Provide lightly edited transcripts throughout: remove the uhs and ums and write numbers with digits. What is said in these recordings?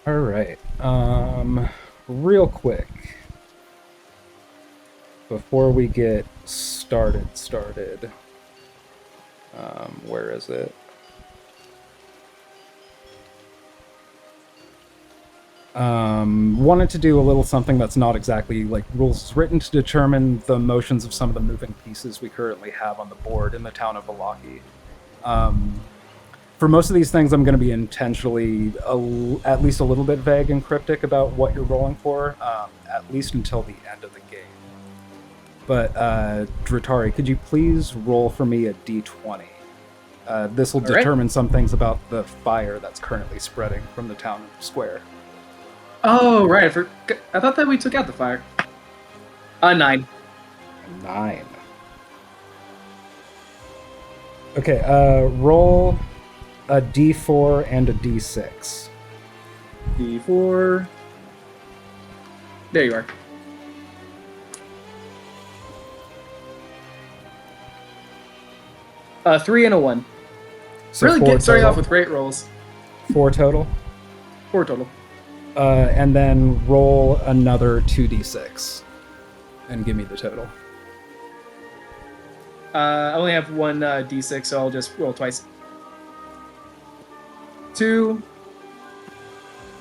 All right. Real quick, before we get started, where is it? Wanted to do a little something that's not exactly like rules written to determine the motions of some of the moving pieces we currently have on the board in the town of Vallaki. For most of these things, I'm going to be intentionally at least a little bit vague and cryptic about what you're rolling for, at least until the end of the game. But, Dratari, could you please roll for me a d20? This will determine some things about the fire that's currently spreading from the town square. Oh, right. I thought that we took out the fire. 9. 9. Okay, roll a d4 and a d6. D4. There you are. 3 and a 1. So really starting off with great rolls. 4 total? 4 total. And then roll another 2d6 and give me the total. I only have one d6, so I'll just roll twice. 2.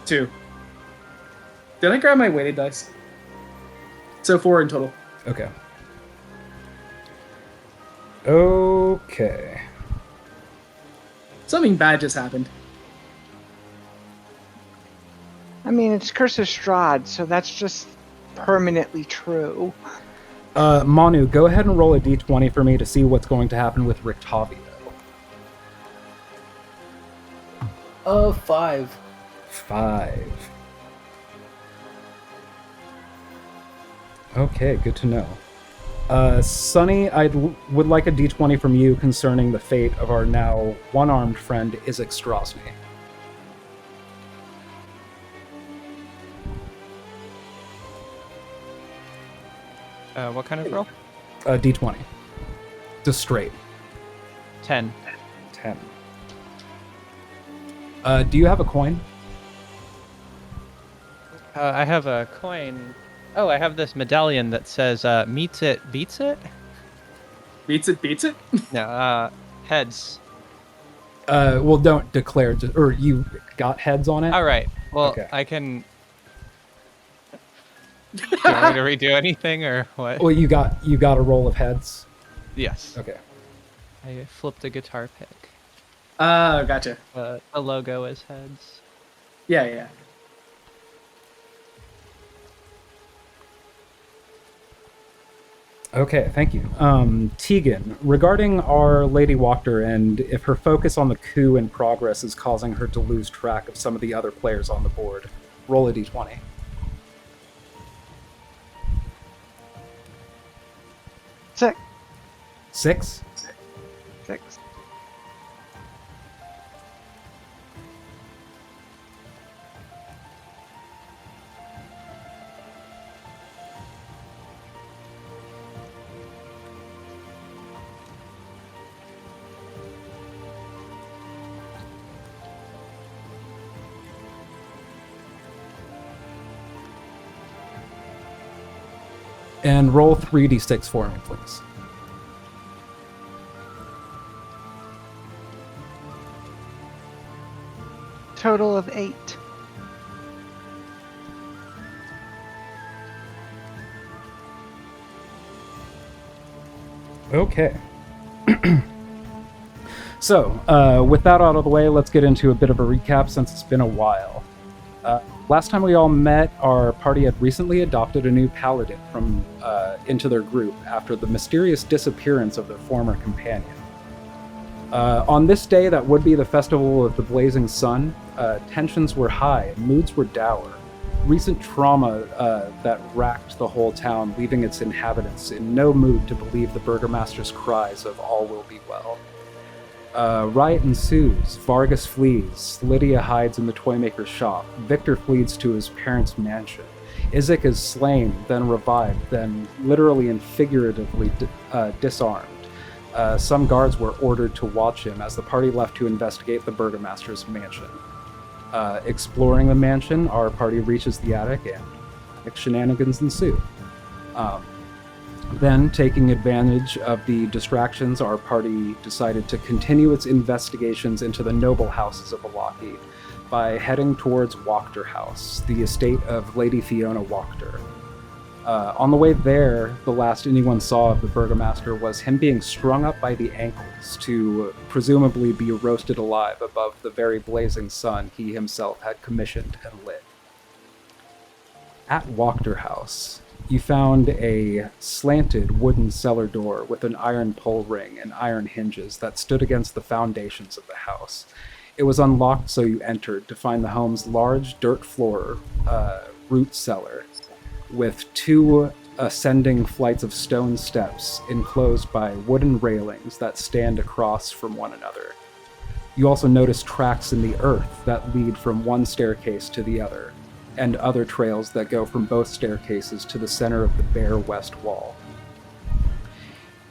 Did I grab my weighted dice? So 4 in total. Okay. Okay. Something bad just happened. I mean, it's Curse of Strahd, so that's just permanently true. Manu, go ahead and roll a d20 for me to see what's going to happen with Rictavio. 5. 5. Okay, good to know. Sunny, would like a d20 from you concerning the fate of our now one-armed friend Isaac Strosny. What kind of roll? D20. Just straight. 10. 10. Do you have a coin? I have a coin. Oh, I have this medallion that says, meets it, beats it? Beats it, beats it? No, heads. Well, don't declare, or you got heads on it? All right. Well, okay. I can... Do you want me to redo anything, or what? Well, you got a roll of heads? Yes. Okay. I flipped a guitar pick. Gotcha. The logo is heads. Yeah. Okay, thank you. Tegan, regarding our Lady Wachter and if her focus on the coup in progress is causing her to lose track of some of the other players on the board, roll a d20. 6. 6? 6. And roll 3d6 for me, please. Total of 8. Okay. So, with that out of the way, let's get into a bit of a recap since it's been a while. Last time we all met, our party had recently adopted a new paladin into their group after the mysterious disappearance of their former companion. On this day that would be the Festival of the Blazing Sun, tensions were high and moods were dour. Recent trauma that racked the whole town, leaving its inhabitants in no mood to believe the burgomaster's cries of all will be well. Riot ensues, Vargas flees, Lydia hides in the toymaker's shop, Victor flees to his parents' mansion. Isaac is slain, then revived, then literally and figuratively disarmed. Some guards were ordered to watch him as the party left to investigate the burgomaster's mansion. Exploring the mansion, our party reaches the attic and shenanigans ensue. Then, taking advantage of the distractions, our party decided to continue its investigations into the noble houses of Vallaki by heading towards Wachterhaus, the estate of Lady Fiona Wachter. On the way there, the last anyone saw of the burgomaster was him being strung up by the ankles to presumably be roasted alive above the very blazing sun he himself had commissioned and lit. At Wachterhaus, you found a slanted wooden cellar door with an iron pull ring and iron hinges that stood against the foundations of the house. It was unlocked, so you entered to find the home's large dirt floor root cellar, with two ascending flights of stone steps enclosed by wooden railings that stand across from one another. You also notice tracks in the earth that lead from one staircase to the other, and other trails that go from both staircases to the center of the bare west wall.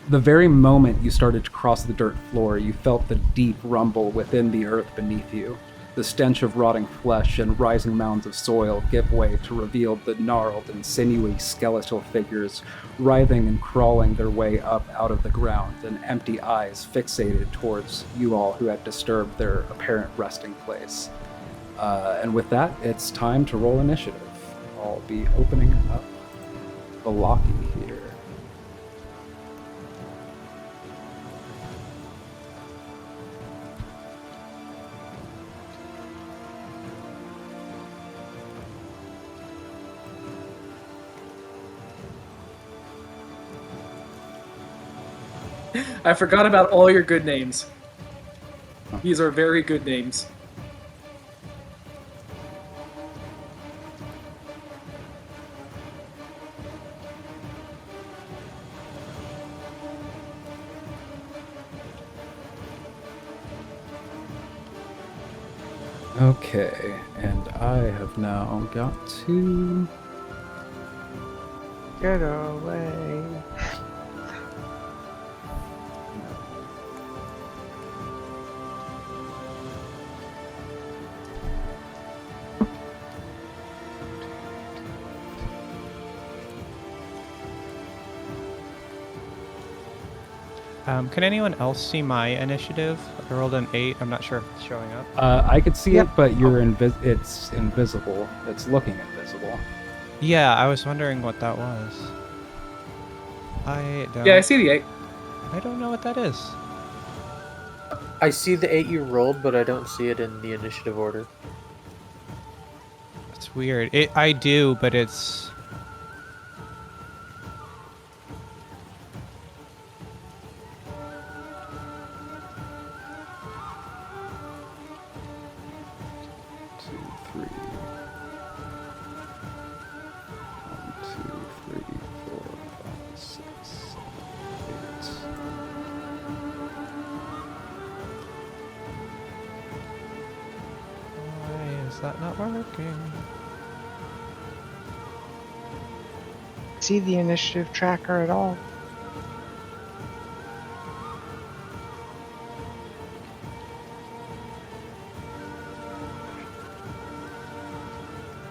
The very moment you started to cross the dirt floor, you felt the deep rumble within the earth beneath you. The stench of rotting flesh and rising mounds of soil give way to reveal the gnarled and sinewy skeletal figures writhing and crawling their way up out of the ground, and empty eyes fixated towards you all who had disturbed their apparent resting place. And with that, it's time to roll initiative. I'll be opening up Vallaki here. I forgot about all your good names. These are very good names. Okay, and I have now got to... Get away. Can anyone else see my initiative? I rolled an 8. I'm not sure if it's showing up. I could see Yep. it, but it's invisible. It's looking invisible. Yeah, I was wondering what that was. I don't. Yeah, I see the 8. I don't know what that is. I see the 8 you rolled, but I don't see it in the initiative order. It's weird. I do, but it's... Why is that not working? See the initiative tracker at all?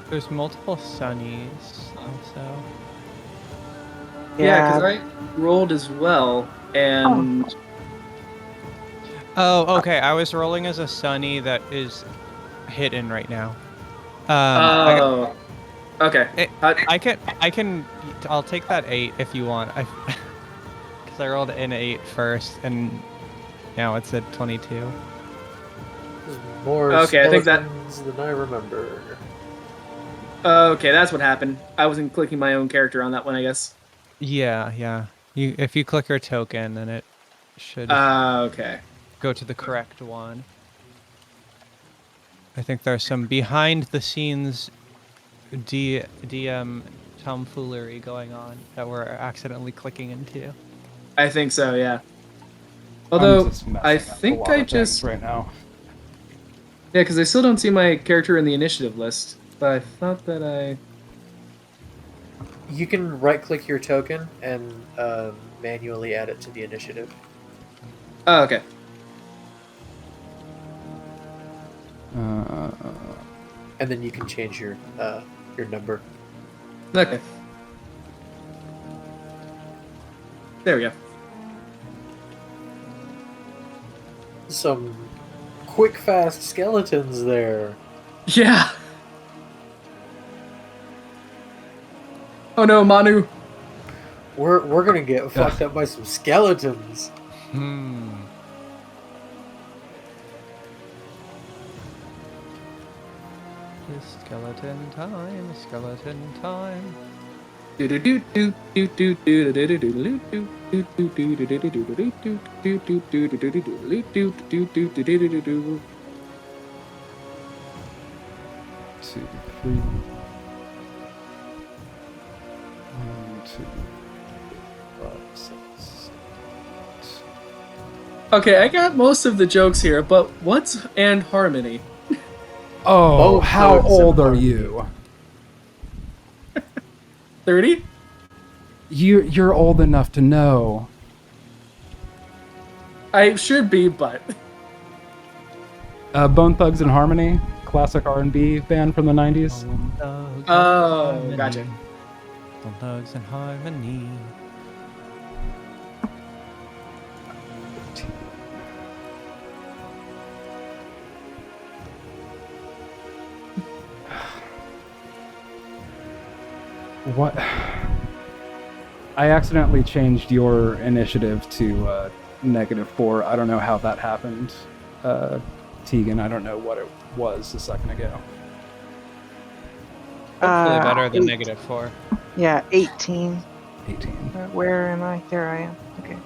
There's multiple sunnies also. Yeah, because I rolled as well, and Oh, okay. I was rolling as a sunny that is hidden right now. Okay. I'll take that 8 if you want. Because I rolled an 8 first, and now it's at 22. More Okay, I think that- skeletons than I remember. Okay, that's what happened. I wasn't clicking my own character on that one, I guess. Yeah. If you click your token, then it should Okay. go to the correct one. I think there's some behind-the-scenes DM tomfoolery going on that we're accidentally clicking into. I think so, yeah. Although, I'm just messing I up a think lot I of things just... right now. Yeah, because I still don't see my character in the initiative list. But I thought that I... You can right-click your token and manually add it to the initiative. Oh, okay. and then you can change your number. Okay. There we go. Some quick, fast skeletons there. Yeah. Oh no, Manu. We're gonna get fucked up by some skeletons. It's skeleton time, skeleton time. Two, three. 1, 2, 5, 6. Okay, I got most of the jokes here, but what's and harmony? Oh, Both how thugs and old are harmony. you? 30? You're old enough to know. I should be, but Bone Thugs and Harmony, classic R&B band from the 90s. oh, gotcha. Bone Thugs and Harmony. What? I accidentally changed your initiative to -4. I don't know how that happened. Tegan, I don't know what it was a second ago. Hopefully better than 8. -4. Yeah, 18. 18. Where am I? There I am. Okay.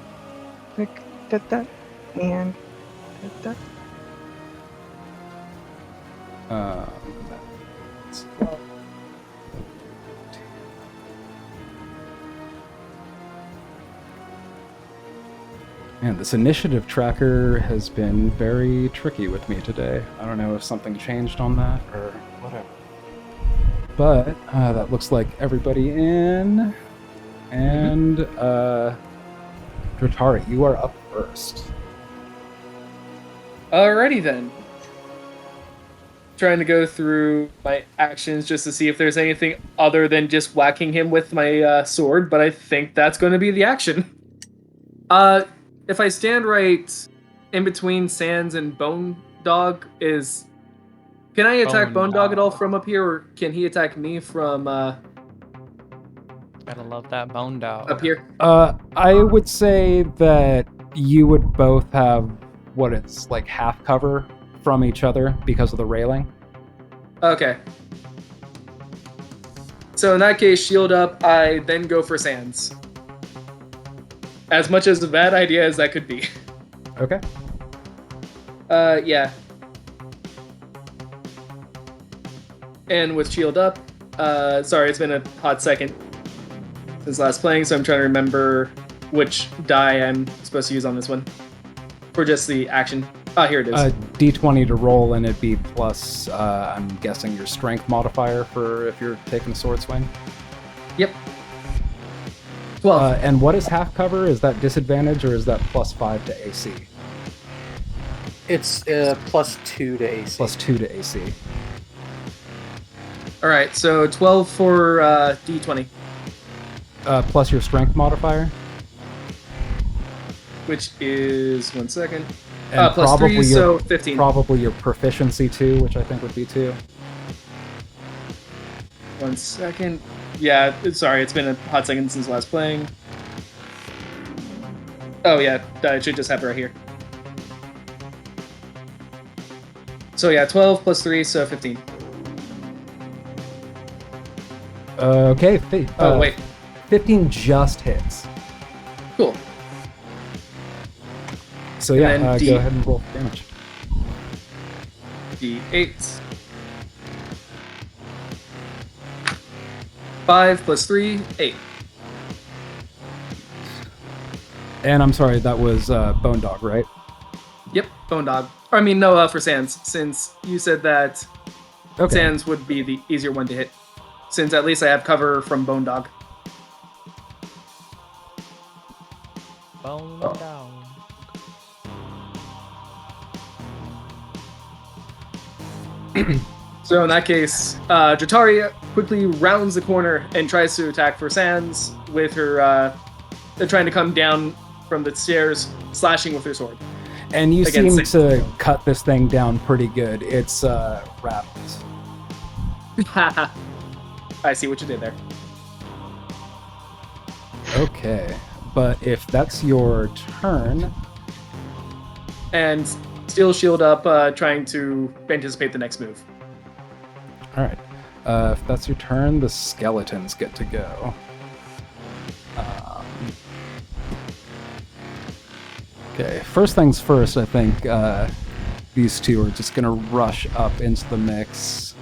Click that and that. That's Man, this initiative tracker has been very tricky with me today. I don't know if something changed on that or whatever. But that looks like everybody in. And Dratari, you are up first. Alrighty then. Trying to go through my actions just to see if there's anything other than just whacking him with my sword, but I think that's going to be the action. If I stand right in between Sands and Bone Dog, can I attack Bone Bone Dog at all Dog. from up here, or can he attack me from Gotta love that bone dog. up here? I would say that you would both have what it's like half cover from each other because of the railing. Okay. So in that case, shield up, I then go for Sands. As much as a bad idea as that could be. Okay. Yeah. And with shield up, sorry, it's been a hot second since last playing, so I'm trying to remember which die I'm supposed to use on this one. For just the action. Ah, here it is. D20 to roll, and it'd be plus, I'm guessing, your strength modifier for if you're taking a sword swing. Yep. 12. And what is half cover? Is that disadvantage, or is that +5 to AC? It's +2 to AC. +2 to AC. Alright, so 12 for D20, Plus your strength modifier. which is, 1 second, And plus 3, your, so 15. Probably your proficiency too, which I think would be 2. 1 second. Yeah, sorry, it's been a hot second since last playing. Oh yeah, it should just have it right here. So yeah, 12 plus 3, so 15. Okay. Oh wait, 15 just hits. cool. So And yeah, then D. go ahead and roll for damage. D8. 5 plus 3, 8. And I'm sorry, that was Bone Dog, right? Yep, Bone Dog. I mean, no, for Sans, since you said that Okay. Sans would be the easier one to hit. Since at least I have cover from Bone Dog. Bone dog. So in that case, Jatari quickly rounds the corner and tries to attack for Sans with her, trying to come down from the stairs, slashing with her sword. And you Again, seem six. to cut this thing down pretty good. It's wrapped. I see what you did there. Okay, but if that's your turn, And Steel Shield up, trying to anticipate the next move. all right. If that's your turn, the skeletons get to go. Okay, first things first, I think these two are just going to rush up into the mix.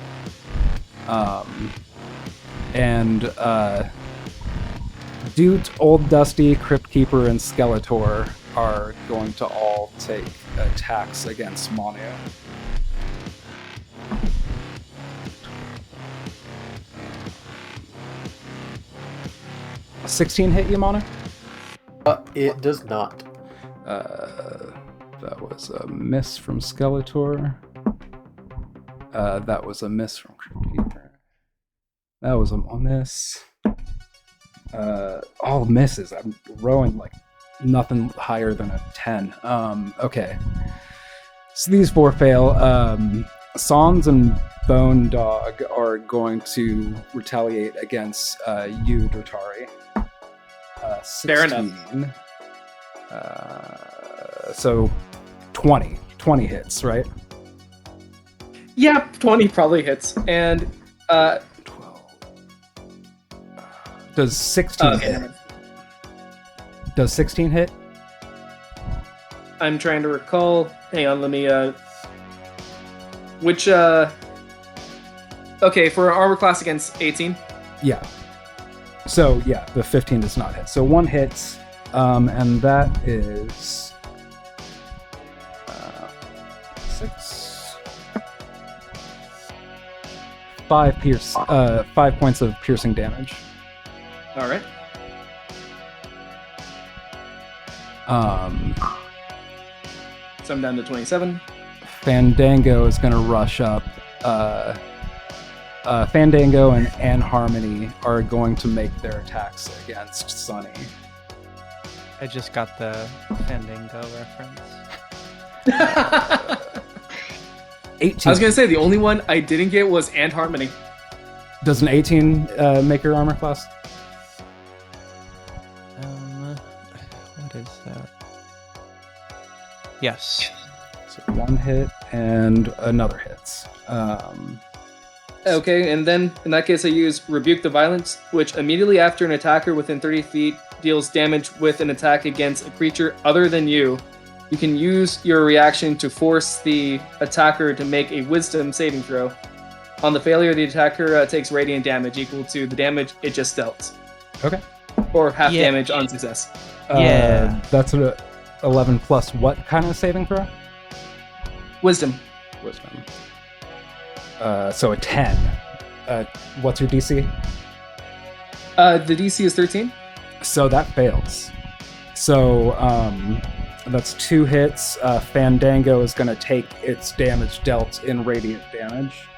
Doot, Old Dusty, Crypt Keeper, and Skeletor are going to all take attacks against Manu. A 16 hit you, Manu? It does not. That was a miss from Skeletor. That was a miss from Crypt Keeper. That was a miss. All misses. I'm rolling like nothing higher than a 10. Okay. So these four fail. Sans and Bone Dog are going to retaliate against you, Dratari. 16. Fair enough. So 20 hits, right? Yeah, 20 probably hits. And 12. Does 16 okay. hit? Does 16 hit? I'm trying to recall. Hang on, let me which okay, for armor class against 18. Yeah. So yeah, the 15 does not hit. So one hits, and that is 6. 5 points of piercing damage. All right. So I'm down to 27. Fandango is going to rush up. Fandango and Harmony are going to make their attacks against Sunny. I just got the Fandango reference. 18. I was gonna say the only one I didn't get was Ant Harmony. Does an 18 make your armor class? What is that? Yes. So one hit and another hits. Okay, and then in that case I use Rebuke the Violence, which immediately after an attacker within 30 feet deals damage with an attack against a creature other than you, you can use your reaction to force the attacker to make a Wisdom saving throw. On the failure, the attacker takes radiant damage equal to the damage it just dealt. Okay. Or half Yeah. damage on success. Yeah. That's an 11 plus what kind of saving throw? Wisdom. Wisdom. So a 10. What's your DC? The DC is 13. So that fails. So that's 2 hits. Fandango is going to take its damage dealt in radiant damage.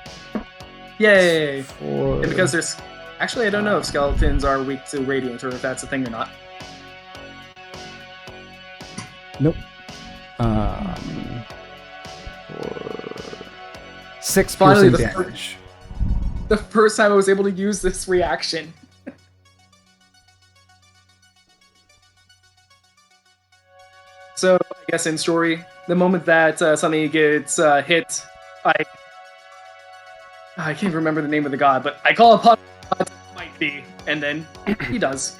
Yay! For... And because there's... Actually, I don't know if skeletons are weak to radiant or if that's a thing or not. Nope. For 6 Finally, piercing the damage. The first time I was able to use this reaction. So, I guess in story, the moment that something gets hit, I can't remember the name of the god, but I call upon God might be, and then he does.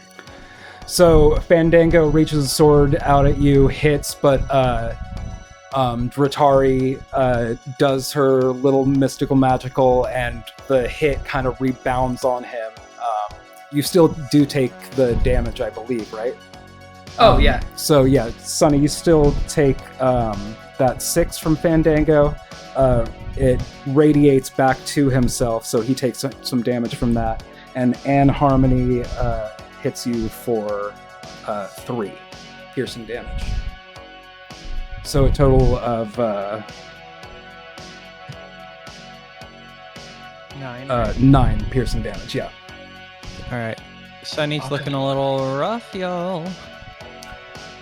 So Fandango reaches a sword out at you, hits, but Dratari does her little mystical magical, and the hit kind of rebounds on him. You still do take the damage, I believe, right? Oh, yeah. So yeah, Sonny, you still take that 6 from Fandango. It radiates back to himself, so he takes some damage from that. And Anne Harmony hits you for 3 piercing damage. So a total of 9. 9 piercing damage, yeah. Alright. Sunny's looking a little rough, y'all.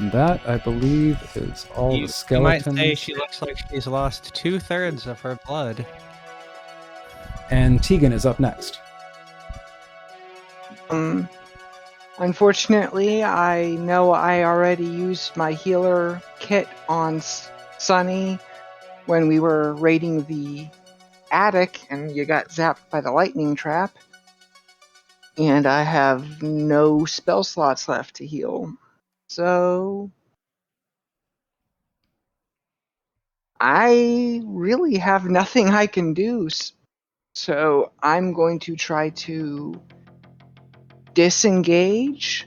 That, I believe, is all You the skeletons. might say she looks like she's lost 2/3 of her blood. And Tegan is up next. Unfortunately, I know I already used my healer kit on Sunny when we were raiding the attic and you got zapped by the lightning trap. And I have no spell slots left to heal. So I really have nothing I can do. So I'm going to try to disengage.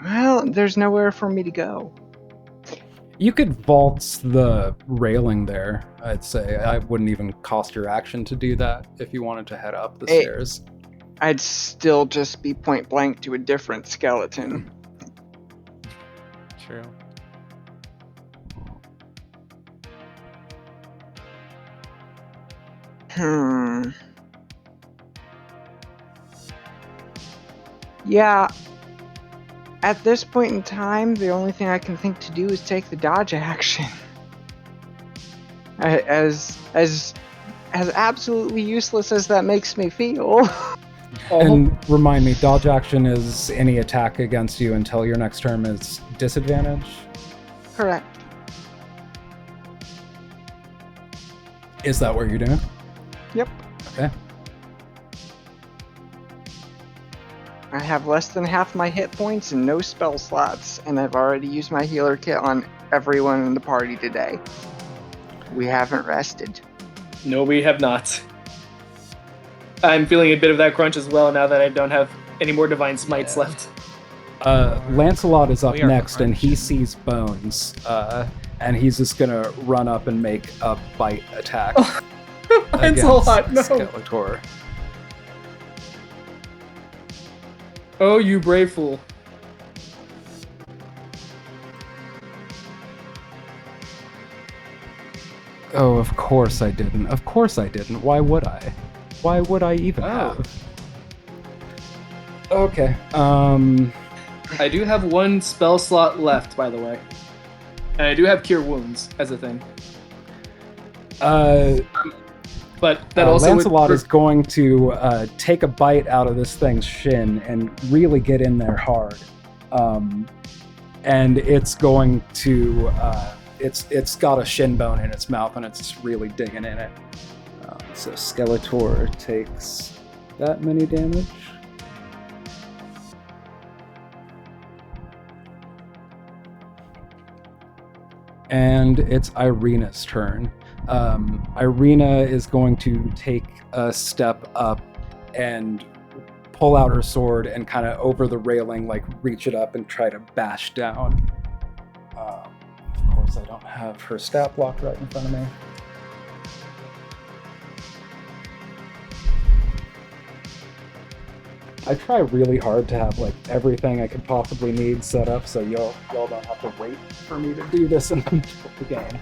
Well, there's nowhere for me to go. You could waltz the railing there, I'd say. I wouldn't even cost your action to do that if you wanted to head up the stairs. I'd still just be point blank to a different skeleton. True. Yeah. At this point in time, the only thing I can think to do is take the dodge action. As absolutely useless as that makes me feel. And remind me, dodge action is any attack against you until your next turn is disadvantage? Correct. Is that what you're doing? Yep. Okay. I have less than half my hit points and no spell slots, and I've already used my healer kit on everyone in the party today. We haven't rested. No, we have not. I'm feeling a bit of that crunch as well now that I don't have any more divine smites left. Lancelot is up We are next, and he crunched. sees Bones, and he's just gonna run up and make a bite attack Lancelot, no. Skeletor. Oh, you brave fool. Oh, of course I didn't. Of course I didn't. Why would I? Why would I even have? Okay. I do have one spell slot left, by the way. And I do have Cure Wounds as a thing. But that also Lancelot would... is going to take a bite out of this thing's shin and really get in there hard. And it's going to... It's got a shin bone in its mouth, and it's really digging in it. So Skeletor takes that many damage. And it's Irina's turn. Irina is going to take a step up and pull out her sword and kind of over the railing, like reach it up and try to bash down. Of course, I don't have her stat block right in front of me. I try really hard to have like everything I could possibly need set up, so y'all don't have to wait for me to do this in the middle of the game.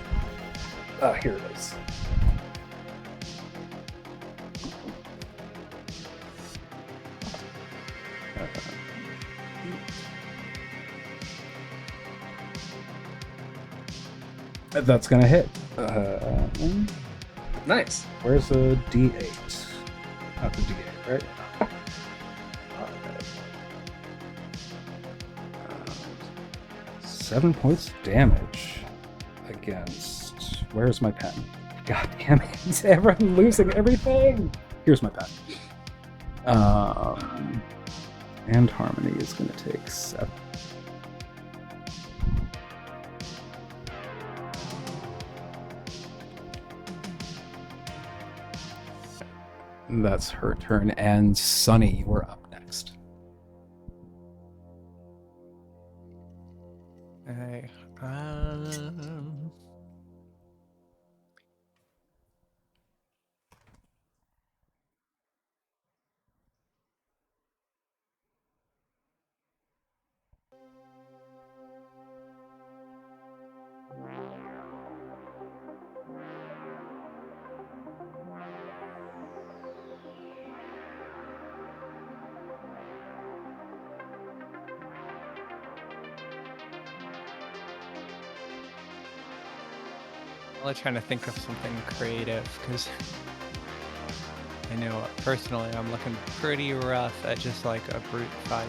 Here it is. That's gonna hit. Nice. Where's a D8? Not the D8, right? 7 points of damage against... Where's my pen? God damn it. Everyone losing everything. Here's my pen. And Harmony is going to take 7. That's her turn. And Sunny, we're up next. Okay. really trying to think of something creative because I know personally I'm looking pretty rough at just like a brute fight.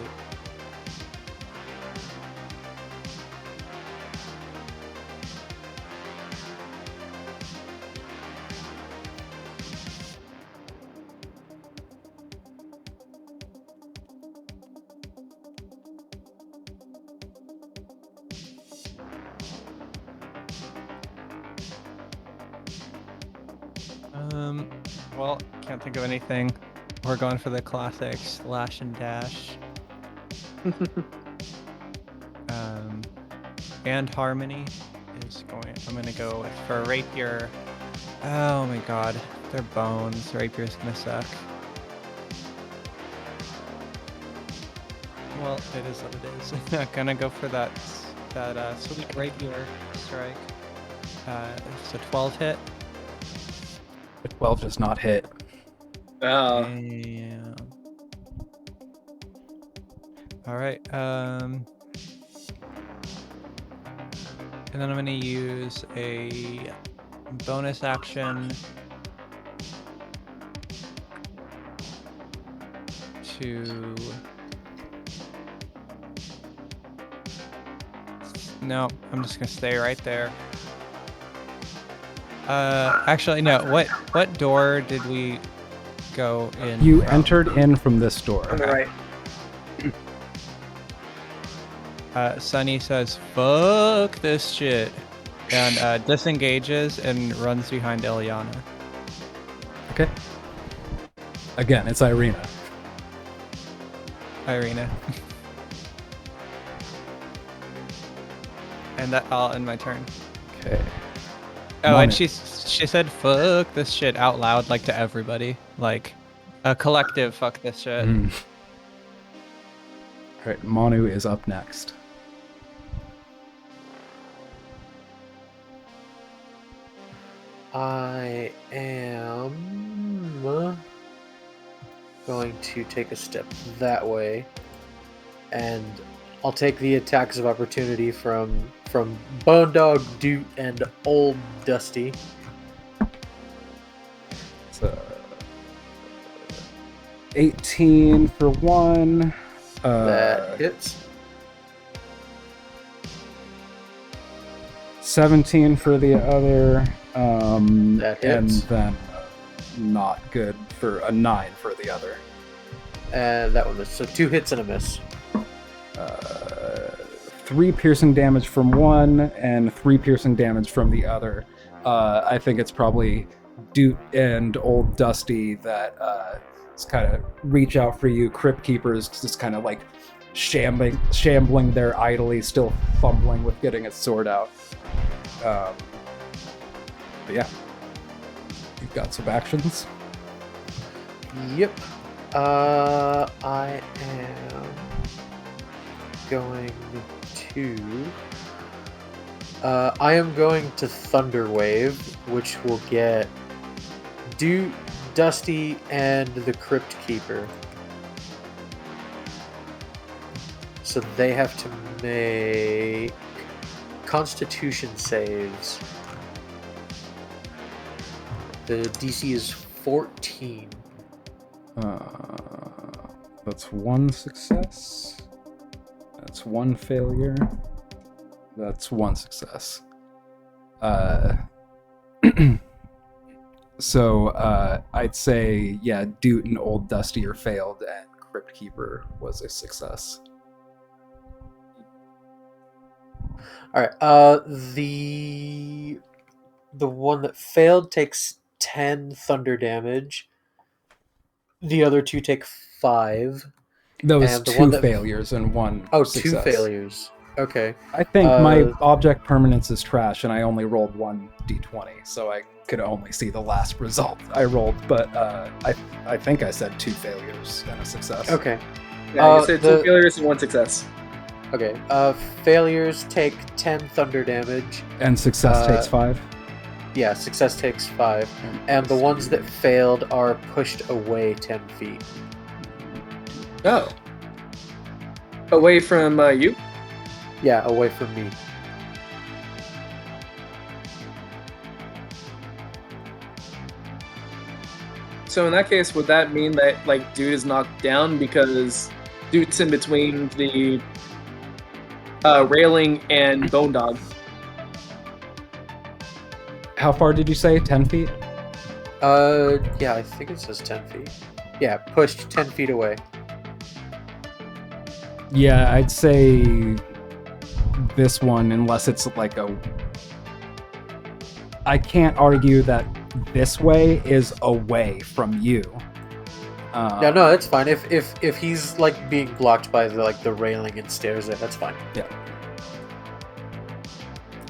Well, can't think of anything. We're going for the classic slash and dash. And harmony is going. I'm gonna go with for rapier. Oh my god, they're bones. Rapier's gonna suck. Well, it is what it is. I'm gonna go for that sweet rapier strike. It's a 12 hit. The 12 does not hit. Damn. All right. And then I'm gonna use a bonus action to. No, I'm just gonna stay right there. Actually, no. What door did we go in? You from? entered in from this door. On the right. Sunny says, "Fuck this shit," and disengages and runs behind Ilyana. Okay. Again, it's Irina. Irina. And that I'll end my turn. Okay. Oh, and Manu. she said "fuck this shit" out loud, like to everybody, like a collective "fuck this shit." All right, Manu is up next. I am going to take a step that way, and I'll take the attacks of opportunity from Bone Dog, Doot, and Old Dusty. So 18 for one. That hits. 17 for the other. That and hits. then not good for a 9 for the other. And that one is so 2 hits and a miss. 3 piercing damage from one and 3 piercing damage from the other. I think it's probably Doot and Old Dusty that kind of reach out for you. Crypt Keeper's just kind of like shambling there idly, still fumbling with getting its sword out. But yeah, you've got some actions. Yep. I am going to. I am going to Thunder Wave, which will get Doot, Dusty, and the Crypt Keeper. So they have to make Constitution saves. The DC is 14. That's 1 success. That's 1 failure. That's 1 success. So I'd say, yeah, Doot and Old Dusty are failed, and Crypt Keeper was a success. All right. The one that failed takes 10 thunder damage. The other 2 take 5. Those And the 2 one that- failures and 1 Oh, success. 2 failures. Okay. I think my object permanence is trash, and I only rolled 1 d20, so I could only see the last result I rolled. But I think I said 2 failures and a success. Okay. Yeah, you said 2 failures and 1 success. Okay. Failures take 10 thunder damage. And success takes 5. Yeah, success takes 5. And the ones that failed are pushed away 10 feet. Oh. Away from you? Yeah, away from me. So in that case, would that mean that like dude is knocked down because dude's in between the railing and Bone Dog? How far did you say? 10 feet? Yeah, I think it says 10 feet. Yeah, pushed 10 feet away. Yeah, I'd say this one, unless it's like a... I can't argue that this way is away from you. Yeah, no, that's fine. If he's like being blocked by the railing and stairs, that's fine. Yeah.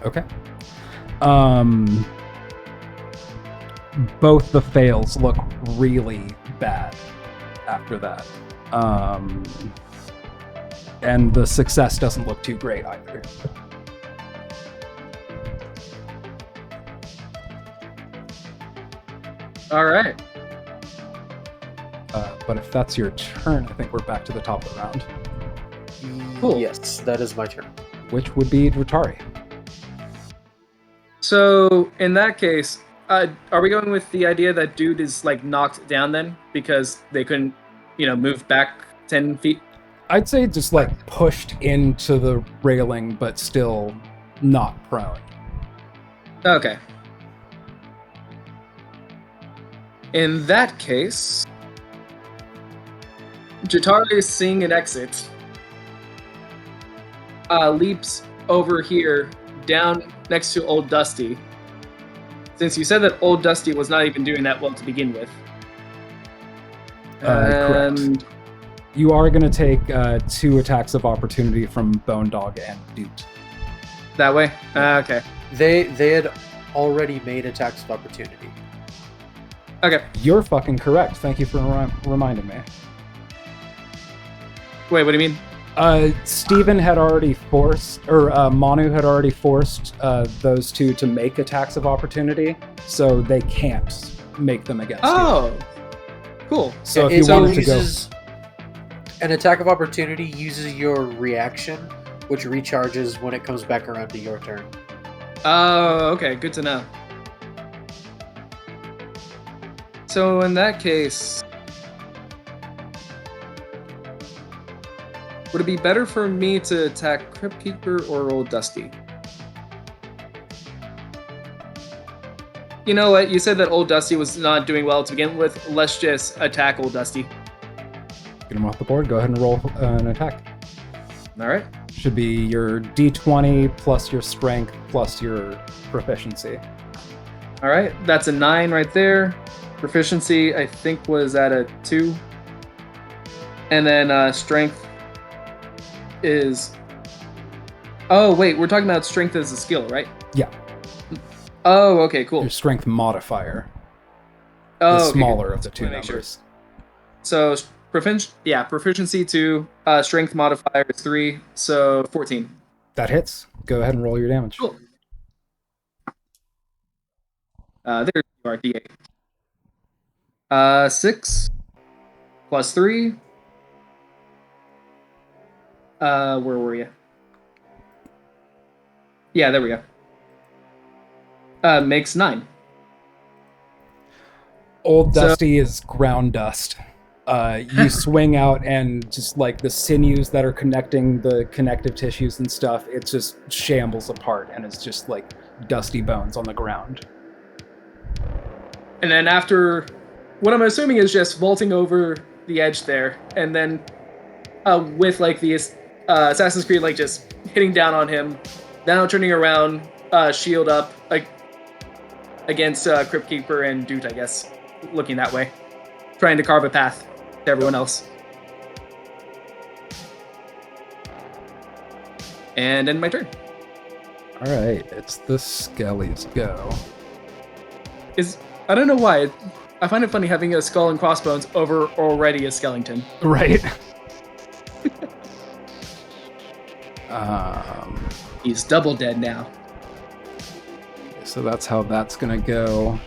Okay. Both the fails look really bad after that. And the success doesn't look too great either. All right. But if that's your turn, I think we're back to the top of the round, Cool. Yes, that is my turn. which would be Dratari. So in that case, are we going with the idea that dude is like knocked down then because they couldn't, move back 10 feet? I'd say just like pushed into the railing, but still not prone. Okay. In that case, Jatari, seeing an exit, leaps over here down next to Old Dusty. Since you said that Old Dusty was not even doing that well to begin with. Correct. You are going to take 2 attacks of opportunity from Bone Dog and Dude. That way? Okay. They had already made attacks of opportunity. Okay. You're fucking correct. Thank you for reminding me. Wait, what do you mean? Steven had already forced, or Manu had already forced those 2 to make attacks of opportunity, so they can't make them against you. Oh, cool. So if you wanted to go... An attack of opportunity uses your reaction, which recharges when it comes back around to your turn. Oh, okay. Good to know. So in that case, would it be better for me to attack Crypt Keeper or Old Dusty? You know what? You said that Old Dusty was not doing well to begin with. Let's just attack Old Dusty. Get him off the board. Go ahead and roll an attack. All right. Should be your d20 plus your strength plus your proficiency. All right. That's a 9 right there. Proficiency, I think, was at a 2. And then strength is... Oh, wait. We're talking about strength as a skill, right? Yeah. Oh, okay, cool. Your strength modifier. Oh, The okay, smaller good. of the 2 Make sure. numbers. So, proficiency 2, strength modifier is 3, so 14. That hits. Go ahead and roll your damage. Cool. There you are, D8. 6 plus 3. Where were you? Yeah, there we go. Makes 9. Old Dusty is ground dust. You swing out and just like the sinews that are connecting the connective tissues and stuff, it just shambles apart and it's just like dusty bones on the ground. And then after, what I'm assuming is just vaulting over the edge there, and then with like the Assassin's Creed, like just hitting down on him, now turning around, shield up, like against Crypt Keeper and Doot, I guess, looking that way, trying to carve a path to everyone else. And end my turn. All right, it's the Skelly's go. I don't know why. I find it funny having a skull and crossbones over already a skeleton. Right. He's double dead now. So that's how that's gonna go.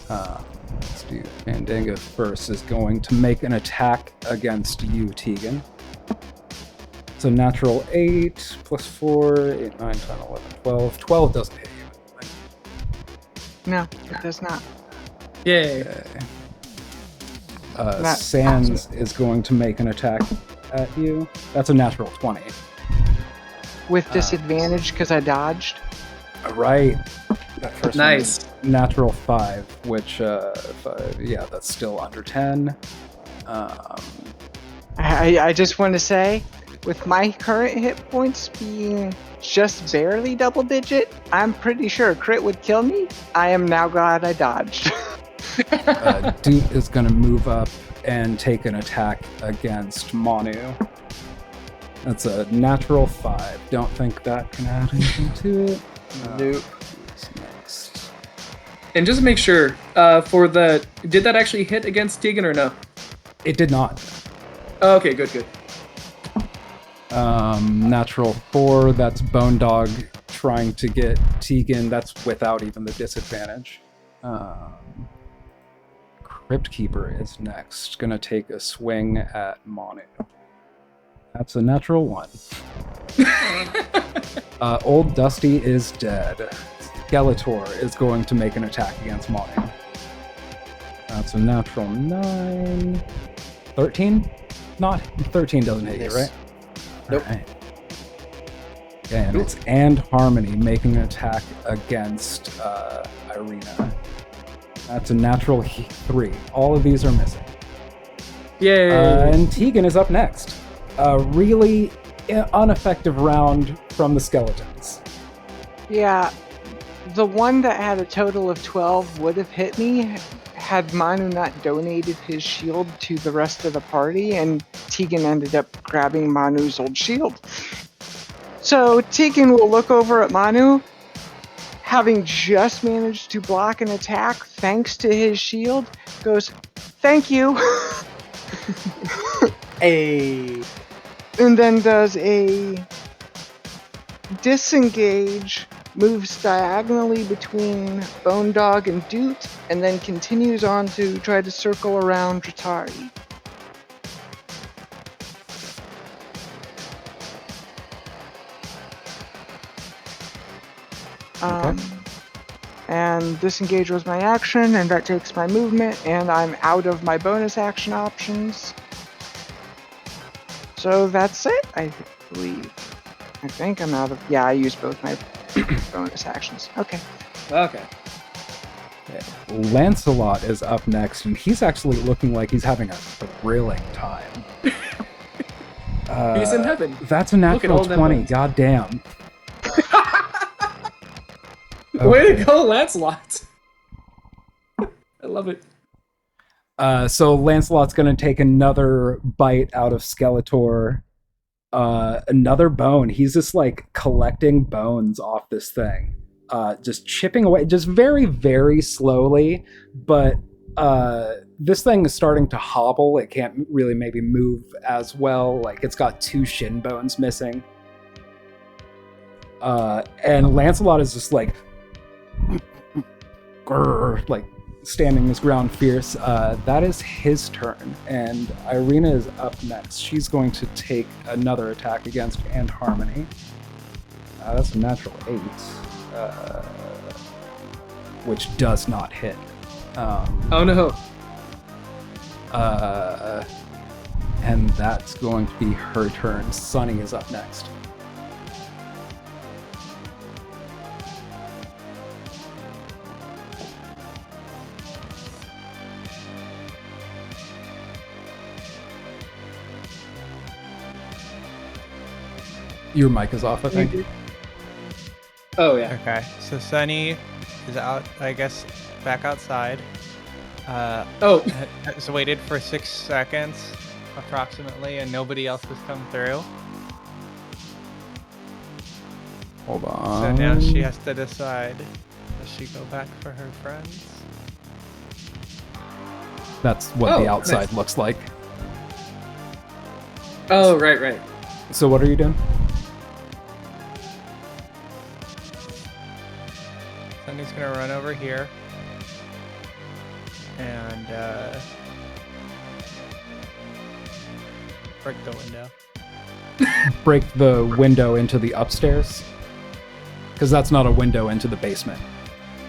Let's do Fandango first is going to make an attack against you, Tegan. So natural 8 plus 4, 8, 9, 10, 11, 12. 12 doesn't hit you. No, it does not. Yay. Okay. Sans is going to make an attack at you. That's a natural 20. With disadvantage because I dodged. Right. That first Nice. Natural 5, which, that's still under 10. I just want to say, with my current hit points being just barely double digit, I'm pretty sure crit would kill me. I am now glad I dodged. Doot is going to move up and take an attack against Manu. That's a natural 5. Don't think that can add anything to it. Nope. Who's next? And just to make sure, did that actually hit against Tegan or no? It did not. Oh, okay, good. Natural 4, that's Bone Dog trying to get Tegan. That's without even the disadvantage. Crypt Keeper is next. Gonna take a swing at Manu. That's a natural 1. Old Dusty is dead. Skeletor is going to make an attack against Manu. That's a natural 9. 13? Not 13 doesn't hit you, right? Nope. All right. And it's And Harmony making an attack against Irina. That's a natural 3. All of these are missing. Yay! And Tegan is up next. A really ineffective round from the skeletons. Yeah, the one that had a total of 12 would have hit me had Manu not donated his shield to the rest of the party, and Tegan ended up grabbing Manu's old shield. So Tegan will look over at Manu, having just managed to block an attack thanks to his shield, goes, "Thank you," Hey. and then does a disengage, moves diagonally between Bone Dog and Doot, and then continues on to try to circle around Dratari. And disengage was my action, and that takes my movement, and I'm out of my bonus action options. So that's it, I believe. I think I'm out of... Yeah, I used both my bonus actions. Okay. Okay. Lancelot is up next, and he's actually looking like he's having a thrilling time. He's in heaven. That's a natural all them 20. ones. God damn. Way to go, Lancelot! I love it. So Lancelot's going to take another bite out of Skeletor. Another bone. He's just like collecting bones off this thing. Just chipping away, just very, very slowly. But this thing is starting to hobble. It can't really maybe move as well. Like it's got 2 shin bones missing. And Lancelot is just like, grrr, like standing his ground fierce. That is his turn, and Irina is up next. She's going to take another attack against And Harmony. That's a natural 8, which does not hit. Oh no. And that's going to be her turn. Sunny is up next. Your mic is off, I think. Oh yeah. Okay, so Sunny is out, I guess, back outside. Has waited for 6 seconds, approximately, and nobody else has come through. Hold on. So now she has to decide, does she go back for her friends? That's what the Oh, outside nice. looks like. Oh right. So what are you doing? Sunny's gonna run over here and break the window. Break the window into the upstairs? Because that's not a window into the basement.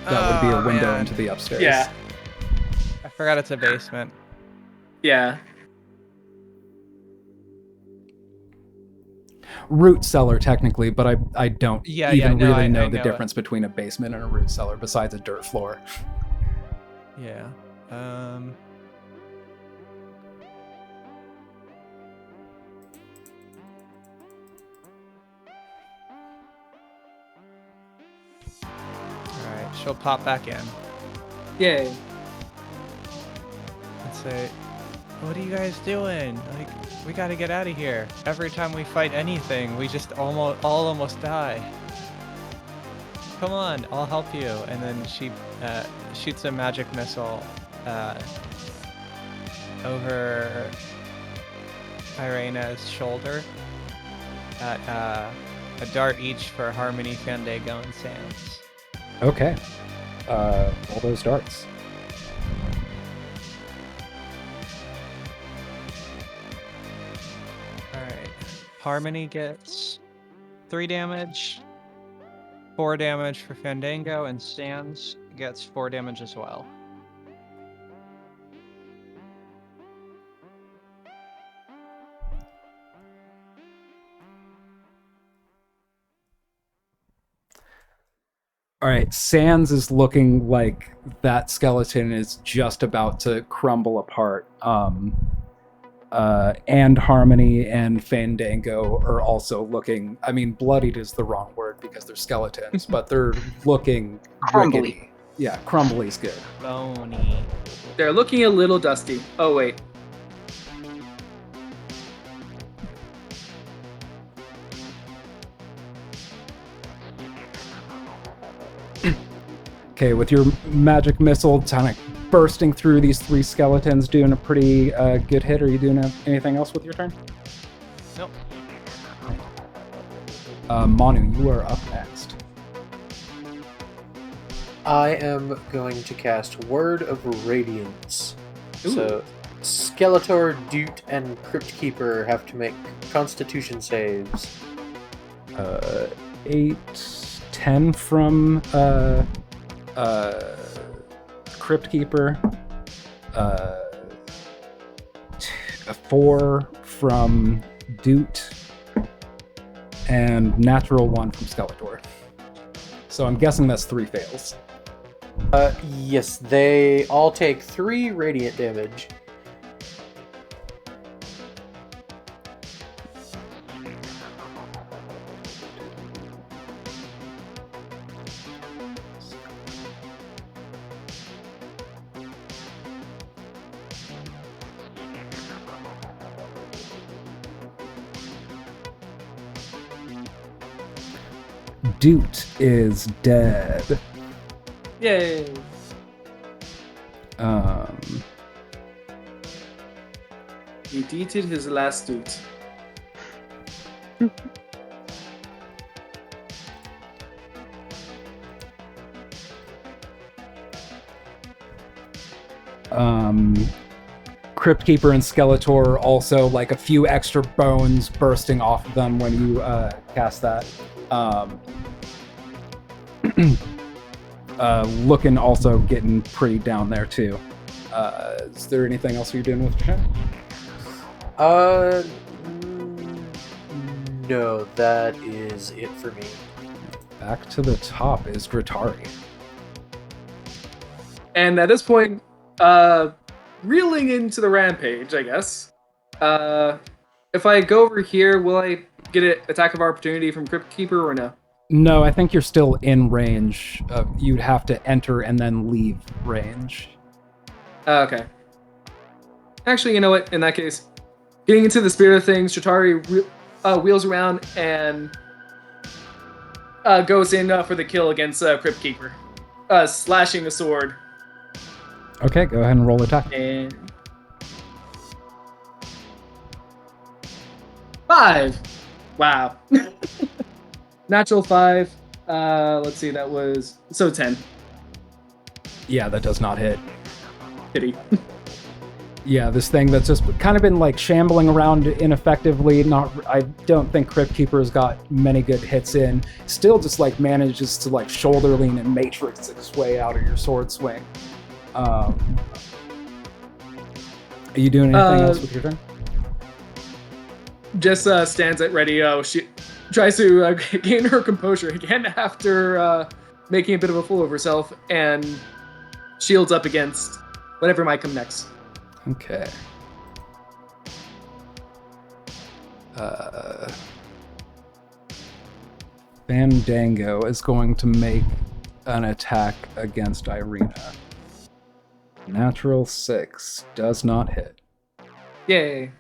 That would be a window man. into the upstairs. Yeah. I forgot it's a basement. Yeah. Root cellar, technically, but I don't Yeah, even no, really I know the know difference between a basement and a root cellar besides a dirt floor. Yeah. Alright, she'll pop back in Yay. and say, "What are you guys doing? Like, we gotta get out of here. Every time we fight anything, we just almost die. Come on, I'll help you." And then she shoots a magic missile over Irena's shoulder at a dart each for Harmony, Fandango, and Sans. Okay. All those darts. Alright. Harmony gets 3 damage, 4 damage for Fandango, and Sans gets 4 damage as well. All right, Sans is looking like that skeleton is just about to crumble apart. And Harmony and Fandango are also looking, I mean, bloodied is the wrong word because they're skeletons, but they're looking Crumbly. rickety. Yeah, crumbly's good. Bony. They're looking a little dusty. Oh, wait. Okay, with your magic missile kind of bursting through these 3 skeletons, doing a pretty good hit. Are you doing anything else with your turn? Nope. Manu, you are up next. I am going to cast Word of Radiance. Ooh. So, Skeletor, Dute, and Crypt Keeper have to make Constitution saves. 8, 10 from Crypt Keeper, 4 from Dute, and natural 1 from Skeletor. So I'm guessing that's 3 fails. Yes, they all take 3 radiant damage. Dute is dead. Yay. He deeded his last dude. Crypt Keeper and Skeletor also like a few extra bones bursting off of them when you cast that. Looking also getting pretty down there too. Is there anything else you're doing with your turn? No, that is it for me. Back to the top is Dratari. And at this point, reeling into the rampage, I guess. If I go over here, will I get an attack of opportunity from Crypt Keeper or no? No, I think you're still in range. You'd have to enter and then leave range. Okay. Actually, you know what? In that case, getting into the spirit of things, Shatari wheels around and goes in for the kill against Crypt Keeper, slashing the sword. Okay, go ahead and roll attack. And 5. Wow. Natural 5. Let's see, that was 10. Yeah, that does not hit. Pity. Yeah, this thing that's just kind of been like shambling around ineffectively. I don't think Crypt Keeper's got many good hits in. Still just like manages to like shoulder lean and matrix its way out of your sword swing. Are you doing anything else with your turn? Just stands at ready. She tries to gain her composure again after making a bit of a fool of herself, and shields up against whatever might come next. Okay. Fandango is going to make an attack against Irina. Natural 6 does not hit. Yay.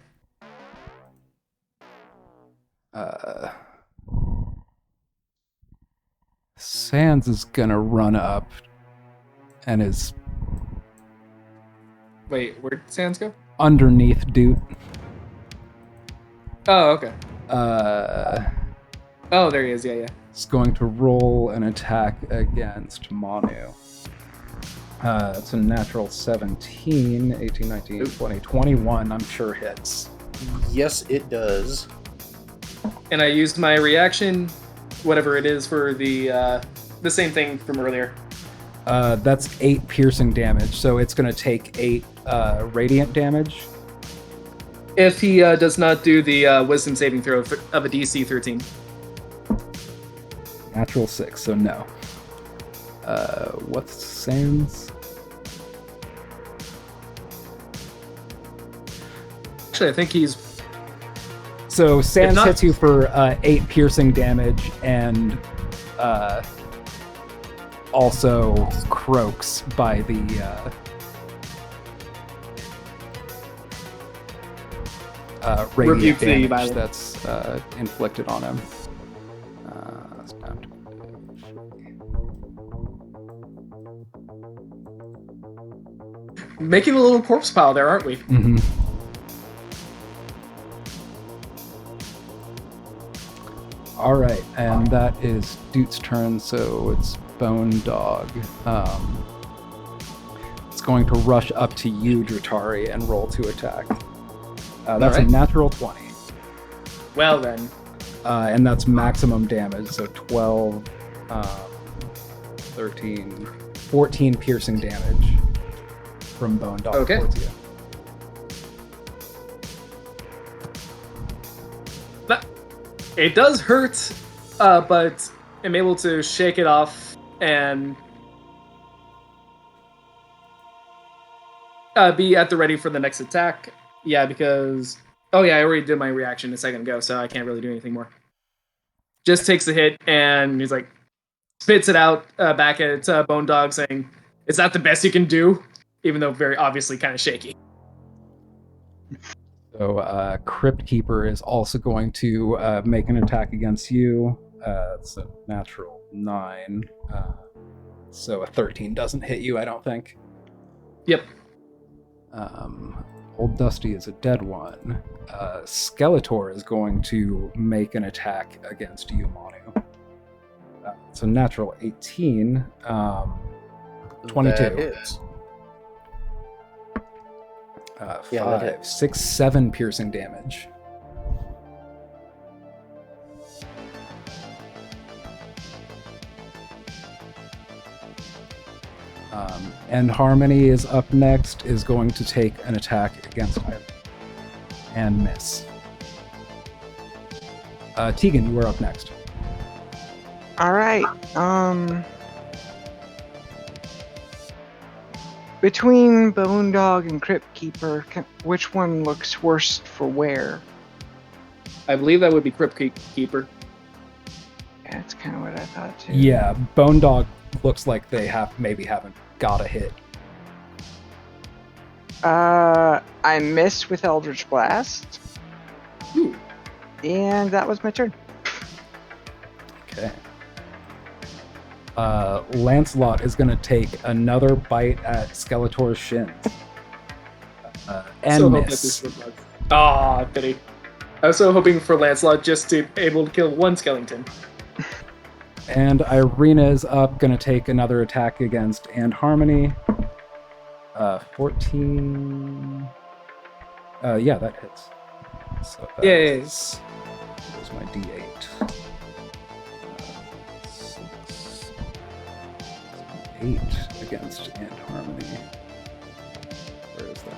Sans is gonna run up and is Wait, where'd Sans go? underneath Doot. Oh, okay. Uh, Oh, there he is. Yeah. is going to roll an attack against Manu. It's a natural 17, 18, 19, 20, 21, I'm sure hits. Yes, it does. And I used my reaction, whatever it is, for the same thing from earlier. That's 8 piercing damage, so it's going to take 8 radiant damage. If he does not do the wisdom saving throw of a DC 13. Natural 6, so no. What's Sans? Actually, I think he's... So Sans not- hits you for 8 piercing damage and also croaks by the radiant Rebuke the damage violence. that's inflicted on him. It's time to- making a little corpse pile there, aren't we? Mhm. All right, and that is Doot's turn, so it's Bone Dog. It's going to rush up to you, Dratari, and roll to attack. That's Alright. a natural 20. Well then. And that's maximum damage, so 12, 13, 14 piercing damage from Bone Dog Okay. towards you. It does hurt, but I'm able to shake it off and be at the ready for the next attack. Yeah, because... Oh yeah, I already did my reaction a second ago, so I can't really do anything more. Just takes the hit, and he's like... spits it out back at Bone Dog, saying, "Is that the best you can do?" Even though very obviously kind of shaky. So Crypt Keeper is also going to make an attack against you. It's a natural 9. So a 13 doesn't hit you, I don't think. Yep. Old Dusty is a dead one. Skeletor is going to make an attack against you, Manu. It's a natural 18. 22. That hits. Yeah, that 5, hits. 6, 7 piercing damage. And Harmony is up next, is going to take an attack against Iron and miss. Tegan, you are up next. All right. Between Bone Dog and Crypt Keeper, which one looks worst for wear? I believe that would be Crypt Keeper. Yeah, that's kind of what I thought too. Yeah, Bone Dog looks like they haven't got a hit. I missed with Eldritch Blast, Ooh. and that was my turn. Okay. Lancelot is going to take another bite at Skeletor's shins. And So hope that this miss. would work. Ah, pity. I was so hoping for Lancelot just to be able to kill one skeleton. And Irina is up, going to take another attack against And Harmony. 14. Yeah, that hits. So that Yay. is- There's my D8. 6, 8 against And Harmony. Where is that?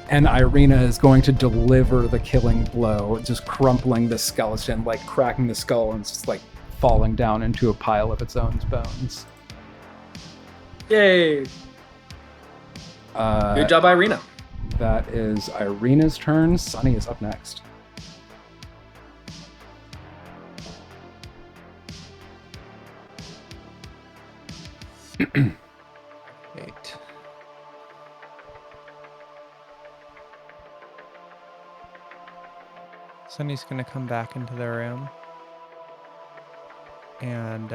And Irina is going to deliver the killing blow, just crumpling the skeleton, like cracking the skull and just like falling down into a pile of its own bones. Yay! Good job, Irina. That is Irina's turn. Sunny is up next. Eight. Sunny's gonna come back into the room and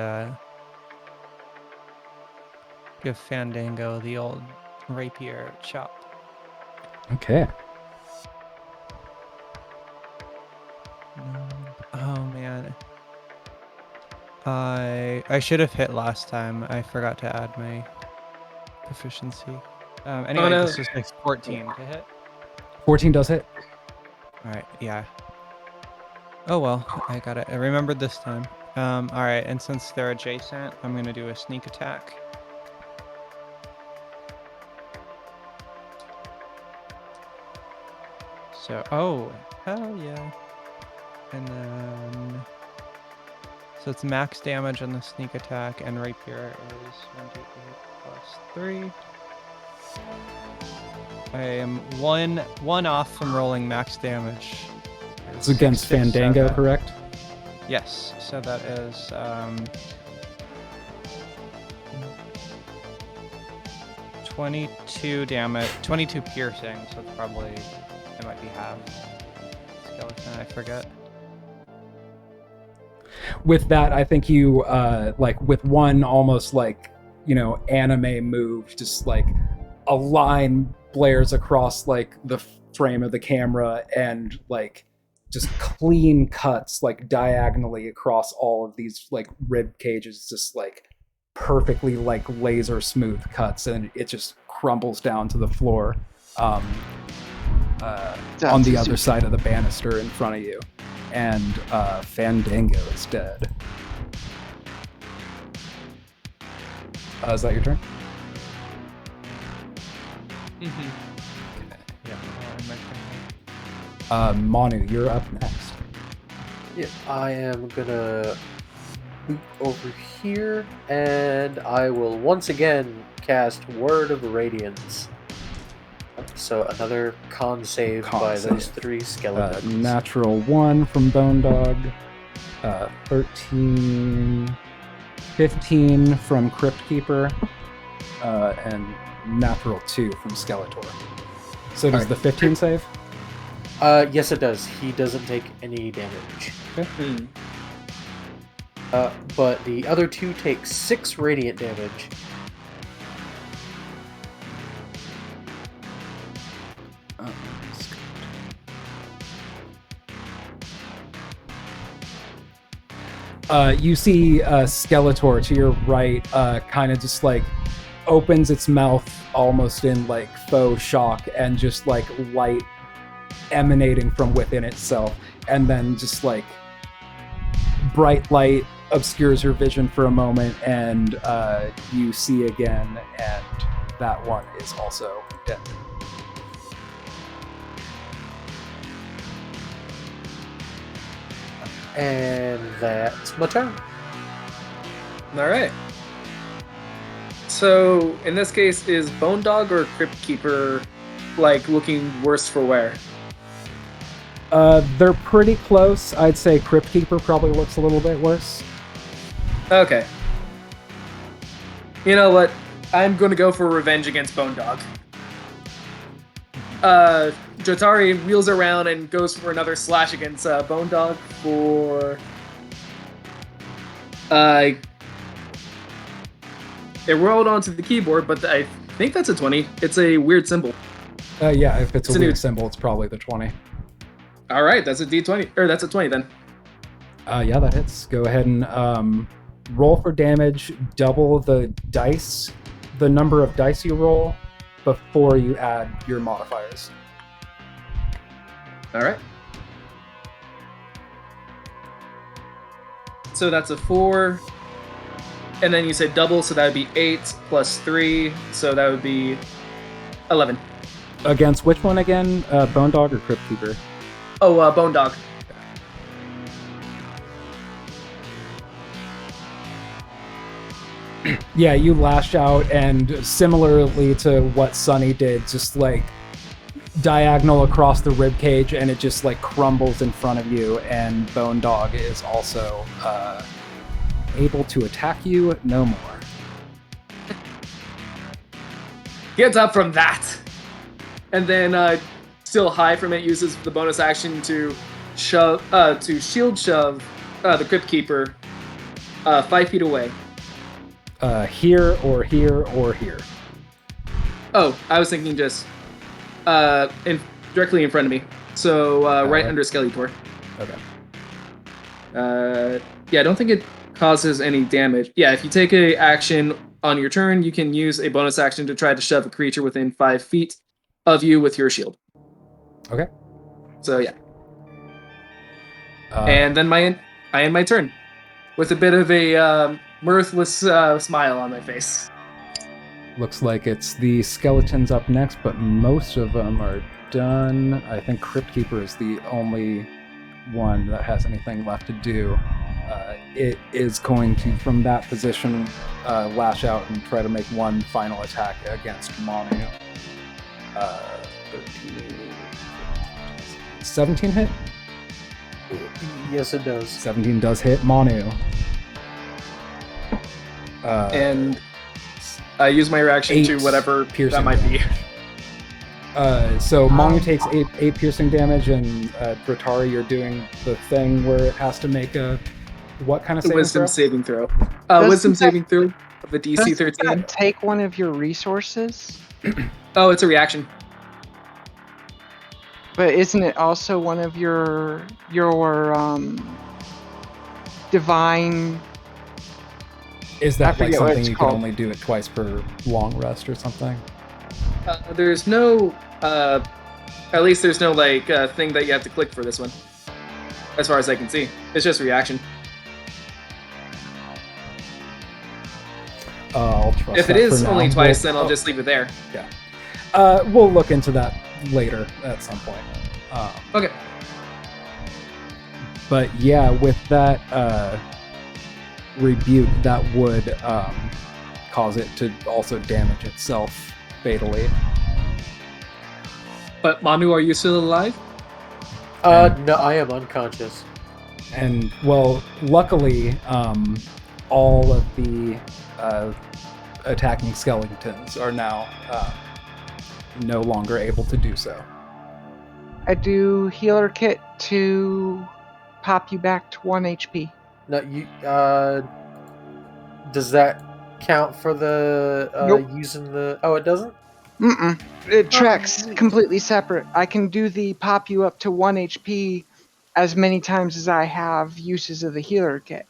give Fandango the old rapier chop. Okay. Oh man. I should have hit last time. I forgot to add my proficiency. Anyway, no. this is like 14 to hit. 14 does hit. Alright, yeah. Oh well, I got it. I remembered this time. Alright, and since they're adjacent, I'm gonna do a sneak attack. So, oh, hell yeah. And then... So it's max damage on the sneak attack, and rapier is 1d8 plus 3. I am one off from rolling max damage. It's against Fandango, correct? Yes, so that is 22 damage, 22 piercing, so it's probably, it might be half skeleton, I forget. With that, I think you, like, with one almost like, you know, anime move, just like a line blares across like the frame of the camera and like just clean cuts like diagonally across all of these like rib cages, just like perfectly like laser smooth cuts, and it just crumbles down to the floor on the other side of the banister in front of you. And Fandango is dead. Is that your turn? Mm-hmm. Okay. Yeah. Manu, you're up next. Yeah, I am gonna boot over here, and I will once again cast Word of Radiance. So another con save by those three skeletons. Natural 1 from Bone Dog. 13, 15 from Crypt Keeper, and natural 2 from Skeletor. So does the 15 save? Yes, it does. He doesn't take any damage. Okay. But the other two take 6 radiant damage. You see Skeletor to your right kind of just like opens its mouth almost in like faux shock, and just like light emanating from within itself, and then just like bright light obscures your vision for a moment, and you see again, and that one is also dead. And that's my turn. All right. So in this case, is Bone Dog or Crypt Keeper like looking worse for wear? They're pretty close. I'd say Crypt Keeper probably looks a little bit worse. Okay. You know what? I'm going to go for revenge against Bone Dog. Jotari wheels around and goes for another slash against Bone Dog for... It rolled onto the keyboard, but I think that's a 20. It's a weird symbol. Yeah, if it's a weird symbol, it's probably the 20. All right, that's a D20, or that's a 20 then. Yeah, that hits. Go ahead and roll for damage. Double the dice, the number of dice you roll, before you add your modifiers. All right. So that's a 4. And then you said double, so that would be 8 plus 3, so that would be 11. Against which one again? Bone Dog or Crypt Keeper? Oh, Bone Dog. Yeah, you lash out, and similarly to what Sunny did, just like diagonal across the rib cage, and it just like crumbles in front of you. And Bone Dog is also able to attack you no more. Gets up from that, and then still high from it, uses the bonus action to shield shove the Crypt Keeper 5 feet away. Here or here or here. Oh, I was thinking just directly in front of me. So right under Skeletor. Okay. Yeah, I don't think it causes any damage. Yeah, if you take a action on your turn, you can use a bonus action to try to shove a creature within 5 feet of you with your shield. Okay. So yeah. And then I end my turn with a bit of a mirthless smile on my face. Looks like it's the skeletons up next, but most of them are done. I think Crypt Keeper is the only one that has anything left to do. It is going to, from that position, lash out and try to make one final attack against Manu. 17 hit? Yes, it does. 17 does hit Manu. And I use my reaction to whatever that might be. So Manu takes 8 piercing damage, and Dratari, you're doing the thing where it has to make a what kind of saving throw? Wisdom saving throw of the DC 13. Take one of your resources. Oh, it's a reaction. But isn't it also one of your divine? Is that like something you called. can only do it twice per long rest or something? There's no, at least there's no like thing that you have to click for this one. As far as I can see, it's just reaction. I'll trust if it that is for now. only twice, then I'll just leave it there. Yeah. We'll look into that later at some point. Okay. But yeah, with that rebuke, that would cause it to also damage itself fatally. But Manu, are you still alive? No, I am unconscious. And well, luckily, all of the attacking skeletons are now no longer able to do so. I do healer kit to pop you back to 1 HP. No, you. Does that count for the Nope. using the? Oh, it doesn't. Mm-mm. It tracks completely separate. I can do the pop you up to 1 HP as many times as I have uses of the healer kit.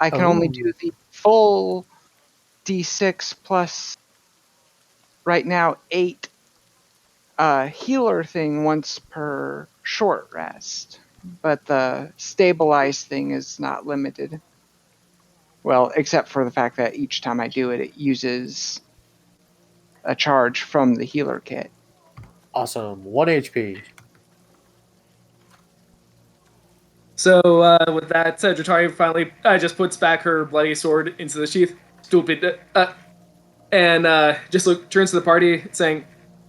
I can only do the full D6 plus right now 8 healer thing once per short rest. But the stabilize thing is not limited. Well, except for the fact that each time I do it, it uses a charge from the healer kit. Awesome. 1 HP. So with that, Dratari finally just puts back her bloody sword into the sheath. Stupid. And just turns to the party, saying,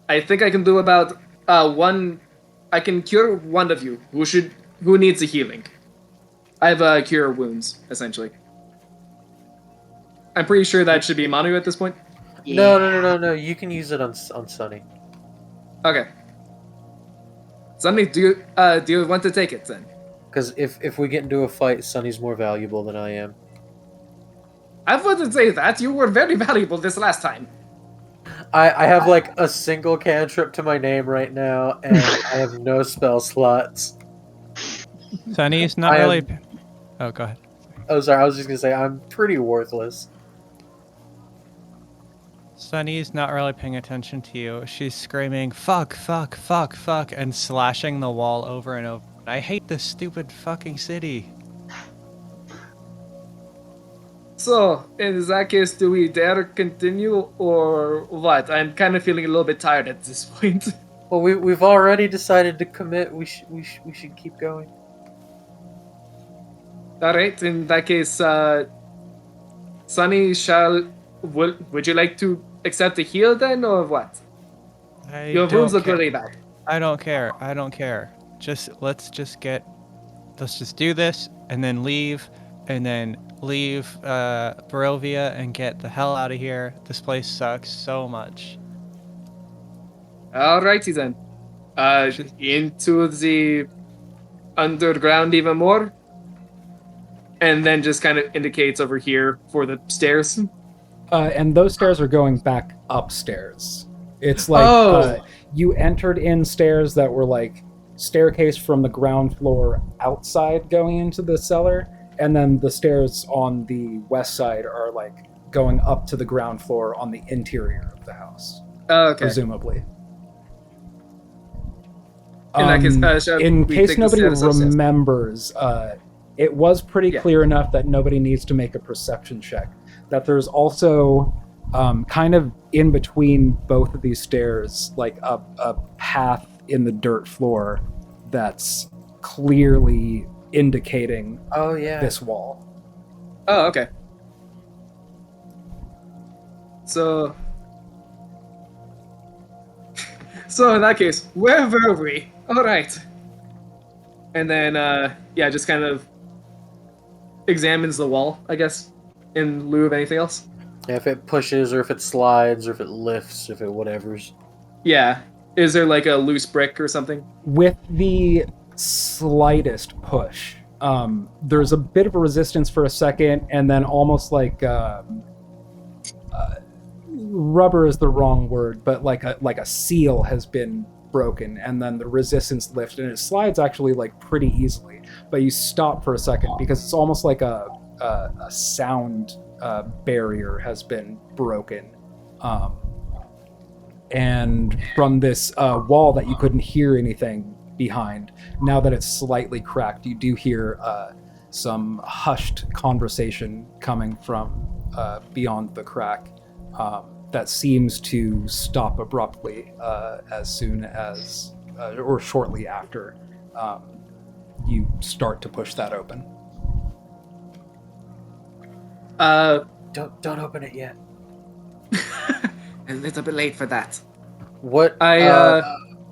"I think I can do about one. I can cure one of you who needs a healing. I have cure wounds, essentially. I'm pretty sure that should be Manu at this point. Yeah. No. You can use it on Sunny. Okay. Sunny, do you want to take it then? Because if we get into a fight, Sunny's more valuable than I am. I wouldn't say that. You were very valuable this last time. I have like a single cantrip to my name right now, and I have no spell slots. Sunny's not really. Oh, go ahead. Oh, sorry. I was just gonna say I'm pretty worthless. Sunny's not really paying attention to you. She's screaming, fuck, fuck, fuck, fuck, and slashing the wall over and over. I hate this stupid fucking city. So, in that case, do we dare continue or what? I'm kind of feeling a little bit tired at this point. Well, we've already decided to commit. We should keep going. All right. In that case, Sunny, would you like to accept the heal then, or what? Your wounds look really bad. I don't care. I don't care. Let's just do this and then leave Barovia and get the hell out of here. This place sucks so much. Alrighty then. Into the underground even more. And then just kind of indicates over here for the stairs. And those stairs are going back upstairs. It's like you entered in stairs that were like staircase from the ground floor outside going into the cellar, and then the stairs on the west side are like going up to the ground floor on the interior of the house. Okay. Presumably. In case nobody remembers, it was pretty clear enough that nobody needs to make a perception check. That there's also kind of in between both of these stairs, like a path in the dirt floor that's clearly indicating this wall. Oh, okay. So in that case, where were we? All right. And then, just kind of examines the wall, I guess, in lieu of anything else. Yeah, if it pushes, or if it slides, or if it lifts, if it whatevers. Yeah. Is there like a loose brick or something? With the slightest push, there's a bit of a resistance for a second, and then almost like rubber is the wrong word, but like a seal has been broken, and then the resistance lifts, and it slides actually like pretty easily. But you stop for a second because it's almost like a sound barrier has been broken. And from this wall that you couldn't hear anything behind, now that it's slightly cracked, you do hear some hushed conversation coming from beyond the crack that seems to stop abruptly as soon as, or shortly after, you start to push that open. Don't open it yet. A little bit late for that. What? I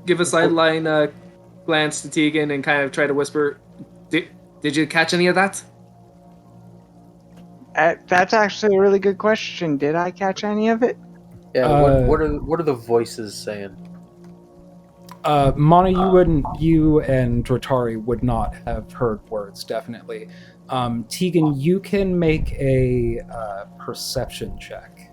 give a sideline glance to Tegan and kind of try to whisper, Did you catch any of that? That's actually a really good question. Did I catch any of it? Yeah. What are the voices saying? Mana, you and Dratari would not have heard words, definitely. Tegan, you can make a perception check.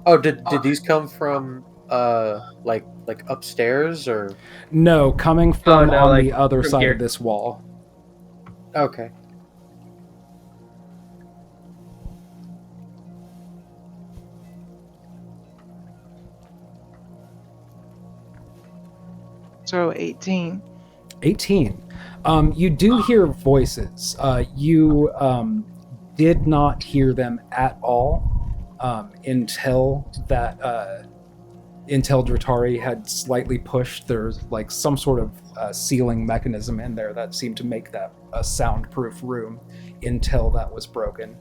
Oh, did these come from like upstairs or? No, coming from on the other side here. of this wall. Okay. So 18. 18. You do hear voices. You did not hear them at all until Dratari had slightly pushed. There's like some sort of sealing mechanism in there that seemed to make that a soundproof room until that was broken.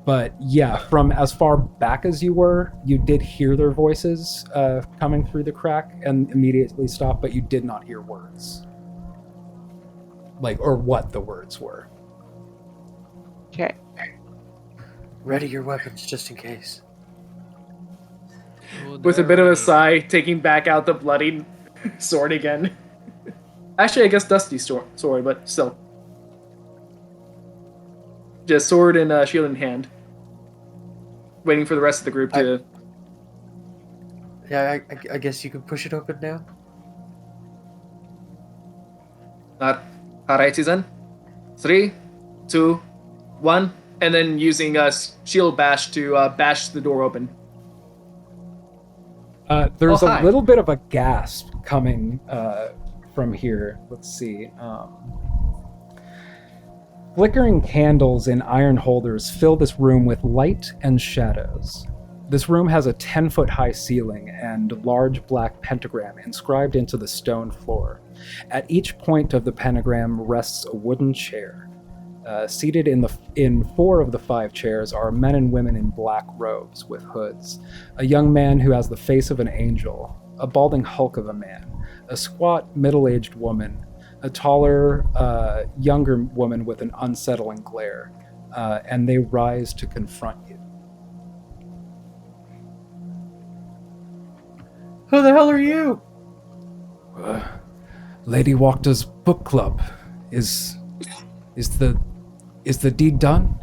But yeah, from as far back as you were, you did hear their voices coming through the crack and immediately stopped, but you did not hear words. Or what the words were. Okay. Ready your weapons just in case. With a bit of a sigh, taking back out the bloody sword again. Actually, I guess Dusty's sword, but still. Just sword and shield in hand. Waiting for the rest of the group to... Yeah, I guess you can push it open now. Alrighty then. 3, 2, 1. And then using shield bash to bash the door open. There's a little bit of a gasp coming from here. Let's see. Flickering candles in iron holders fill this room with light and shadows. This room has a 10-foot high ceiling and large black pentagram inscribed into the stone floor. At each point of the pentagram rests a wooden chair. Seated in 4 of the 5 chairs are men and women in black robes with hoods. A young man who has the face of an angel, a balding hulk of a man, a squat middle-aged woman, a taller, younger woman with an unsettling glare, and they rise to confront you. Who the hell are you? Lady Wachter's book club. Is the deed done?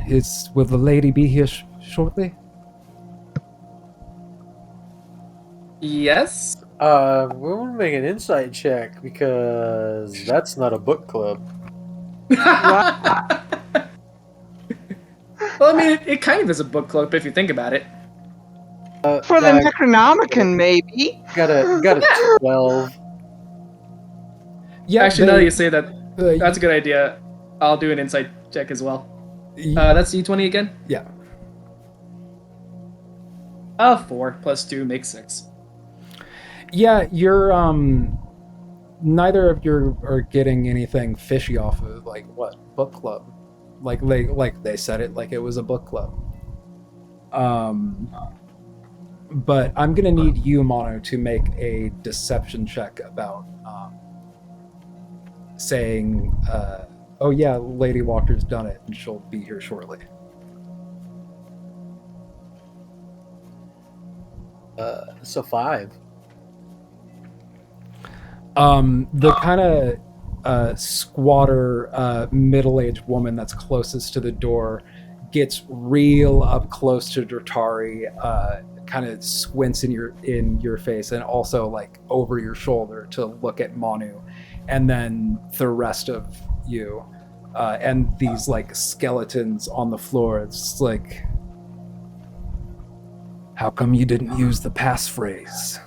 Will the lady be here shortly? Yes. We want to make an insight check because that's not a book club. Well, I mean, it kind of is a book club if you think about it. For the Necronomicon, maybe. Got a 12. Yeah. Actually, now that you say that, that's a good idea. I'll do an insight check as well. That's D20 again? Yeah. 4 plus 2 makes 6. Yeah, you're neither of you are getting anything fishy off of what book club, like they said it like it was a book club. But I'm gonna need you, Mono, to make a deception check about saying, "Oh yeah, Lady Wachter's done it, and she'll be here shortly." So 5. The kind of squatter, middle-aged woman that's closest to the door gets real up close to Dratari, kind of squints in your face and also over your shoulder to look at Manu, and then the rest of you, and these skeletons on the floor. It's how come you didn't use the passphrase?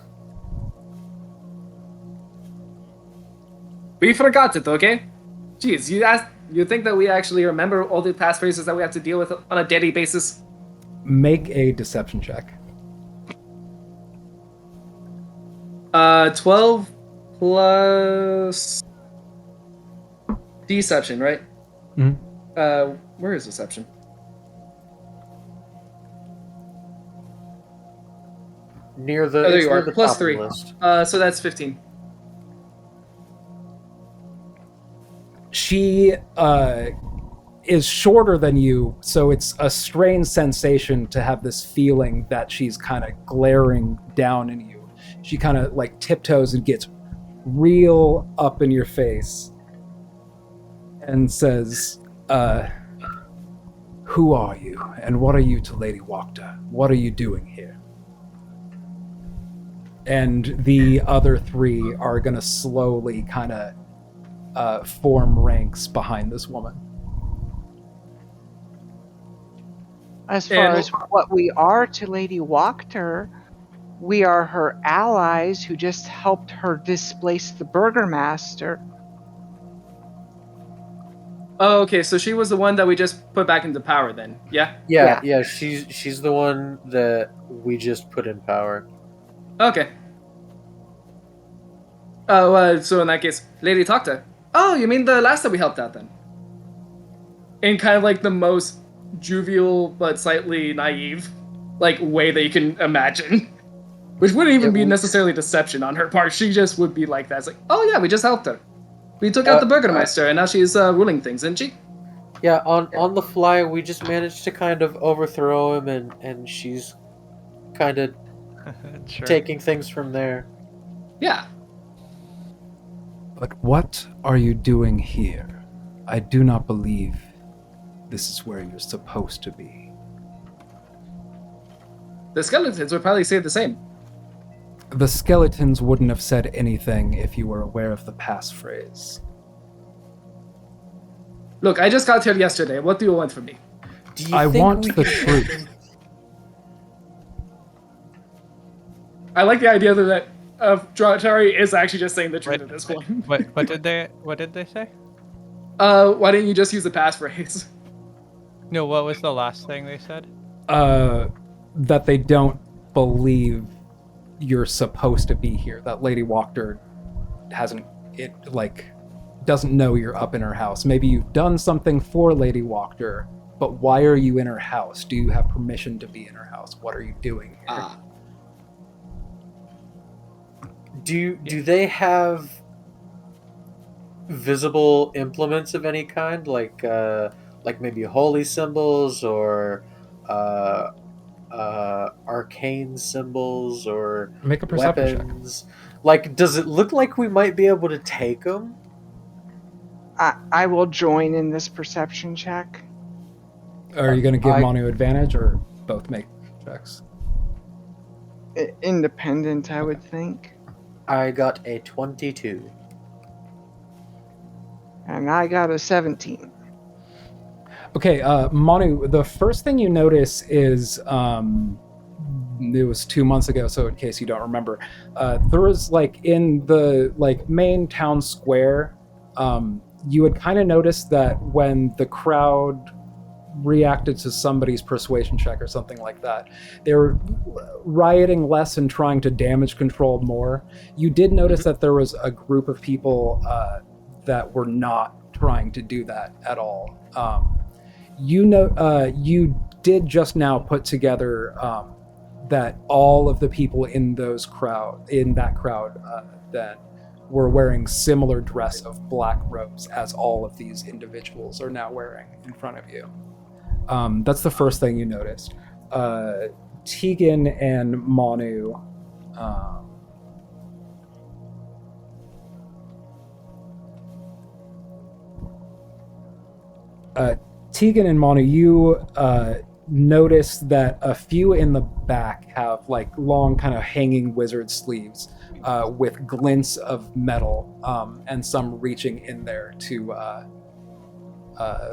We forgot it, okay? Jeez, you think that we actually remember all the passphrases that we have to deal with on a daily basis? Make a deception check. 12 plus deception, right? Mm-hmm. Where is deception? Near the. Oh, there you are. The Plus top of the 3. list. So that's 15. She is shorter than you, so it's a strange sensation to have this feeling that she's kind of glaring down in you. She kind of tiptoes and gets real up in your face and says, "Who are you, and what are you to Lady Wachter? What are you doing here?" And the other 3 are going to slowly kind of form ranks behind this woman. As far as what we are to Lady Wachter, we are her allies who just helped her displace the Burgermaster. Oh, okay, so she was the one that we just put back into power then, yeah? Yeah. She's the one that we just put in power. Okay. Oh, so in that case, Lady Wachter. Oh, you mean the last that we helped out then? In kind of the most jovial but slightly naive way that you can imagine. Which wouldn't even be necessarily deception on her part. She just would be like that. It's oh yeah, we just helped her. We took out the Burgermeister and now she's ruling things, isn't she? Yeah, on the fly, we just managed to kind of overthrow him, and she's kind of Sure. taking things from there. Yeah. But what are you doing here? I do not believe this is where you're supposed to be. The skeletons would probably say the same. The skeletons wouldn't have said anything if you were aware of the passphrase. Look, I just got here yesterday. What do you want from me? Do you I think want we the can- truth. I like the idea that Drawatari is actually just saying the truth What- at this point. What did they say? Why didn't you just use the passphrase? No, what was the last thing they said? That they don't believe you're supposed to be here. That Lady Wachter doesn't know you're up in her house. Maybe you've done something for Lady Wachter, but why are you in her house? Do you have permission to be in her house? What are you doing here? Do they have visible implements of any kind, like maybe holy symbols or arcane symbols or Make a perception weapons? Like, does it look like we might be able to take them? I will join in this perception check. check. Are you going to give Manu advantage, or both make checks? Independent, I would think. I got a 22. And I got a 17. Okay, Manu, the first thing you notice is, it was 2 months ago, so in case you don't remember, there was, like, in the, like, main town square, you had kind of noticed that when the crowd reacted to somebody's persuasion check or something like that, they were rioting less and trying to damage control more. You did notice that there was a group of people that were not trying to do that at all. You did just now put together that all of the people in that crowd that were wearing similar dress of black robes as all of these individuals are now wearing in front of you. That's the first thing you noticed. Tegan and Manu. Tegan and Manu, you notice that a few in the back have like long kind of hanging wizard sleeves with glints of metal, and some reaching in there to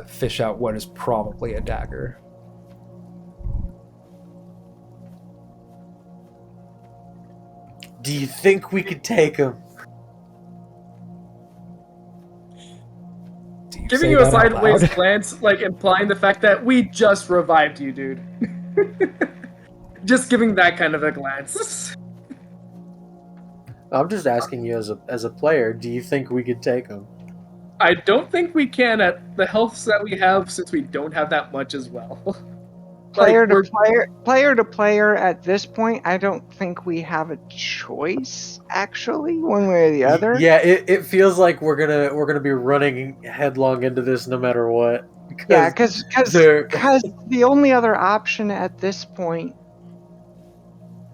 fish out what is probably a dagger. Do you think we could take them? Giving you a sideways glance, like implying the fact that we just revived you, dude. Just giving that kind of a glance. I'm just asking you as a player, do you think we could take them? I don't think we can at the health that we have, since we don't have that much as well. Player to player at this point, I don't think we have a choice, actually, one way or the other. Yeah, it feels like we're gonna be running headlong into this no matter what. Yeah, because the only other option at this point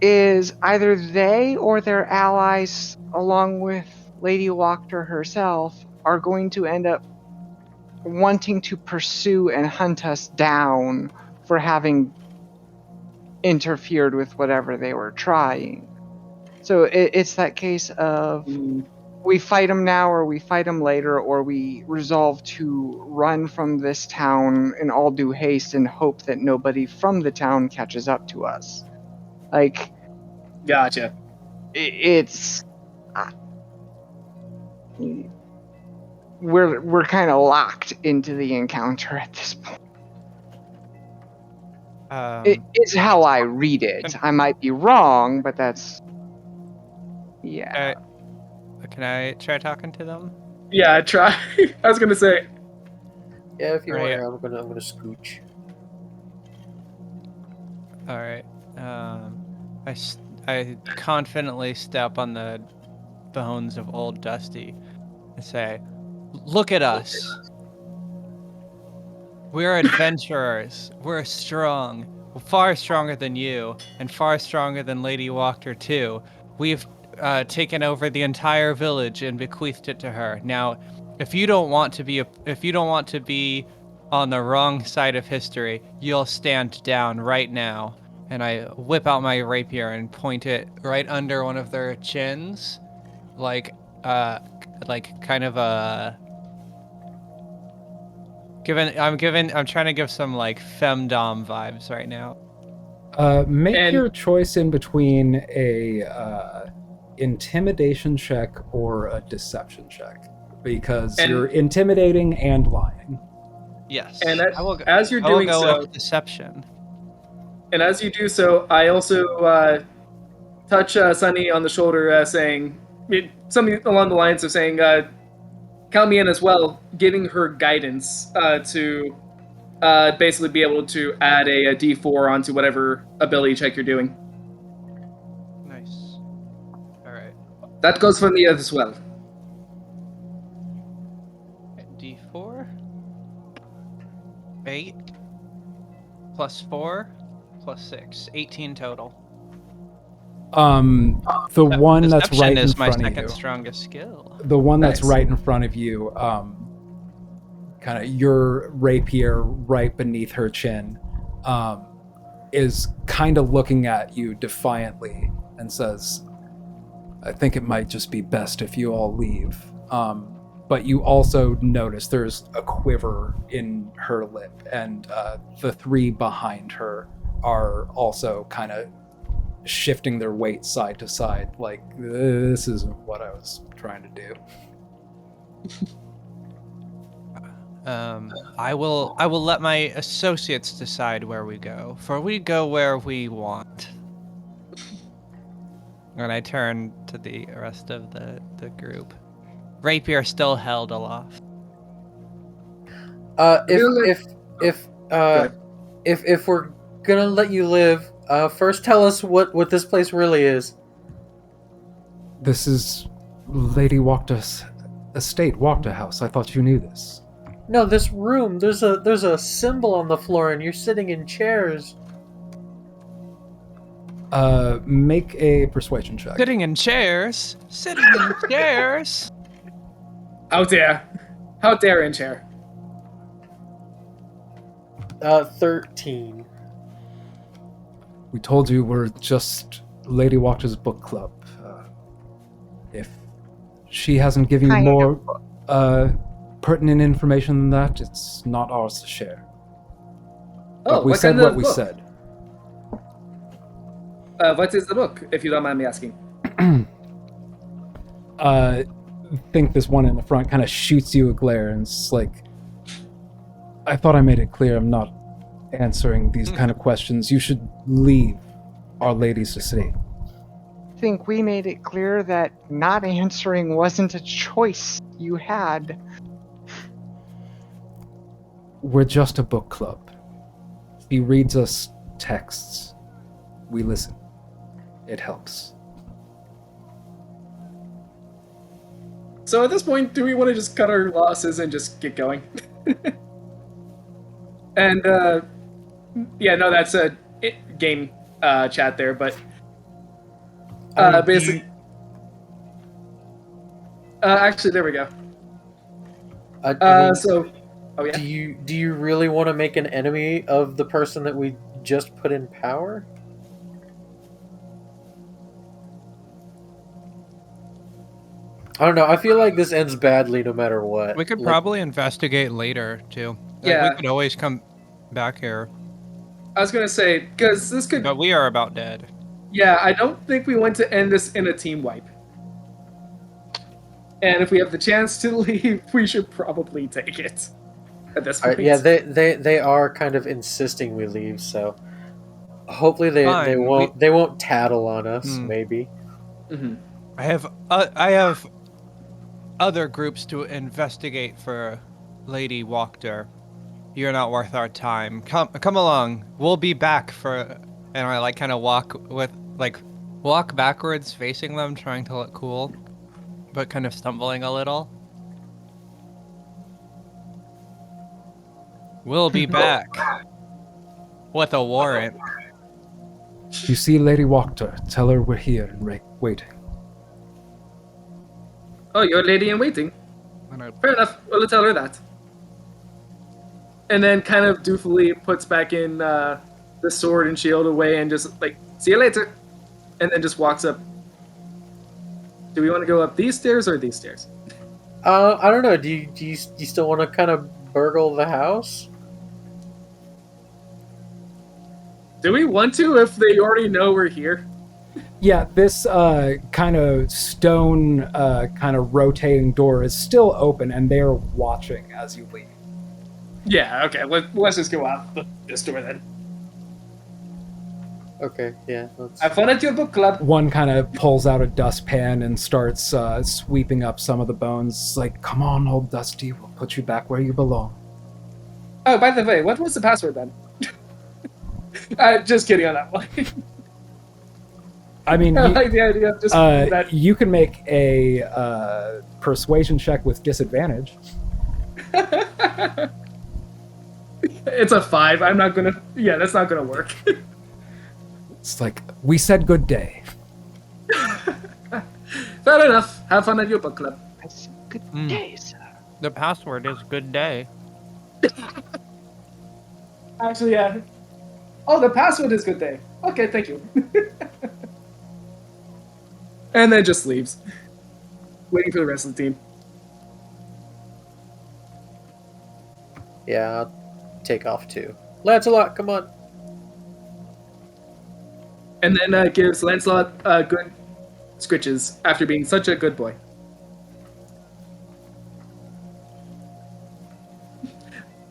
is either they or their allies, along with Lady Wachter herself, are going to end up wanting to pursue and hunt us down for having interfered with whatever they were trying. So it's that case of we fight them now or we fight them later, or we resolve to run from this town in all due haste and hope that nobody from the town catches up to us. Like, gotcha. It's we're kind of locked into the encounter at this point. It's how I read it. I might be wrong, but that's yeah. Can I try talking to them? Yeah, try. I was gonna say. Yeah, if you Right. want, I'm gonna scooch. All right. I confidently step on the bones of old Dusty and say, "Look at us. We're adventurers. We're strong. We're far stronger than you, and far stronger than Lady Wachter too. We've taken over the entire village and bequeathed it to her. Now, if you don't want to be on the wrong side of history, you'll stand down right now." And I whip out my rapier and point it right under one of their chins, like kind of a. I'm trying to give some like femdom vibes right now. Make your choice in between a intimidation check or a deception check, because And- you're intimidating and lying. Yes. And I will go, as you're I will doing go so, with deception. and as you do so, I also touch Sunny on the shoulder, saying something along the lines of saying, "Count me in as well," giving her guidance to basically be able to add a D4 onto whatever ability check you're doing. Nice. All right. That goes for me as well. D4. 8 plus 4 plus 6. 18 total. The one that's Deception right in is my front of second you. strongest skill. The one that's Nice. right in front of you, kind of your rapier right beneath her chin, is kind of looking at you defiantly and says, "I think it might just be best if you all leave." But you also notice there's a quiver in her lip, and the three behind her are also kind of shifting their weight side to side, like, this isn't what I was trying to do. I will let my associates decide where we go, for we go where we want. And I turn to the rest of the group. Rapier still held aloft. If we're gonna let you live, first tell us what this place really is. This is Lady Wachter's estate, Wachterhaus. I thought you knew this. No, this room. There's a symbol on the floor, and you're sitting in chairs. Make a persuasion check. Sitting in chairs. Sitting in chairs. How dare in chair. 13. We told you we're just Lady Wachter's book club. If she hasn't given you Kind more pertinent information than that, it's not ours to share. But we what said kind what of we book? said. What is the book, if you don't mind me asking? I think this one in the front kind of shoots you a glare, and it's like, I thought I made it clear I'm not answering these kind of questions. You should leave Our Lady's estate. I think we made it clear that not answering wasn't a choice you had. We're just a book club. He reads us texts. We listen. It helps. So at this point, do we want to just cut our losses and just get going? And yeah, no, that's a game chat there, but basically, actually, there we go. So, oh yeah. Do you really want to make an enemy of the person that we just put in power? I don't know. I feel like this ends badly no matter what. We could Like, probably investigate later too. Yeah. We could always come back here. I was gonna say, because this could. But we are about dead. Yeah, I don't think we want to end this in a team wipe. And if we have the chance to leave, we should probably take it. At this point. yeah, they are kind of insisting we leave, so hopefully they Fine, won't tattle on us. Hmm. Maybe. Mm-hmm. I have other groups to investigate for Lady Wachter. You're not worth our time. Come along. We'll be back for. And I kind of walk backwards, facing them, trying to look cool, but kind of stumbling a little. We'll be back with a warrant. You see Lady Wachter, tell her we're here and waiting. Oh, you're a lady in waiting. Fair enough. Well, let's tell her that. And then kind of doofily puts back in the sword and shield away and just like, see you later. And then just walks up. Do we want to go up these stairs or these stairs? I don't know. Do you still want to kind of burgle the house? Do we want to if they already know we're here? Yeah, this kind of stone, kind of rotating door is still open, and they are watching as you leave. Yeah, okay. Let's just go out this door then. Okay, yeah. Let's... Have fun at your book club. One kind of pulls out a dustpan and starts sweeping up some of the bones. It's like, come on, old Dusty, we'll put you back where you belong. Oh, by the way, what was the password then? Just kidding on that one. I mean, I like the idea of just that. you can make a persuasion check with disadvantage. It's a 5. I'm not gonna. Yeah, that's not gonna work. It's like, we said good day. Fair enough. Have fun at your book club. I said, good day, sir. The password is good day. Actually, yeah. Oh, the password is good day. Okay, thank you. And then just leaves, waiting for the rest of the team. Yeah, I'll take off too. Lancelot, come on. And then gives Lancelot good scritches after being such a good boy.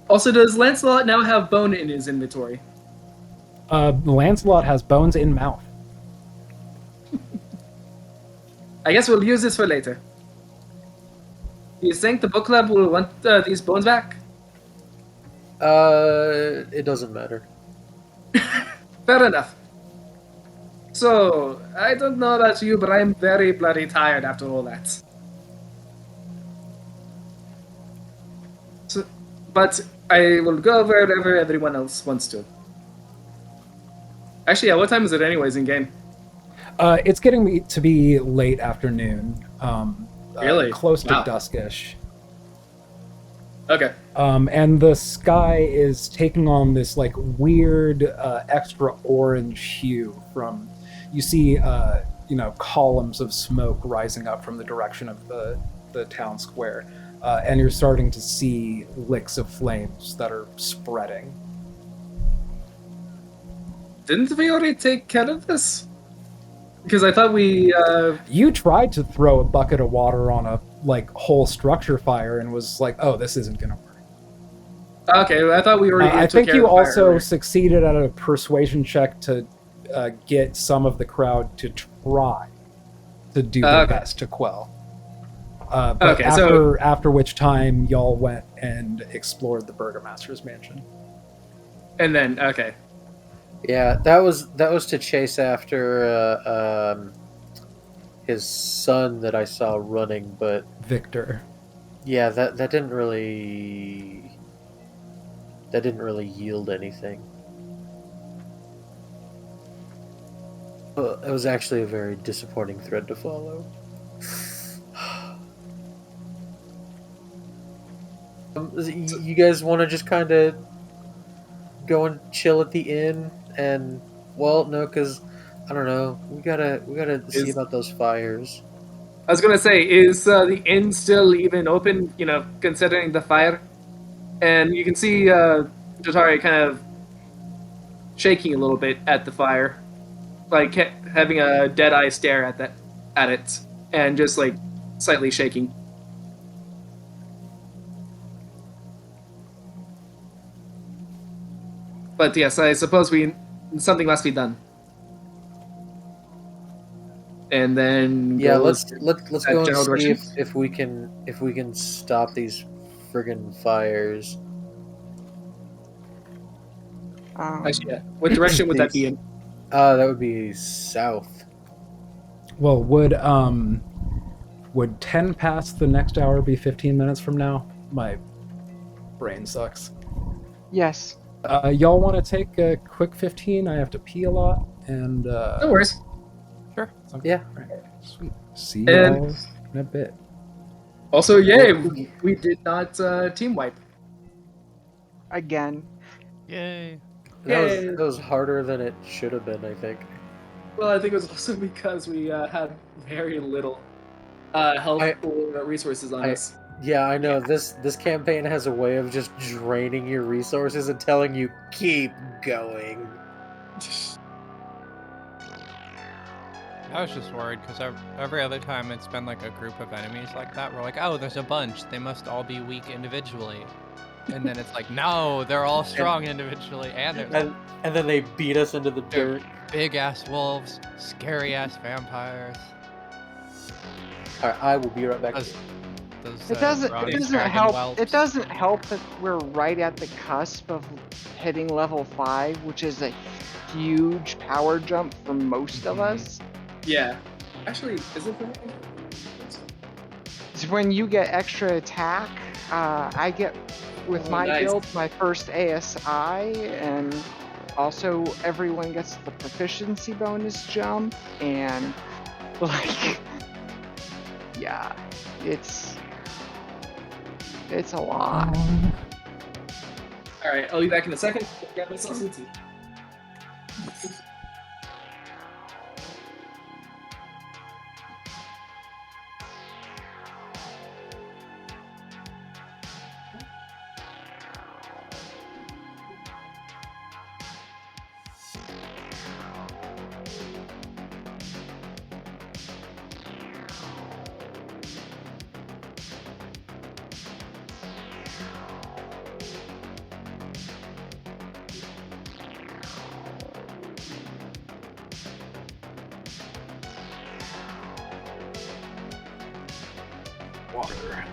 Also, does Lancelot now have bone in his inventory? Lancelot has bones in mouth. I guess we'll use this for later. Do you think the book club will want these bones back? It doesn't matter. Fair enough. So, I don't know about you, but I'm very bloody tired after all that. So, but I will go wherever everyone else wants to. Actually, yeah, what time is it anyways in game? It's getting to be late afternoon. Really? Close to Wow. duskish. Okay. And the sky is taking on this like weird extra orange hue from, you see, columns of smoke rising up from the direction of the town square. And you're starting to see licks of flames that are spreading. Didn't we already take care of this? Because I thought we... You tried to throw a bucket of water on a whole structure fire and was like, oh, this isn't going to work. Okay, I thought we already I took think care you of the fire also earlier. succeeded at a persuasion check to get some of the crowd to try to do their Okay. best to quell. But Okay, so- after which time y'all went and explored the Burgomaster's mansion. And then, okay. Yeah, that was to chase after his son that I saw running, but Victor. yeah, that didn't really yield anything. It was actually a very disappointing thread to follow. You guys want to just kind of go and chill at the inn, and well, no, because I don't know. We gotta see about those fires. I was gonna say, is the inn still even open, considering the fire? And you can see Jotari kind of shaking a little bit at the fire. Like, having a dead-eye stare at it, and just, slightly shaking. But yes, I suppose something must be done. And then Yeah, go let's that go and general see direction? if we can stop these friggin' fires. Actually, yeah. What direction would that be in? That would be south. Well, would 10 past the next hour be 15 minutes from now? My brain sucks. Yes. Y'all want to take a quick 15? I have to pee a lot, and No worries. sure. Yeah. Right. Sweet. See And- y'all in a bit. Also, yay, we did not team wipe. Again. Yay. Yay. That was harder than it should have been, I think. Well, I think it was also because we had very little health or resources on us. Yeah, I know. This campaign has a way of just draining your resources and telling you keep going. I was just worried because every other time it's been like a group of enemies like that. We're like, oh, there's a bunch. They must all be weak individually. And then it's like, no, they're all strong individually. And there's And then they beat us into the they're dirt. big ass wolves, scary ass vampires. Alright, I will be right back. Those It doesn't. bronze It doesn't dragon help. whelps. It doesn't help that we're right at the cusp of hitting level 5, which is a huge power jump for most of us. Yeah. Actually, is it? It's when you get extra attack. I get with Oh, my nice. build my first ASI, and also everyone gets the proficiency bonus jump, and like, yeah, it's a lot. All right, I'll be back in a second. Grab myself some tea. Water.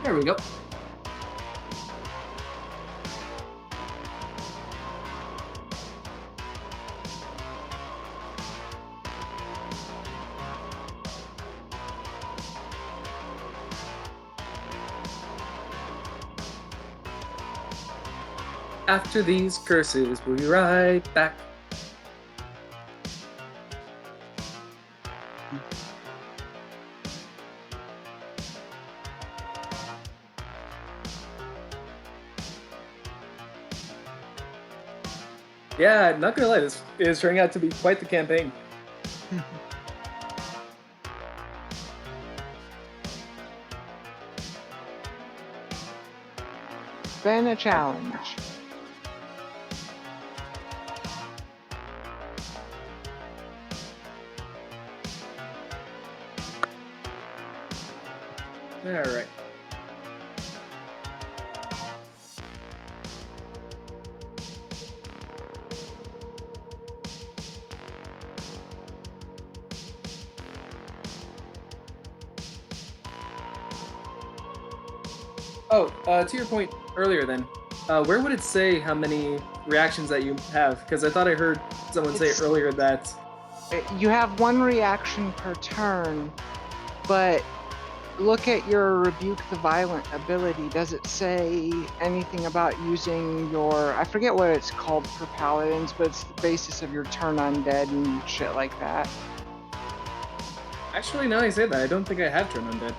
There we go. After these curses, we'll be right back. Yeah, I'm not gonna lie, this is turning out to be quite the campaign. Been a challenge. Alright. Oh, to your point earlier then, where would it say how many reactions that you have? Because I thought I heard someone say earlier that... You have 1 reaction per turn, but look at your Rebuke the Violent ability. Does it say anything about using your... I forget what it's called for paladins, but it's the basis of your turn undead and shit like that. Actually, now I say that, I don't think I have Turn Undead.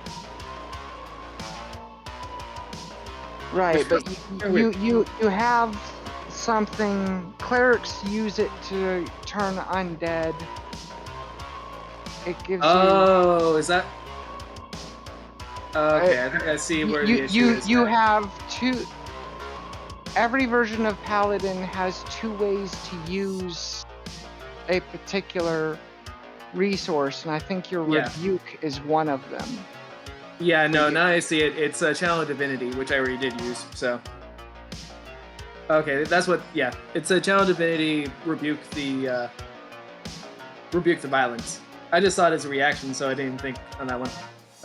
Right, but you have something... Clerics use it to turn undead. It gives Oh, is that... Okay, I think I see where the issue is. You now. have 2... Every version of Paladin has 2 ways to use a particular resource, and I think your Rebuke is one of them. Yeah, no, now I see it. It's a Channel of Divinity, which I already did use, so... Okay, that's what... Yeah, it's a Channel of Divinity, Rebuke the Violence. I just saw it as a reaction, so I didn't think on that one.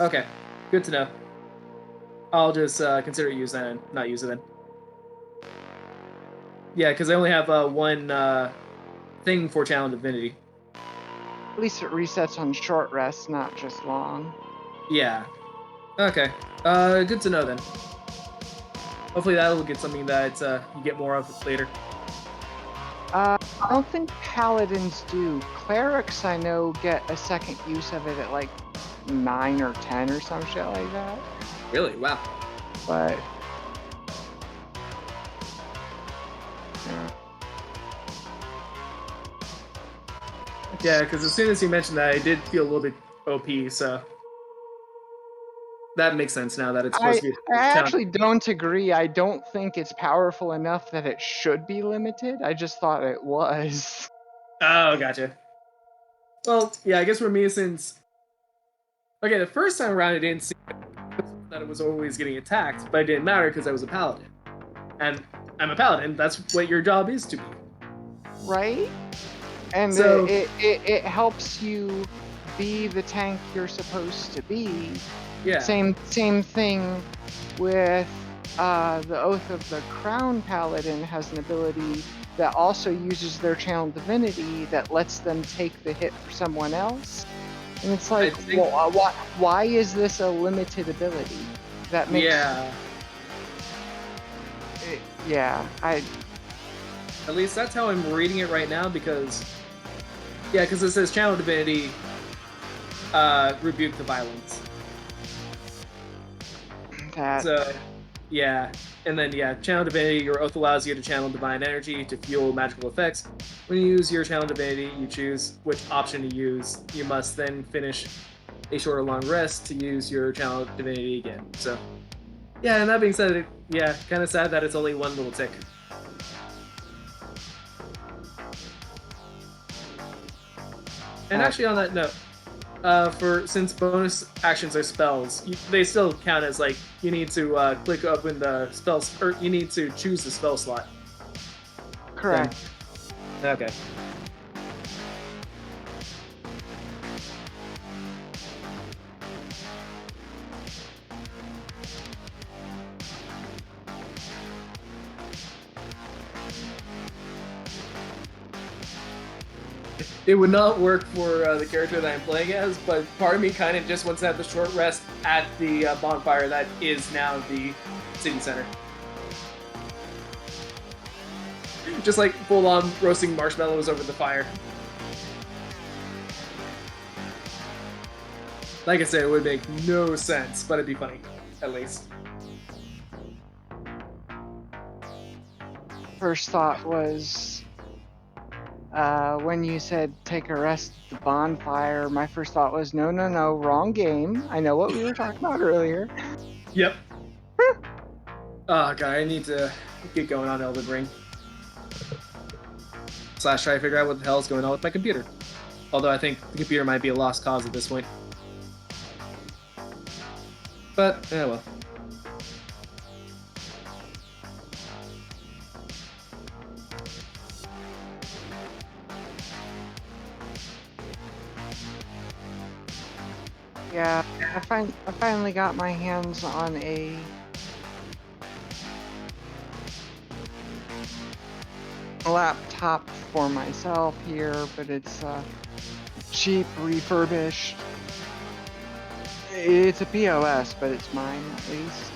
Okay, good to know. I'll just consider use that and not use it then. Yeah, because I only have 1 thing for Channel of Divinity. At least it resets on short rest, not just long. Yeah. Okay. Good to know then. Hopefully that'll get something that you get more of later. I don't think Paladins do. Clerics, I know, get a second use of it at like 9 or 10 or some shit like that. Really? Wow. But... yeah. Yeah, because as soon as you mentioned that, I did feel a little bit OP, so... That makes sense now that it's supposed to be... I actually don't agree. I don't think it's powerful enough that it should be limited. I just thought it was. Oh, gotcha. Well, yeah, I guess for me, since... Okay, the first time around, I didn't see that it was always getting attacked, but it didn't matter because I was a paladin. And I'm a paladin, that's what your job is to be. Right? And So- it helps you be the tank you're supposed to be. Yeah. Same thing with the Oath of the Crown Paladin has an ability that also uses their Channel Divinity that lets them take the hit for someone else. And it's like, why is this a limited ability? That makes... Yeah. At least that's how I'm reading it right now, because... Yeah, because it says Channel Divinity, Rebuke the Violence. So, yeah. And then, yeah, Channel Divinity, your oath allows you to channel divine energy to fuel magical effects. When you use your Channel Divinity, you choose which option to use. You must then finish a short or long rest to use your Channel Divinity again. So, yeah, and that being said, kind of sad that it's only 1 little tick. And actually, on that note, since bonus actions are spells, they still count as like you need to click open the spells, or you need to choose the spell slot. Correct. Okay. It would not work for the character that I'm playing as, but part of me kind of just wants to have the short rest at the bonfire that is now the city center. Just like full on roasting marshmallows over the fire. Like I said, it would make no sense, but it'd be funny, at least. First thought was when you said take a rest at the bonfire, my first thought was no, wrong game. I know what we were talking about earlier. Yep. Oh god, I need to get going on Elden Ring. / try to figure out what the hell is going on with my computer. Although I think the computer might be a lost cause at this point. But, well. Yeah, I finally got my hands on a laptop for myself here, but it's cheap, refurbished. It's a POS, but it's mine at least.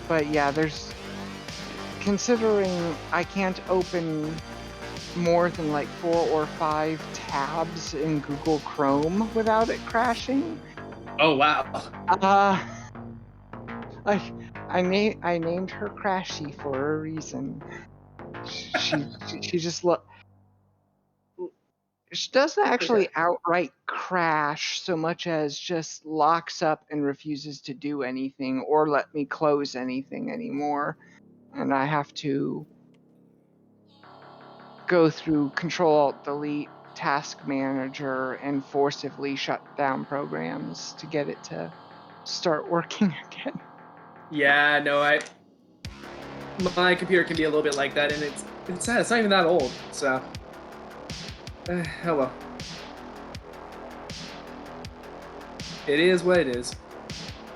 But yeah, considering I can't open more than like 4 or 5 tabs in Google Chrome without it crashing. Oh wow. I named her Crashy for a reason. She just she doesn't actually outright crash so much as just locks up and refuses to do anything or let me close anything anymore, and I have to go through Control-Alt-Delete Task Manager and forcibly shut down programs to get it to start working again. Yeah, no, my computer can be a little bit like that, and it's sad. It's not even that old, so. Oh well. It is what it is.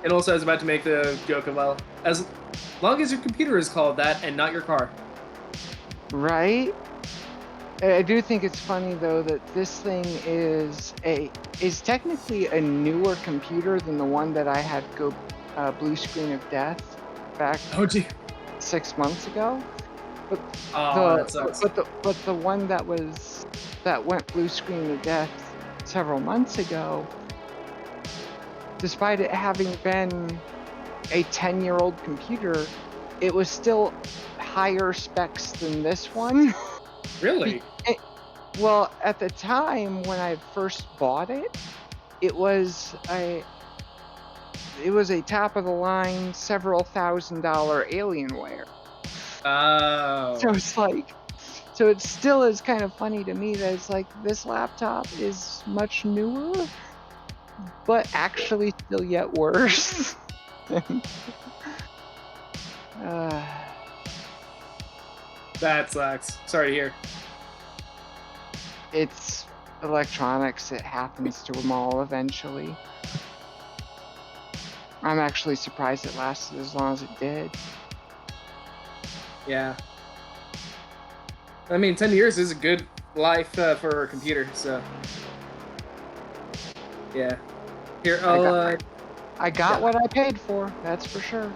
And also, I was about to make the joke of, well, as long as your computer is called that and not your car. Right? I do think it's funny though that this thing is technically a newer computer than the one that I had go blue screen of death back 6 months ago. But that sucks. But the one that went blue screen of death several months ago, despite it having been a 10-year-old computer, it was still higher specs than this one. Really? Well, at the time when I first bought it, it was a top of the line, several $1,000 Alienware. Oh. So it's like, so it still is kind of funny to me that it's like this laptop is much newer, but actually still yet worse. That sucks. Sorry to hear. It's electronics. It happens to them all eventually. I'm actually surprised it lasted as long as it did. Yeah. I mean, 10 years is a good life for a computer, so. Yeah. Here, I got what I paid for, that's for sure.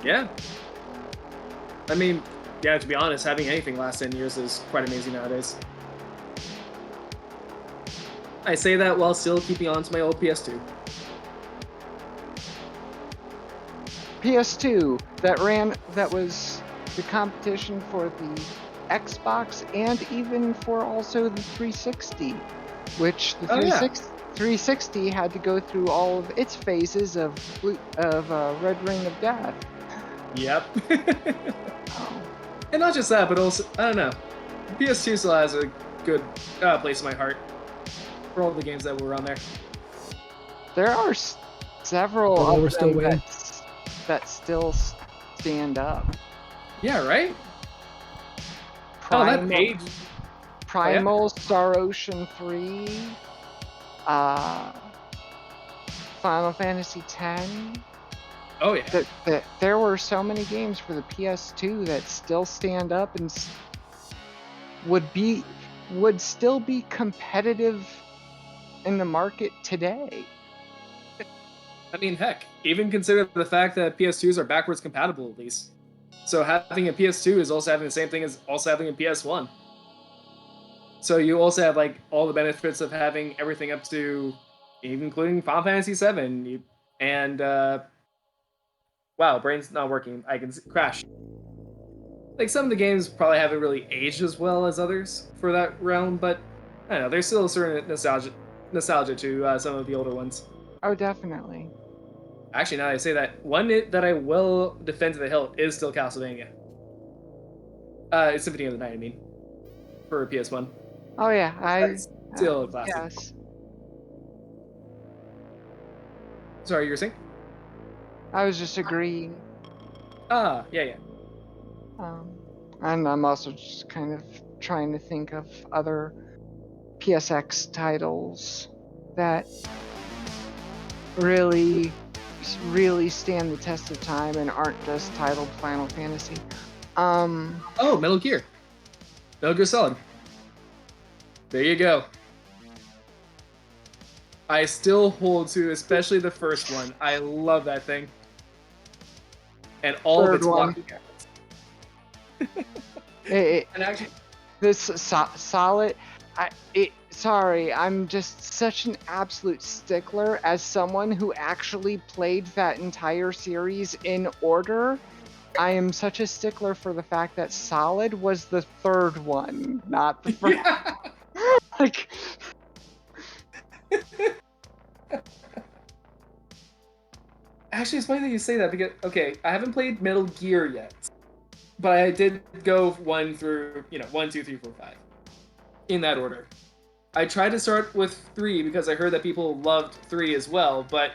Yeah. I mean, yeah, to be honest, having anything last 10 years is quite amazing nowadays. I say that while still keeping on to my old PS2. PS2 that was the competition for the Xbox and even for also the 360, which the 360 had to go through all of its phases of Red Ring of Death. Yep. And not just that, but also, I don't know, PS2 still has a good place in my heart for all the games that were on there. There are several we're of still them waiting. that still stand up. Yeah, right? That page. Primal, Star Ocean 3, Final Fantasy X. Oh yeah. There were so many games for the PS2 that still stand up and would still be competitive in the market today. I mean, heck, even consider the fact that PS2s are backwards compatible at least. So having a PS2 is also having the same thing as also having a PS1. So you also have like all the benefits of having everything up to, even including Final Fantasy VII. And wow, brain's not working. I can crash. Like some of the games probably haven't really aged as well as others for that realm, but I don't know. There's still a certain nostalgia to some of the older ones. Oh, definitely. Actually, now that I say that, one that I will defend to the hilt is still Castlevania. It's Symphony of the Night, I mean, for PS1. Oh yeah, That's still a classic. yes. Sorry, you were saying? I was just agreeing. Yeah. And I'm also just kind of trying to think of other PSX titles that really stand the test of time and aren't just titled Final Fantasy. Oh, Metal Gear. Metal Gear Solid. There you go. I still hold to, especially the first one. I love that thing. And all of Third its one. blocking efforts. And actually, This solid. Sorry, I'm just such an absolute stickler as someone who actually played that entire series in order. I am such a stickler for the fact that Solid was the third one, not the first. yeah. Like, Actually, it's funny that you say that because, okay, I haven't played Metal Gear yet. But I did go 1 through, 1, 2, 3, 4, 5. In that order. I tried to start with 3 because I heard that people loved 3 as well, but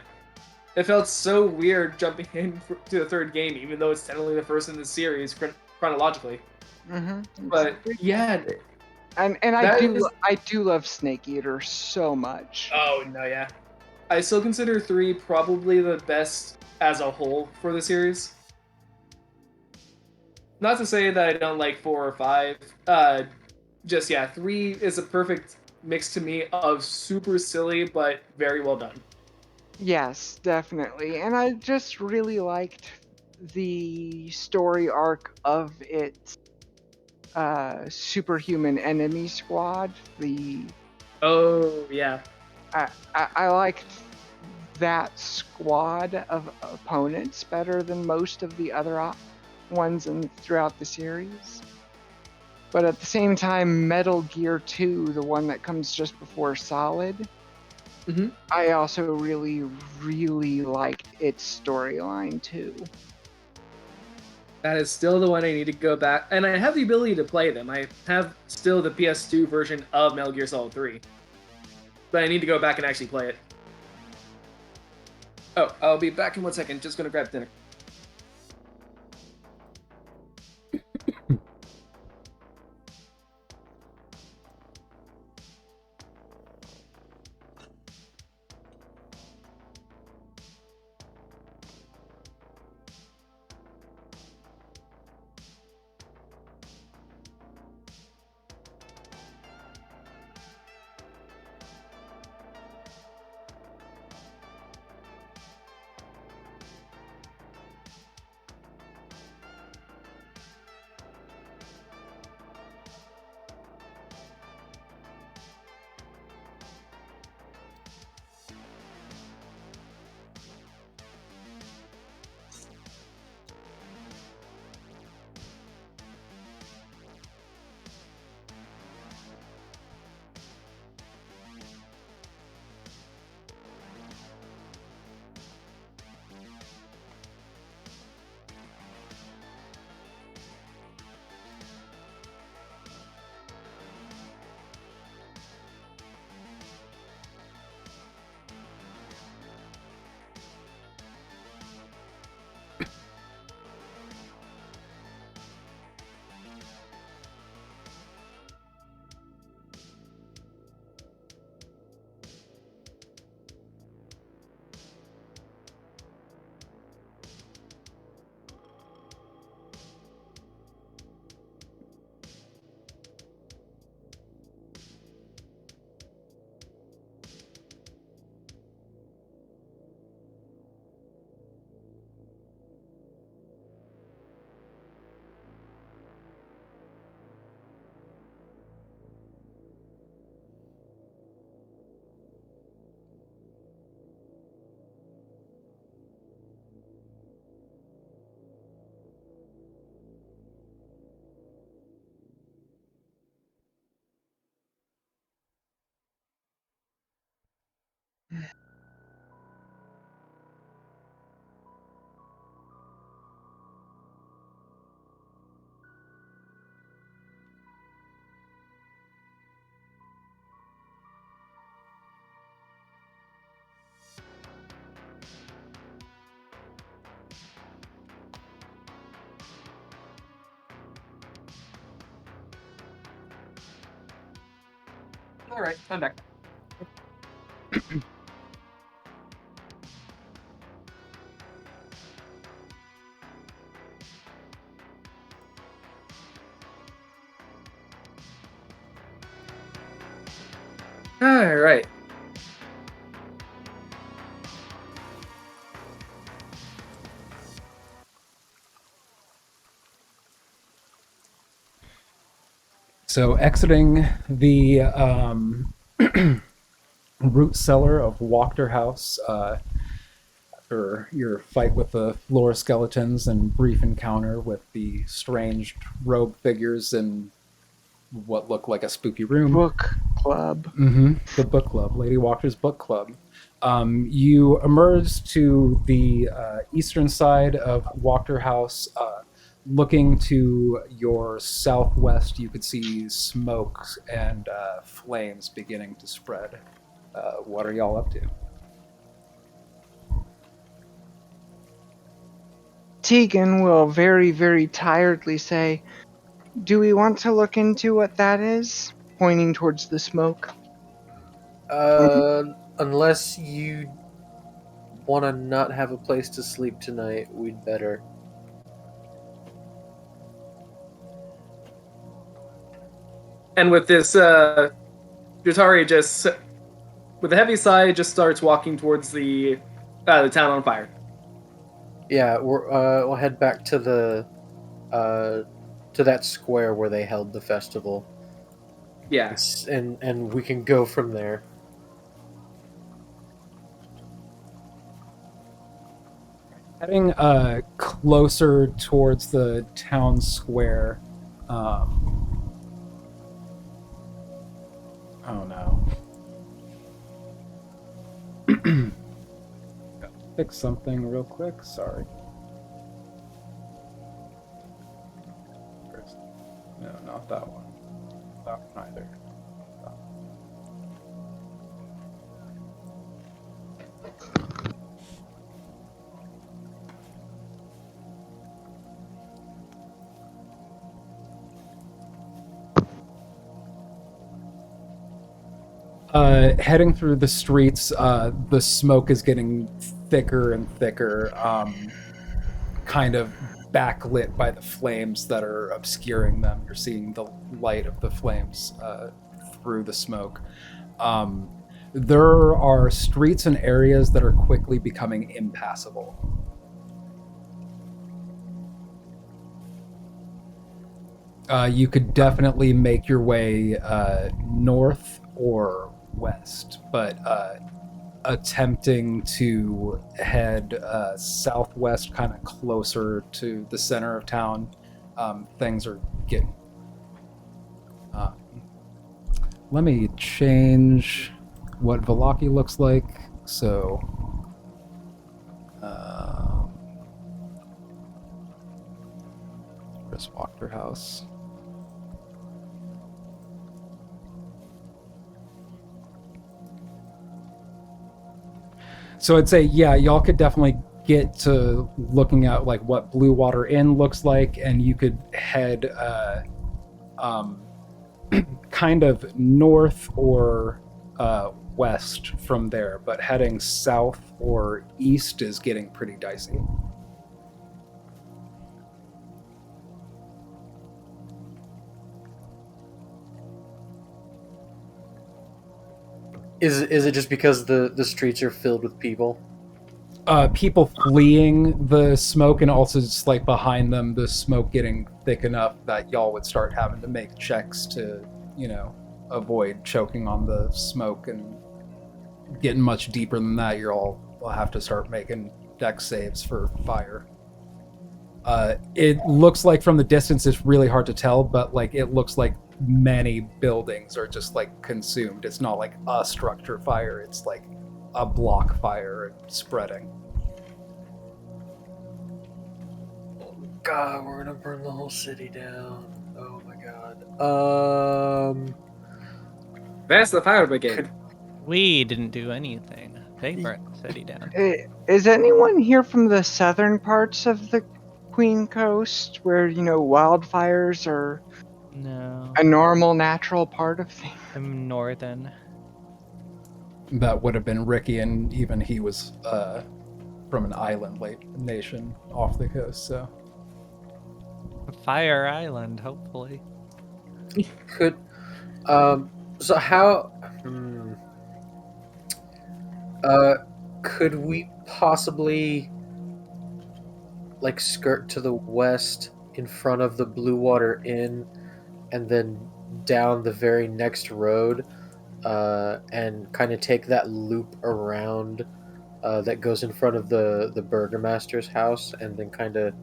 it felt so weird jumping in to the third game, even though it's technically the first in the series chronologically. But yeah, and I do love Snake Eater so much. oh no, yeah, I still consider 3 probably the best as a whole for the series. Not to say that I don't like 4 or 5. Just, yeah, 3 is a perfect mix to me of super silly but very well done. Yes, definitely. And I just really liked the story arc of its superhuman enemy squad. Oh, yeah. I liked that squad of opponents better than most of the other ones throughout the series. But at the same time, Metal Gear 2, the one that comes just before Solid, I also really, really liked its storyline too. That is still the one I need to go back. And I have the ability to play them. I have still the PS2 version of Metal Gear Solid 3. But I need to go back and actually play it. Oh, I'll be back in 1 second. Just gonna grab dinner. All right, I'm back. All right. So exiting the root cellar of Wachterhaus, after your fight with the floor skeletons and brief encounter with the strange robe figures in what looked like a spooky room. Book club. The book club, Lady Wachter's book club. You emerge to the eastern side of Wachterhaus. Looking to your southwest, you could see smoke and flames beginning to spread. What are y'all up to? Tegan will very, very tiredly say, "Do we want to look into what that is?" Pointing towards the smoke. Unless you want to not have a place to sleep tonight, we'd better. And with this, Jutari just, with a heavy sigh, just starts walking towards the town on fire. Yeah, we'll head back to to that square where they held the festival. Yeah. And we can go from there. Heading closer towards the town square. Oh no. Fix something real quick. Sorry. No, not that one. That one either. Heading through the streets, the smoke is getting thicker and thicker, kind of backlit by the flames that are obscuring them. You're seeing the light of the flames through the smoke. There are streets and areas that are quickly becoming impassable. You could definitely make your way north or west, but attempting to head southwest, kind of closer to the center of town, things are getting... let me change what Vallaki looks like, so... where's Wachterhaus? So I'd say, yeah, y'all could definitely get to looking at like what Blue Water Inn looks like, and you could head kind of north or west from there, but heading south or east is getting pretty dicey. Is it just because the streets are filled with people? People fleeing the smoke, and also just like behind them, the smoke getting thick enough that y'all would start having to make checks to, you know, avoid choking on the smoke, and getting much deeper than that, you're all will have to start making dex saves for fire. It looks like from the distance, it's really hard to tell, but like it looks like many buildings are just like consumed. It's not like a structure fire, it's like a block fire spreading. God, we're gonna burn the whole city down. Oh my god. That's the fire brigade. We didn't do anything. They burnt the city down. Is anyone here from the southern parts of the Queen Coast where, you know, wildfires are No. a normal, natural part of things. I'm northern. That would have been Ricky, and even he was from an island nation off the coast, so. Fire Island, hopefully. Could so how could we possibly like skirt to the west in front of the Blue Water Inn and then down the very next road and kind of take that loop around that goes in front of the burgomaster's house and then kind of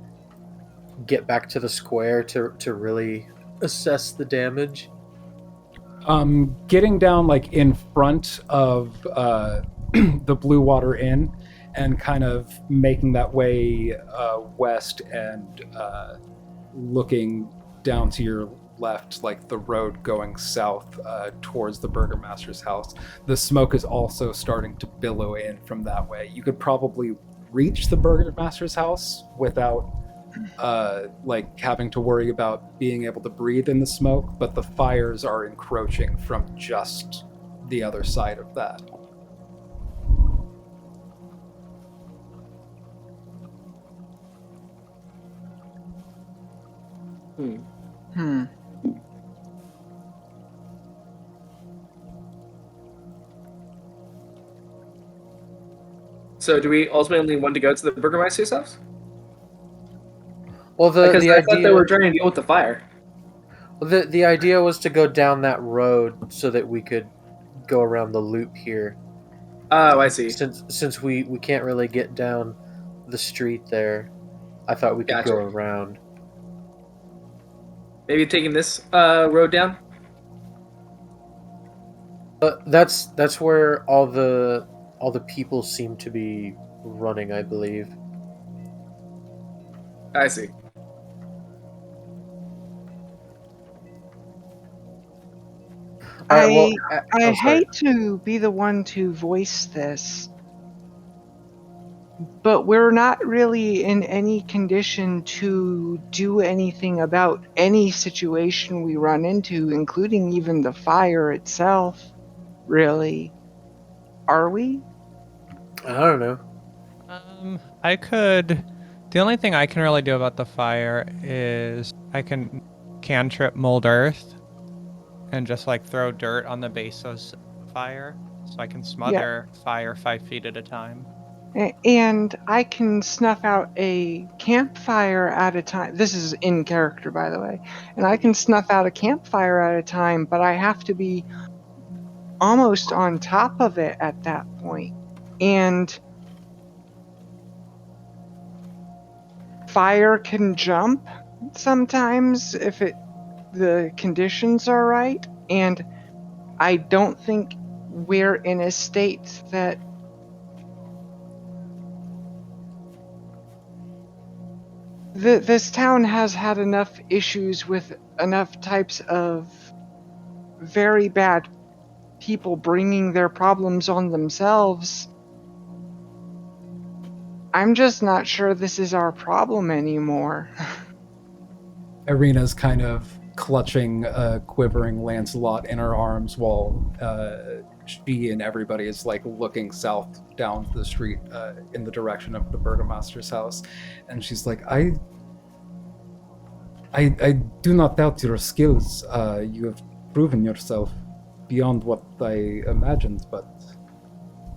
get back to the square to really assess the damage? Getting down like in front of the Blue Water Inn and kind of making that way west and looking down to your left, like the road going south towards the burgomaster's house. The smoke is also starting to billow in from that way. You could probably reach the burgomaster's house without like having to worry about being able to breathe in the smoke, but the fires are encroaching from just the other side of that. Hmm. So do we ultimately want to go to the Burgermeister's house? Well, Because the I thought they idea were trying to deal with the fire. the idea was to go down that road so that we could go around the loop here. Oh, I see. Since we can't really get down the street there, I thought we could Gotcha. go around. Maybe taking this road down? That's where all the people seem to be running, I believe. I see. All right, well, I oh, sorry. hate to be the one to voice this, but we're not really in any condition to do anything about any situation we run into, including even the fire itself, really. Are we? I don't know. I could. The only thing I can really do about the fire is I can cantrip mold earth and just like throw dirt on the base of fire, so I can smother fire 5 feet at a time. And I can snuff out a campfire at a time. This is in character, by the way. And I can snuff out a campfire at a time, but I have to be almost on top of it at that point. And fire can jump sometimes if the conditions are right. And I don't think we're in a state that this town has had enough issues with enough types of very bad people bringing their problems on themselves. I'm just not sure this is our problem anymore. Irina's kind of clutching a quivering Lancelot in her arms while she and everybody is like looking south down the street in the direction of the burgomaster's house, and she's like, I do not doubt your skills. You have proven yourself beyond what I imagined, but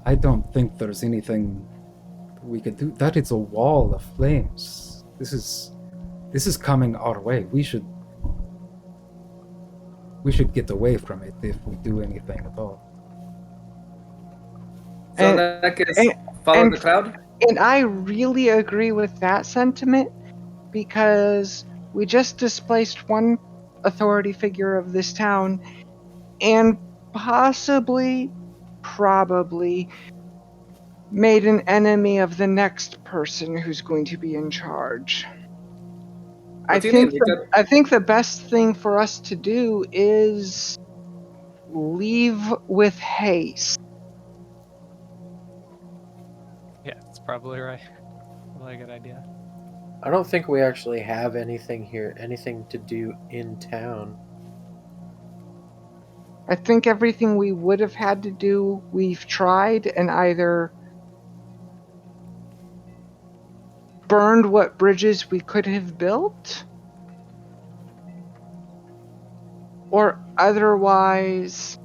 I don't think there's anything we could do. That is a wall of flames. This is coming our way. We should get away from it if we do anything at all. So in that case, follow the cloud? And I really agree with that sentiment, because we just displaced one authority figure of this town and probably made an enemy of the next person who's going to be in charge. I think the best thing for us to do is leave with haste. Yeah, that's probably right. Probably a good idea. I don't think we actually have anything here, anything to do in town. I think everything we would have had to do, we've tried and either burned what bridges we could have built, or otherwise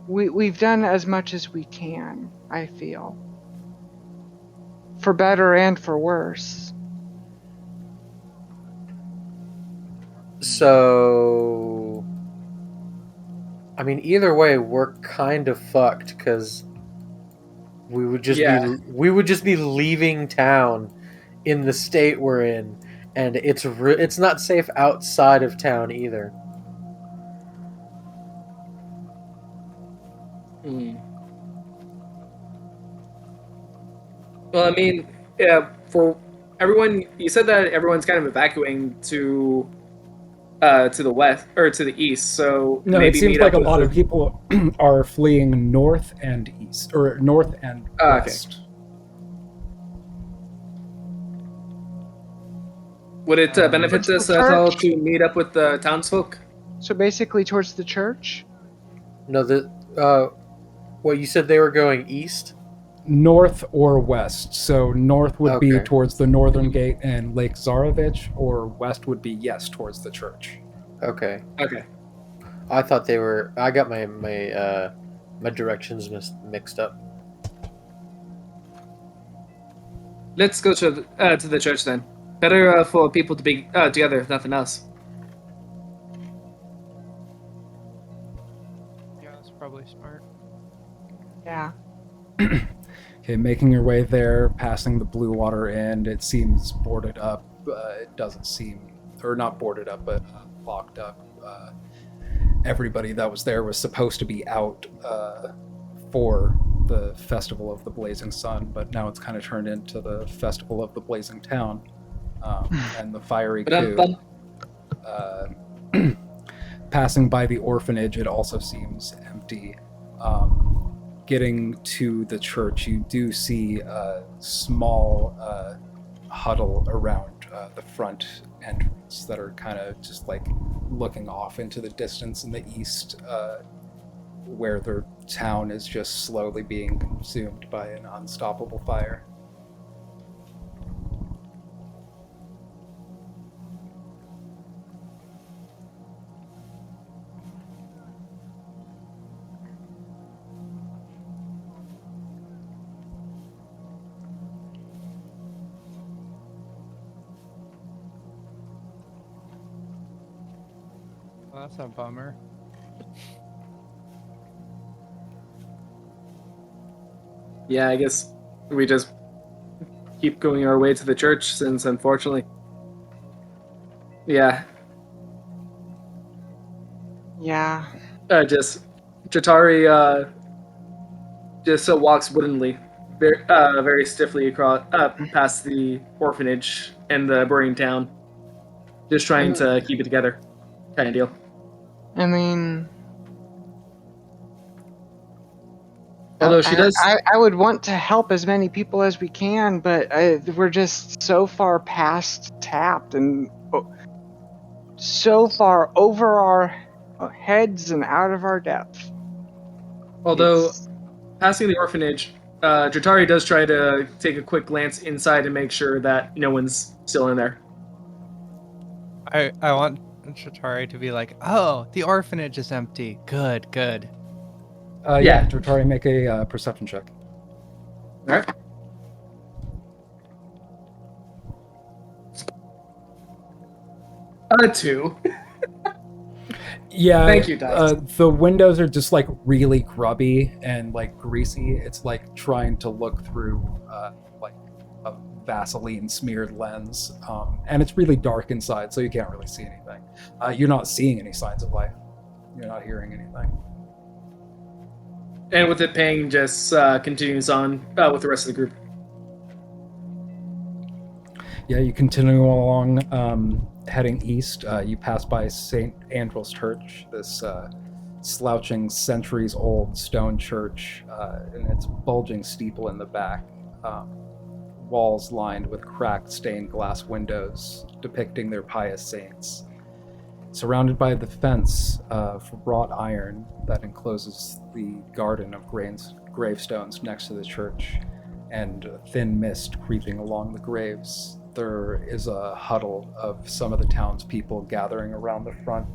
we've done as much as we can, I feel. For better and for worse. So, I mean, either way, we're kind of fucked because we would just be leaving town in the state we're in, and it's not safe outside of town either. Well, I mean, yeah, for everyone, you said that everyone's kind of evacuating to the west or to the east. So No, maybe it seems meet like up a with lot of people are fleeing north and east, or north and okay. west. Would it benefit us at all to meet up with the townsfolk? So basically towards the church? No, what you said they were going east? North or west. So north would be Okay. towards the northern gate and Lake Zarovich, or west would be, yes, towards the church. Okay. Okay. I thought they were. I got my directions mixed up. Let's go to the church then. Better for people to be together, if nothing else. Yeah, that's probably smart. Yeah. Okay, making your way there, passing the Blue Water Inn, it seems boarded up. It doesn't seem, or not boarded up, but locked up. Everybody that was there was supposed to be out for the Festival of the Blazing Sun, but now it's kind of turned into the Festival of the Blazing Town and the Fiery Coup. Passing by the orphanage, it also seems empty. Getting to the church, you do see a small huddle around the front entrance that are kind of just like looking off into the distance in the east, where their town is just slowly being consumed by an unstoppable fire. Well, that's a bummer. Yeah, I guess we just keep going our way to the church since, unfortunately, yeah. Just Jatari just walks woodenly, very stiffly across past the orphanage and the burning town, just trying to keep it together, kind of deal. I mean, although she does, I would want to help as many people as we can, but we're just so far past tapped and so far over our heads and out of our depth. although passing the orphanage, Jatari does try to take a quick glance inside and make sure that no one's still in there. I want Chitari to be like, oh, the orphanage is empty. Good. Yeah, Jatari, make a perception check. All right. Two. Yeah. Thank you, Dice. The windows are just like really grubby and like greasy. It's like trying to look through like a Vaseline smeared lens, and it's really dark inside, so you can't really see anything. You're not seeing any signs of life. You're not hearing anything. And with it paying, just continues on with the rest of the group. Yeah, you continue along, heading east. You pass by St. Andral's Church, this slouching, centuries-old stone church, and its bulging steeple in the back. Walls lined with cracked stained glass windows depicting their pious saints. surrounded by the fence of wrought iron that encloses the garden of gravestones next to the church, and thin mist creeping along the graves. There is a huddle of some of the townspeople gathering around the front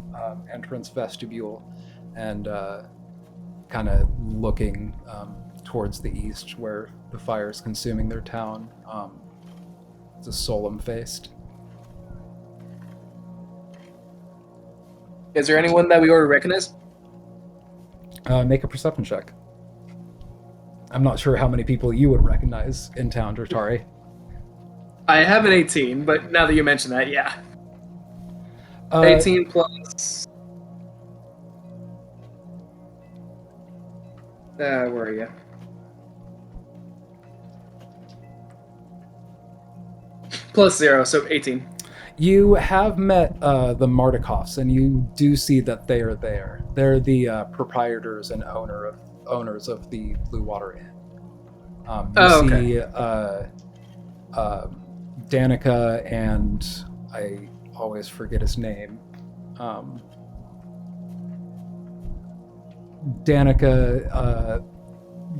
entrance vestibule and kind of looking towards the east where the fire is consuming their town. It's solemn-faced. Is there anyone that we already recognize? Make a perception check. I'm not sure how many people you would recognize in town, Dratari. I have an 18, but now that you mention that, yeah. 18 plus... where are you? Plus 0, so 18. You have met the Mardikovs, and you do see that they are there. They're the proprietors and owners of the Blue Water Inn. See Danica and I always forget his name. Danica,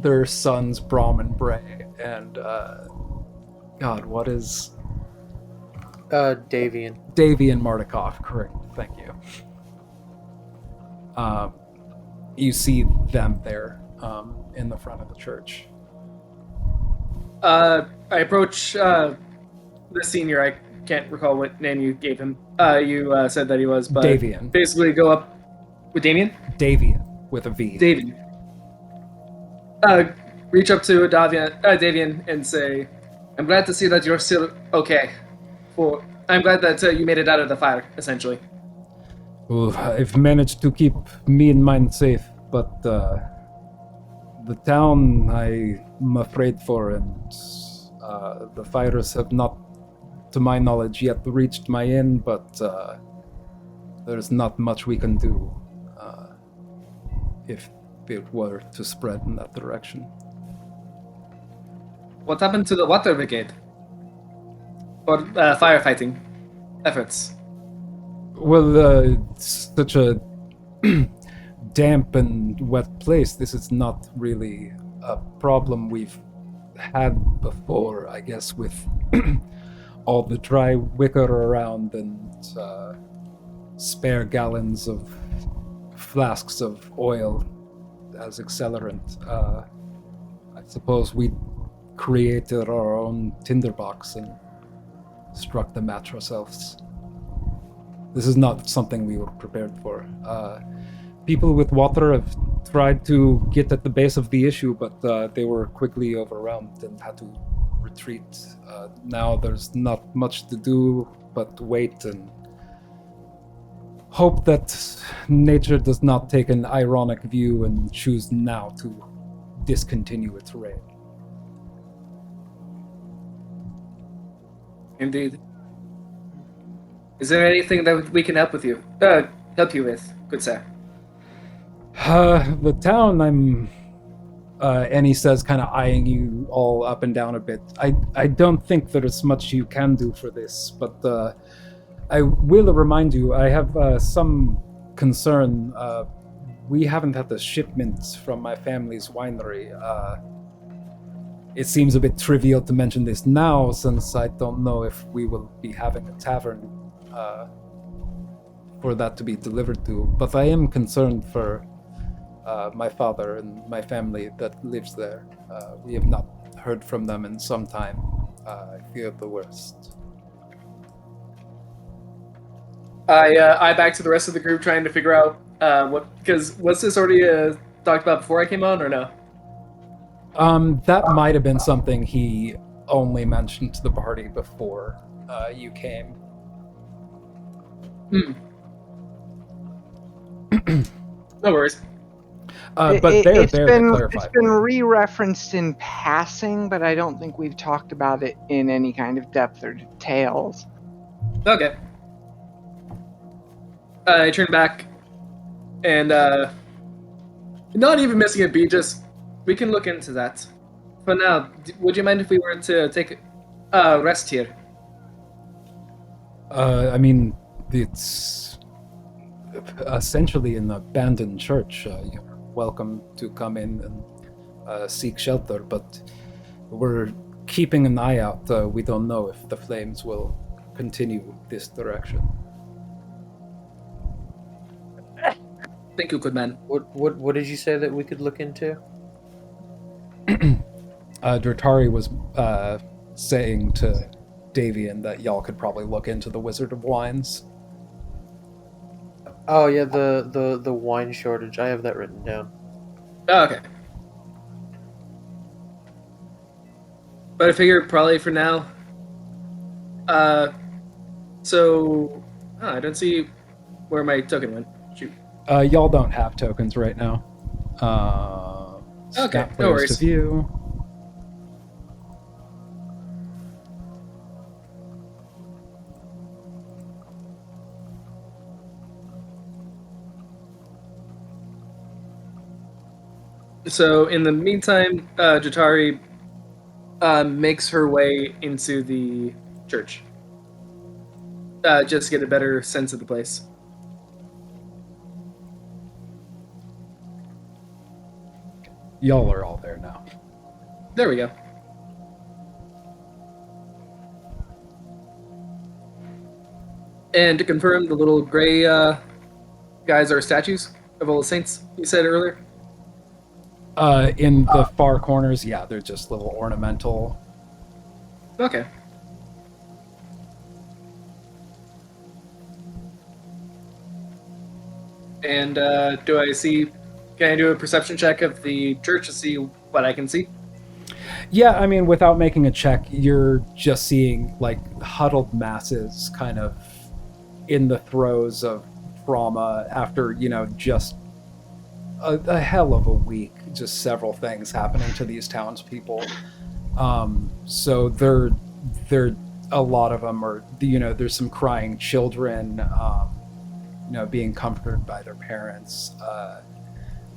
their sons Brom and Bray, and God, what is Davian. Davian Mardikov, correct? Thank you. You see them there in the front of the church. I approach the senior. I can't recall what name you gave him. You said that he was, but Davian. basically go up with Damien. Davian with a V. Davian. Reach up to Davian and say, "I'm glad to see that you're still okay. I'm glad that you made it out of the fire, essentially." Well, I've managed to keep me and mine safe, but the town I'm afraid for, and the fires have not, to my knowledge, yet reached my inn, but there's not much we can do if it were to spread in that direction. What happened to the water brigade? Or firefighting efforts? Well, it's such a damp and wet place. This is not really a problem we've had before, I guess, with all the dry wicker around and spare gallons of flasks of oil as accelerant. I suppose we created our own tinderbox and struck the match ourselves. This is not something we were prepared for. People with water have tried to get at the base of the issue, but they were quickly overwhelmed and had to retreat. Now there's not much to do but wait and hope that nature does not take an ironic view and choose now to discontinue its raid. Indeed. Is there anything that we can help you with, good sir? The town I'm... and he says, kind of eyeing you all up and down a bit. I don't think there's much you can do for this, but I will remind you, I have some concern. We haven't had the shipments from my family's winery. It seems a bit trivial to mention this now, since I don't know if we will be having a tavern for that to be delivered to. But I am concerned for my father and my family that lives there. We have not heard from them in some time. I fear the worst. I back to the rest of the group trying to figure out because was this already talked about before I came on or no? That might have been something he only mentioned to the party before you came. No worries. But they're there to clarify. It's been re-referenced in passing, but I don't think we've talked about it in any kind of depth or details. Okay. I turn back and not even missing a beat, just we can look into that. For now, would you mind if we were to take a rest here? I mean, it's essentially an abandoned church. You're welcome to come in and seek shelter, but we're keeping an eye out. We don't know if the flames will continue this direction. Thank you, good man. What did you say that we could look into? Dratari was saying to Davian that y'all could probably look into the Wizard of Wines. Oh yeah, the wine shortage. I have that written down. Oh, okay. But I figure probably for now. I don't see where my token went. Shoot. Y'all don't have tokens right now. Okay, Snap no players to worries. view. So in the meantime, Jatari makes her way into the church. Just to get a better sense of the place. Y'all are all there now. There we go. And to confirm, the little gray guys are statues of all the saints you said earlier? In the far corners, yeah, they're just little ornamental. Okay. And can I do a perception check of the church to see what I can see? Yeah, I mean, without making a check, you're just seeing like huddled masses kind of in the throes of trauma after, just a hell of a week, just several things happening to these townspeople. So they're a lot of them are, there's some crying children, being comforted by their parents.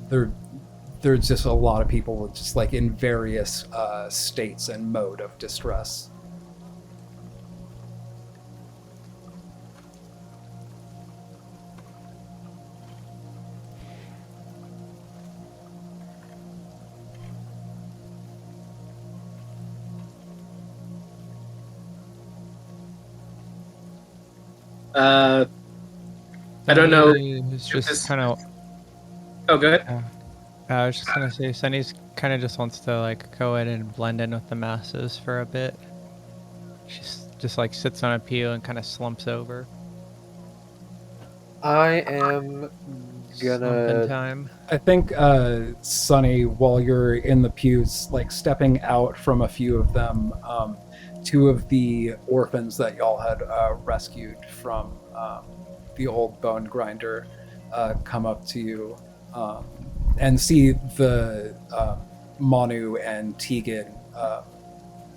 There's just a lot of people just like in various states and mode of distress. I don't know. It's just kind of. Oh, go ahead. I was just gonna say, Sunny's kind of just wants to like go in and blend in with the masses for a bit. She's just like sits on a pew and kind of slumps over. I am Slumping gonna. time. I think, Sonny, while you're in the pews, like stepping out from a few of them, two of the orphans that y'all had rescued from the old bone grinder come up to you and see the Manu and Tegan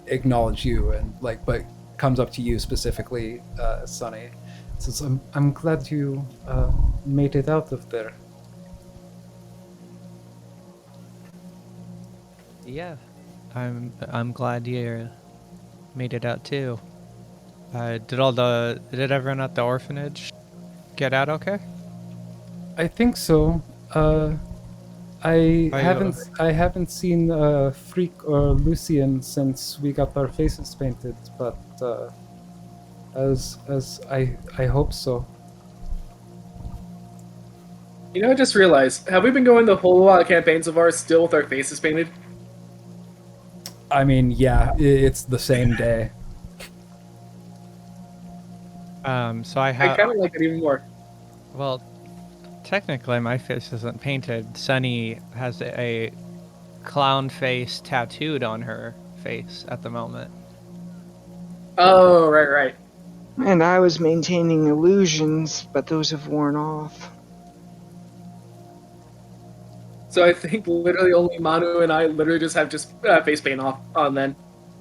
acknowledge you, and but comes up to you specifically, Sonny. Says, I'm glad you made it out of there. Yeah, I'm glad you made it out too. Did everyone at the orphanage get out okay? I think so. I Are haven't seen Freak or Lucian since we got our faces painted, but as I hope so. I just realized, have we been going the whole campaigns of ours still with our faces painted? I mean, yeah, it's the same day. So I I have. kind of like it even more. Well, technically my face isn't painted. Sunny has a clown face tattooed on her face at the moment. Oh, right. And I was maintaining illusions, but those have worn off. So I think literally only Manu and I literally just have face paint off on then,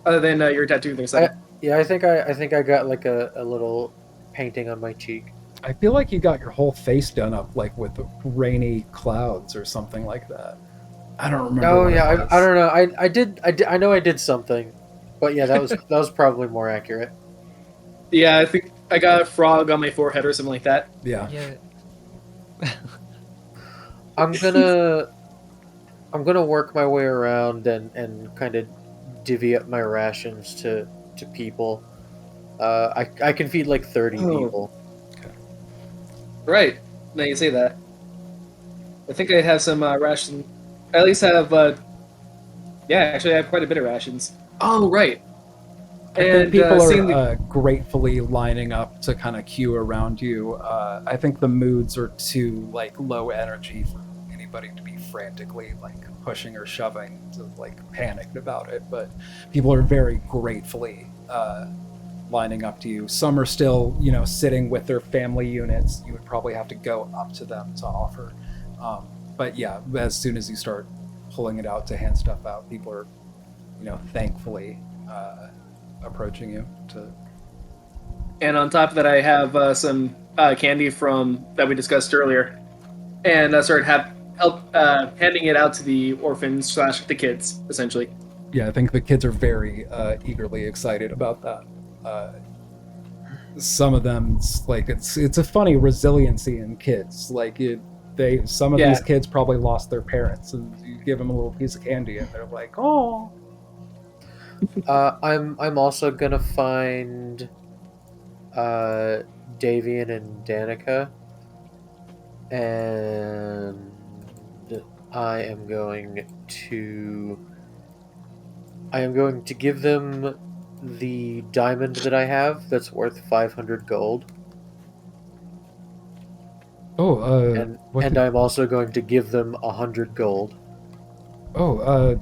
other than your tattoo there. So I think I got like a little painting on my cheek. I feel like you got your whole face done up like with rainy clouds or something like that. I don't remember. Oh yeah, I don't know. I know I did something, but yeah, that was probably more accurate. yeah, I think I got a frog on my forehead or something like that. Yeah. Yeah. I'm gonna work my way around and kind of divvy up my rations to people. I can feed like 30 Oh. people. Right. Now you say that. I think I have some ration. I at least have. Yeah, actually, I have quite a bit of rations. Oh, right. I think And people seeing the are gratefully lining up to kind of queue around you. I think the moods are too like low energy for anybody to be frantically like pushing or shoving to like panicked about it. But people are very gratefully lining up to you. Some are still, sitting with their family units. You would probably have to go up to them to offer. But yeah, as soon as you start pulling it out to hand stuff out, people are, thankfully approaching you to. And on top of that, I have some candy from that we discussed earlier, and I started handing it out to the orphans / the kids, essentially. Yeah, I think the kids are very eagerly excited about that. Some of them, it's a funny resiliency in kids. Like some of these kids probably lost their parents, and you give them a little piece of candy, and they're like, "Oh." I'm also gonna find Davian and Danica, and I am going to give them the diamond that I have that's worth 500 gold. Oh, and I'm also going to give them 100 gold. Oh,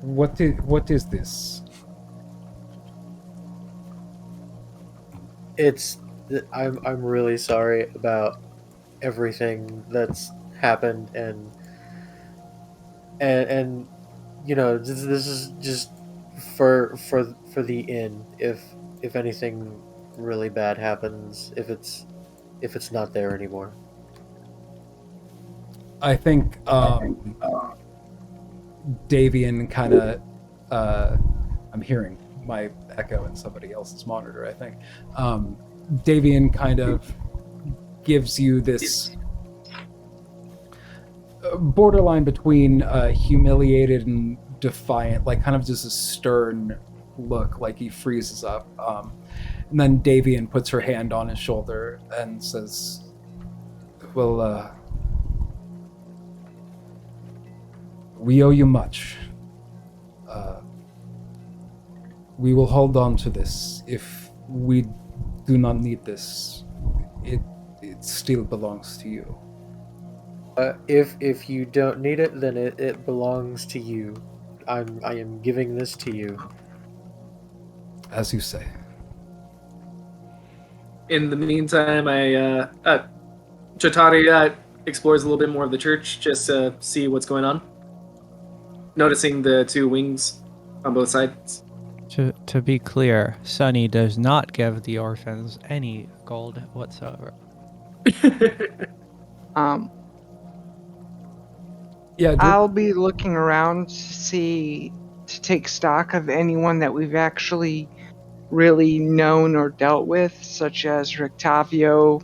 what is this? I'm really sorry about everything that's happened, and this is just for the inn. If anything really bad happens, if it's not there anymore. I think Davian kind of I'm hearing my echo in somebody else's monitor, I think. Davian kind of gives you this borderline between humiliated and defiant, like kind of just a stern look, like he freezes up. And then Davian puts her hand on his shoulder and says, "Well, we owe you much. We will hold on to this. If we do not need this, it still belongs to you." If you don't need it, then it belongs to you. I am giving this to you. As you say. In the meantime, Chitari explores a little bit more of the church just to see what's going on. Noticing the two wings on both sides. To be clear, Sunny does not give the orphans any gold whatsoever. Yeah, I'll be looking around to take stock of anyone that we've actually really known or dealt with, such as Rictavio's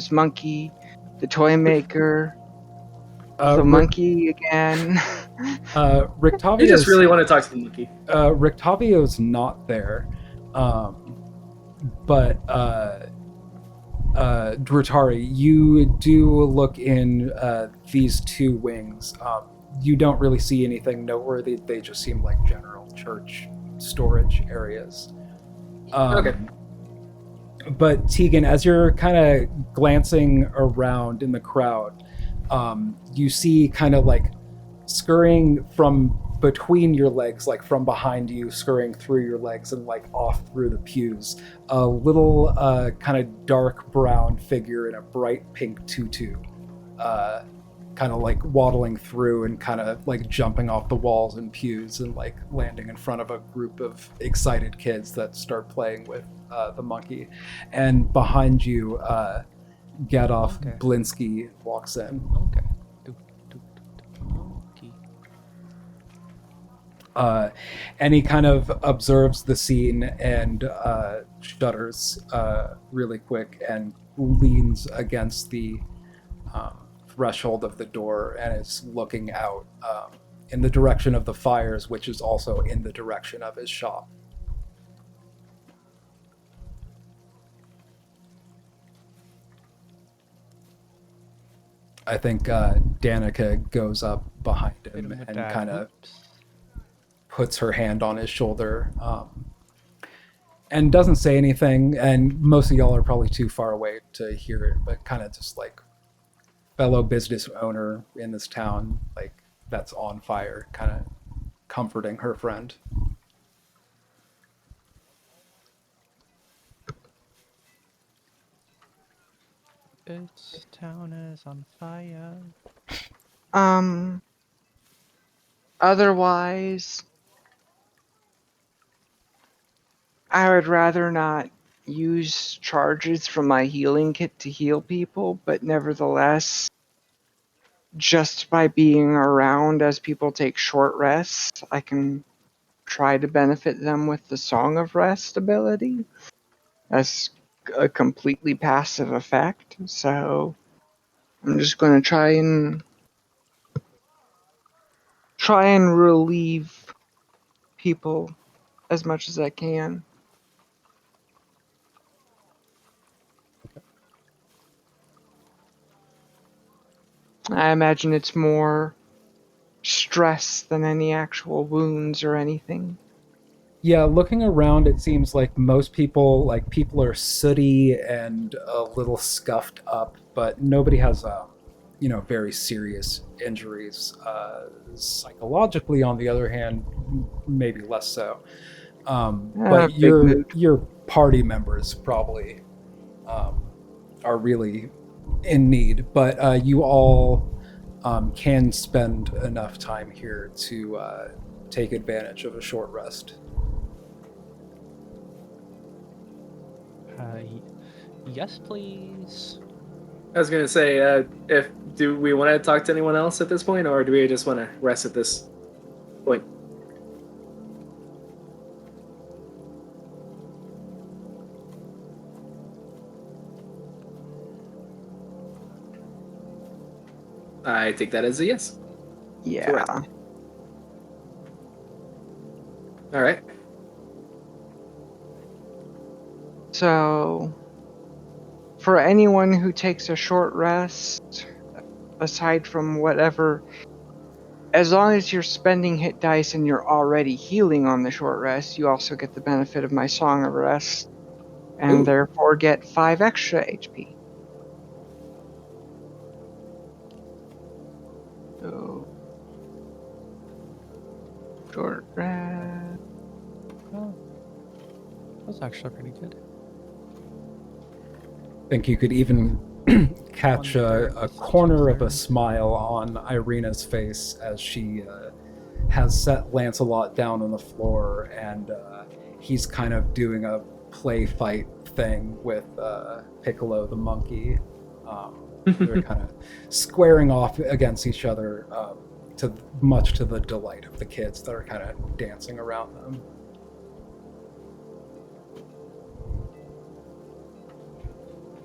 monkey, the toy maker, the monkey again. Rictavio's, you just really want to talk to the monkey. Rictavio's not there, but Dratari, you do look in these two wings. You don't really see anything noteworthy. They just seem like general church storage areas. Okay. But Tegan, as you're kind of glancing around in the crowd, you see kind of like scurrying from between your legs, like from behind you, scurrying through your legs and like off through the pews, a little kind of dark brown figure in a bright pink tutu, kind of like waddling through and kind of like jumping off the walls and pews and like landing in front of a group of excited kids that start playing with the monkey. And behind you, Gadolf Blinsky walks in. Okay. And he kind of observes the scene and shudders really quick and leans against the threshold of the door and is looking out in the direction of the fires, which is also in the direction of his shop. I think Danica goes up behind Hit him him with and that. kind of Oops. puts her hand on his shoulder and doesn't say anything. And most of y'all are probably too far away to hear it, but kind of just like fellow business owner in this town, like that's on fire, kind of comforting her friend. This town is on fire. Otherwise, I would rather not use charges from my healing kit to heal people, but nevertheless, just by being around as people take short rests, I can try to benefit them with the Song of Rest ability as a completely passive effect. So I'm just going to try and relieve people as much as I can. I imagine it's more stress than any actual wounds or anything. Yeah, looking around, it seems like most people, like people are sooty and a little scuffed up, but nobody has, very serious injuries. Psychologically, on the other hand, maybe less so. But Big mood. your party members probably are really in need. But you all can spend enough time here to take advantage of a short rest. Yes, please. I was gonna say, if do we want to talk to anyone else at this point, or do we just want to rest at this point? I take that as a yes. Yeah. Correct. All right. So, for anyone who takes a short rest, aside from whatever, as long as you're spending hit dice and you're already healing on the short rest, you also get the benefit of my Song of Rest, and Ooh. therefore get 5 extra HP. So, short rest. Oh, that's actually pretty good. I think you could even catch a corner of a smile on Irina's face as she has set Lancelot down on the floor, and he's kind of doing a play fight thing with Piccolo the monkey. They're kind of squaring off against each other, much to the delight of the kids that are kind of dancing around them.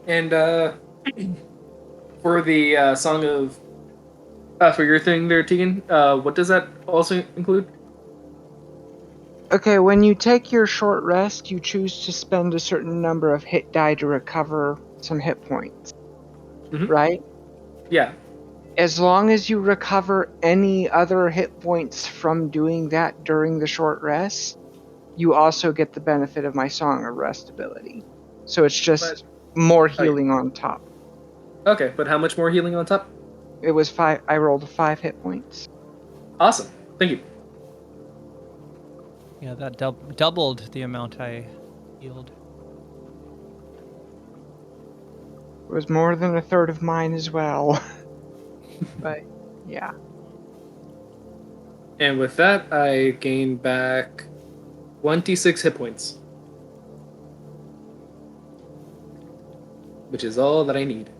And for the song of for your thing there, Tegan, what does that also include? Okay, when you take your short rest, you choose to spend a certain number of hit die to recover some hit points. Mhm. Right? Yeah. As long as you recover any other hit points from doing that during the short rest, you also get the benefit of my Song of Rest ability. So it's just more healing on top. Okay, but how much more healing on top? It was 5. I rolled 5 hit points. Awesome. Thank you. Yeah, that doubled the amount I healed. It was more than a third of mine as well. But yeah. And with that, I gain back 26 hit points, which is all that I need.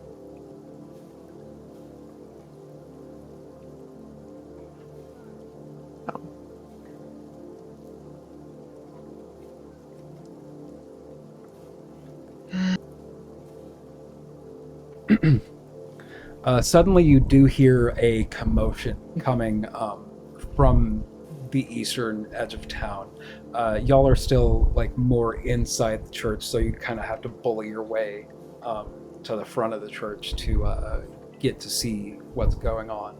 Suddenly, you do hear a commotion coming from the eastern edge of town. Y'all are still like more inside the church, so you kind of have to bully your way to the front of the church to get to see what's going on,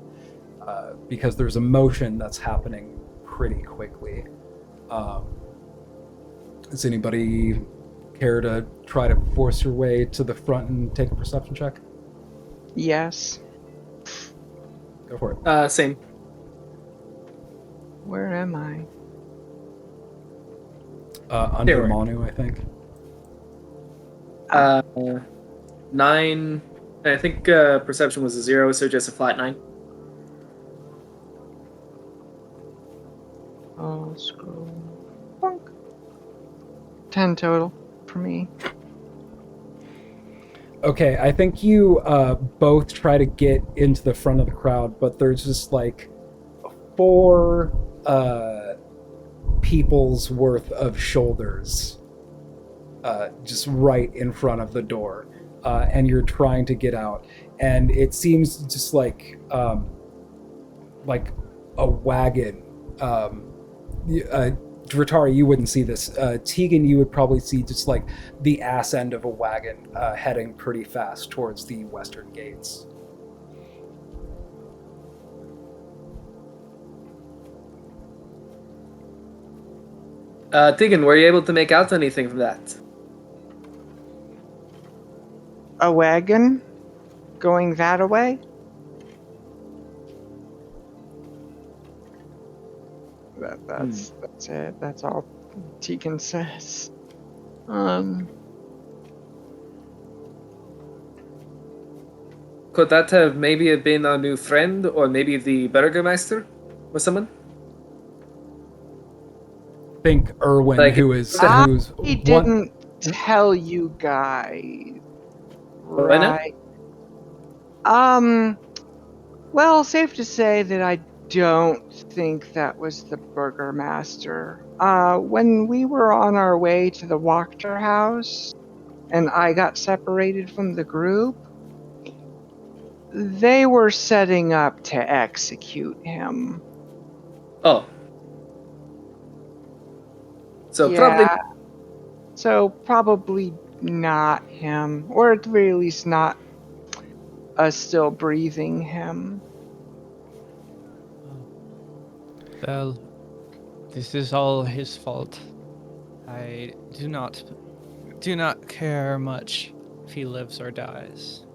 because there's a motion that's happening pretty quickly. Does anybody care to try to force your way to the front and take a perception check? Yes. Go for it. Same. Where am I? Under There. Manu, I think. 9. I think perception was a 0, so just a flat 9. Oh, scroll. Bonk. 10 total for me. Okay, I think you both try to get into the front of the crowd, but there's just like 4 people's worth of shoulders just right in front of the door, and you're trying to get out, and it seems just like a wagon. Dratari, you wouldn't see this. Tegan, you would probably see just like the ass end of a wagon heading pretty fast towards the western gates. Tegan, were you able to make out anything from that? A wagon? Going that away? That's it. That's all Tegan says. Could that have maybe been our new friend, or maybe the Burgermeister, or someone? Think Erwin, Like, who's He didn't tell you guys, Why not? right? Well, safe to say that I don't think that was the Burgermaster. When we were on our way to the Wachterhaus, and I got separated from the group, they were setting up to execute him. Oh. So Yeah. So probably not him, or at the very least not a still breathing him. Well, this is all his fault. I do not care much if he lives or dies.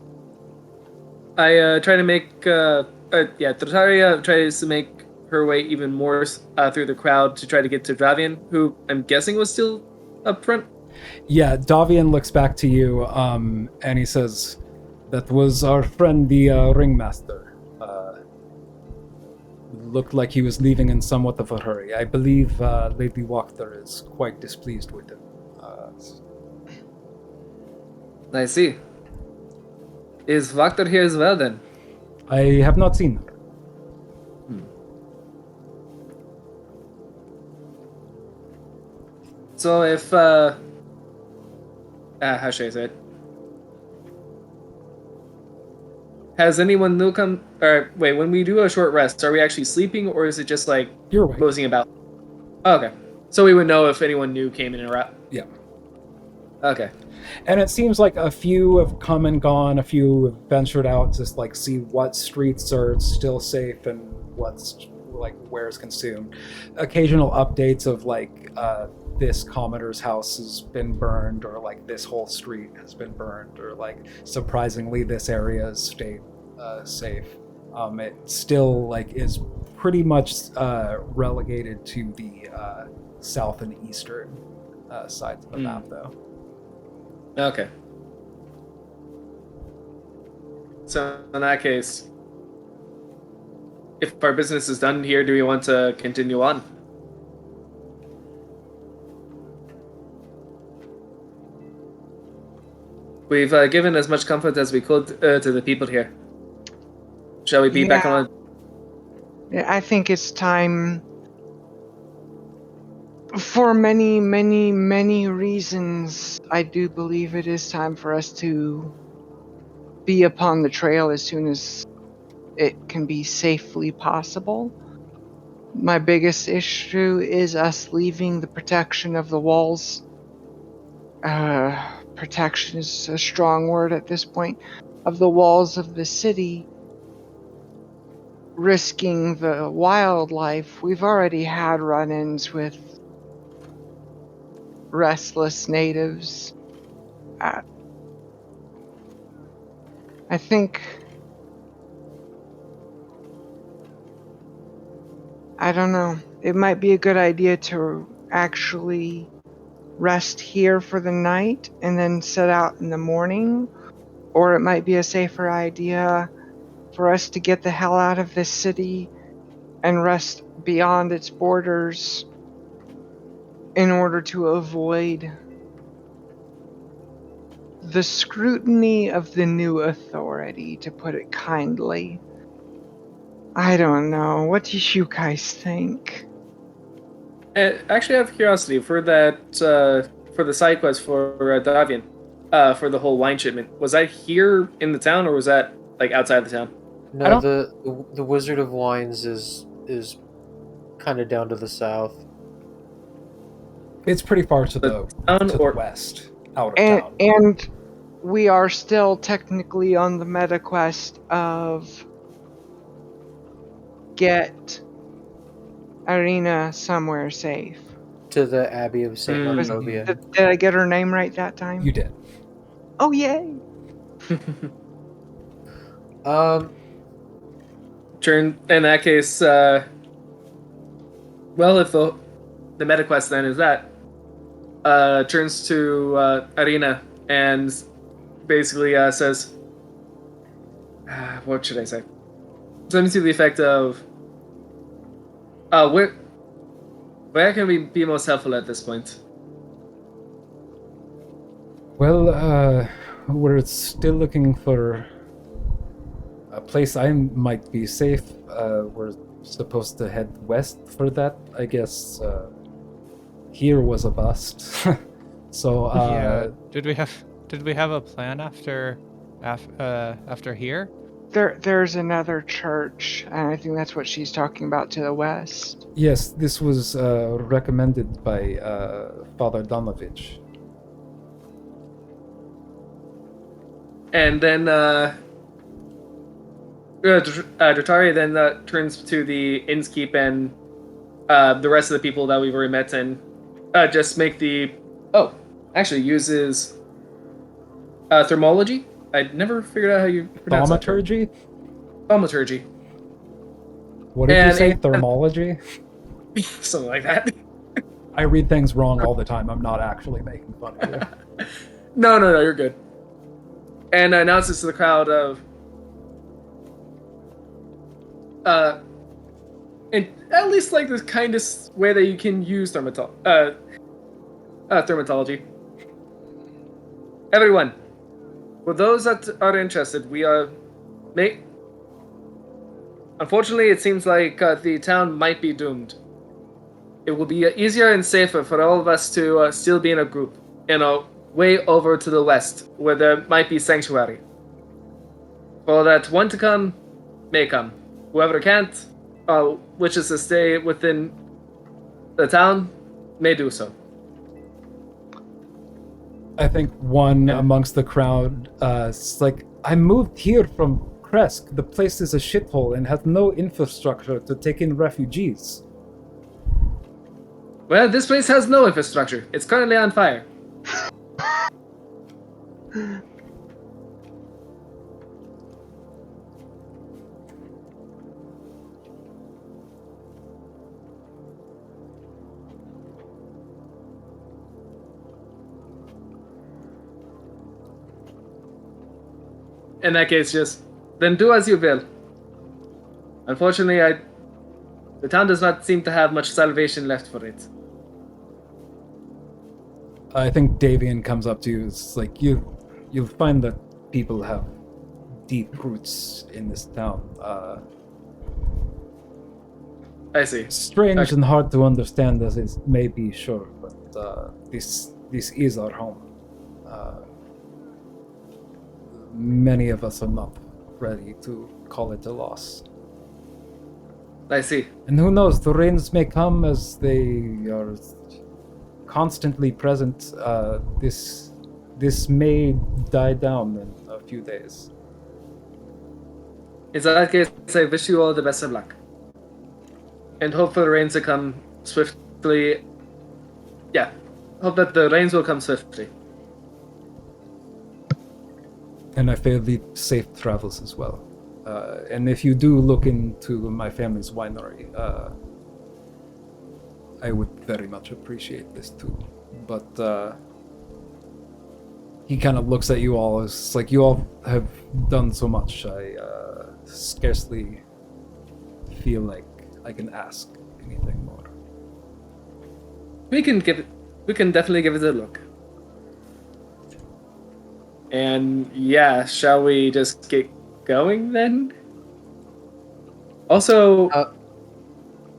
I try to make Tartaria tries to make her way even more through the crowd to try to get to Dravian, who I'm guessing was still up front. Yeah, Davian looks back to you, and he says, "That was our friend, the ringmaster. Looked like he was leaving in somewhat of a hurry. I believe Lady Wachter is quite displeased with him." I see. Is Wachter here as well, then? I have not seen her. So if how should I say it? Has anyone new come? Or wait, when we do a short rest, are we actually sleeping, or is it just like You're right. moseying about? Oh, okay, so we would know if anyone new came in or out. Yeah. Okay. And it seems like a few have come and gone, a few have ventured out to like see what streets are still safe and what's like where is consumed. Occasional updates of like this commenter's house has been burned, or like this whole street has been burned, or like surprisingly this area has stayed safe. It still like is pretty much relegated to the south and eastern sides of the map, though. Okay. So in that case, if our business is done here, do we want to continue on? We've given as much comfort as we could to the people here. Shall we be back on? I think it's time. For many, many, many reasons, I do believe it is time for us to be upon the trail as soon as it can be safely possible. My biggest issue is us leaving the protection of the walls. Protection is a strong word at this point. Of the walls of the city, risking the wildlife. We've already had run-ins with restless natives. I think I don't know. It might be a good idea to actually rest here for the night and then set out in the morning. Or it might be a safer idea for us to get the hell out of this city and rest beyond its borders in order to avoid the scrutiny of the new authority, to put it kindly. I don't know. What do you guys think? Actually, out of curiosity, for that, for the side quest for Davian, for the whole wine shipment, was that here in the town or was that like outside the town? No, the Wizard of Wines is kind of down to the south. It's pretty far to the town or west, out of town. And we are still technically on the meta quest of get Arena somewhere safe. To the Abbey of St. Markovia. Did I get her name right that time? You did. Oh, yay! Turn in that case. Well, if the meta quest then is that, turns to Arena and basically says, what should I say? Something to the effect of, where can we be most helpful at this point? Well, we're still looking for a place I might be safe. We're supposed to head west for that. I guess here was a bust. So yeah. Did we have a plan after here? There's another church, and I think that's what she's talking about to the west. Yes, this was recommended by Father Donovich. And then Dotari then turns to the Innskeep and the rest of the people that we've already met and just make the... Oh, actually uses thermology. I never figured out how you pronounce Thaumaturgy? Thaumaturgy. What did you say? Thermology? Something like that. I read things wrong all the time. I'm not actually making fun of you. No, you're good. And announces to the crowd of... in at least like the kindest way that you can use thermatology. Everyone, for those that are interested, we are... Unfortunately, it seems like the town might be doomed. It will be easier and safer for all of us to still be in a group, way over to the west, where there might be sanctuary. For that one to come, may come. Whoever can't, wishes to stay within the town, may do so. I think one amongst the crowd is like, I moved here from Kresk. The place is a shithole and has no infrastructure to take in refugees. Well, this place has no infrastructure. It's currently on fire. In that case, then do as you will. Unfortunately, the town does not seem to have much salvation left for it. I think Davian comes up to you. It's like, you'll find that people have deep roots in this town. I see. Strange and hard to understand as it may be, sure, but this is our home. many of us are not ready to call it a loss. I see. And who knows, the rains may come as they are constantly present. This may die down in a few days. In that case, I wish you all the best of luck. And hope for the rains to come swiftly. Yeah, hope that the rains will come swiftly. And I fear the safe travels as well. And if you do look into my family's winery, I would very much appreciate this too. But he kind of looks at you all as like, you all have done so much. I scarcely feel like I can ask anything more. We can definitely give it a look. And yeah, shall we just get going then? Also, oh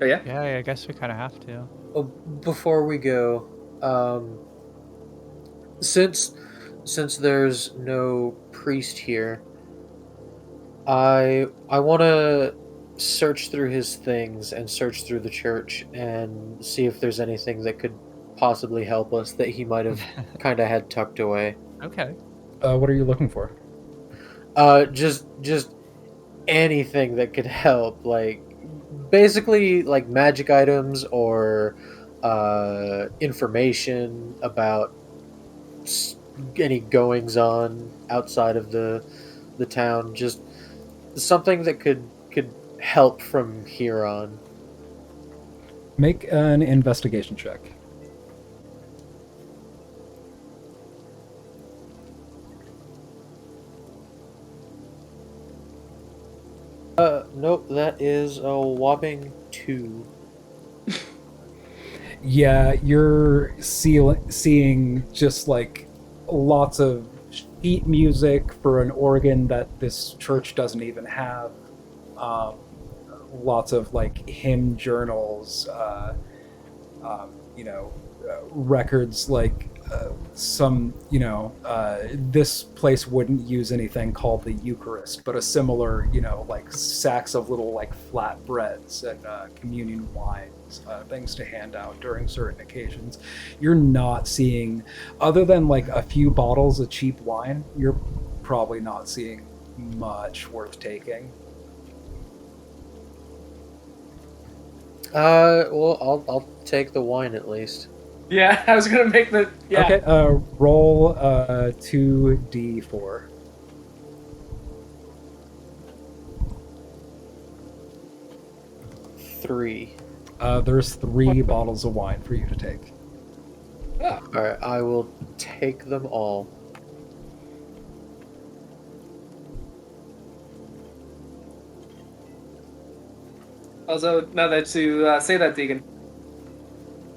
yeah. Yeah, I guess we kind of have to. Oh, before we go, since there's no priest here, I want to search through his things and search through the church and see if there's anything that could possibly help us that he might have kind of had tucked away. Okay. What are you looking for? Just anything that could help, like basically like magic items or information about any goings on outside of the town. Just something that could help from here on. Make an investigation check. Nope, that is a whopping 2. Yeah, you're seeing just like lots of sheet music for an organ that this church doesn't even have. Lots of like hymn journals, records like some, this place wouldn't use anything called the Eucharist, but a similar, like sacks of little like flatbreads and communion wines, things to hand out during certain occasions. You're not seeing, other than like a few bottles of cheap wine, you're probably not seeing much worth taking. Well, I'll take the wine at least. Yeah, I was gonna make the Okay, roll 2d4. 3. There's 3 bottles of wine for you to take. Oh. Alright, I will take them all. Also, now that you say that, Deegan,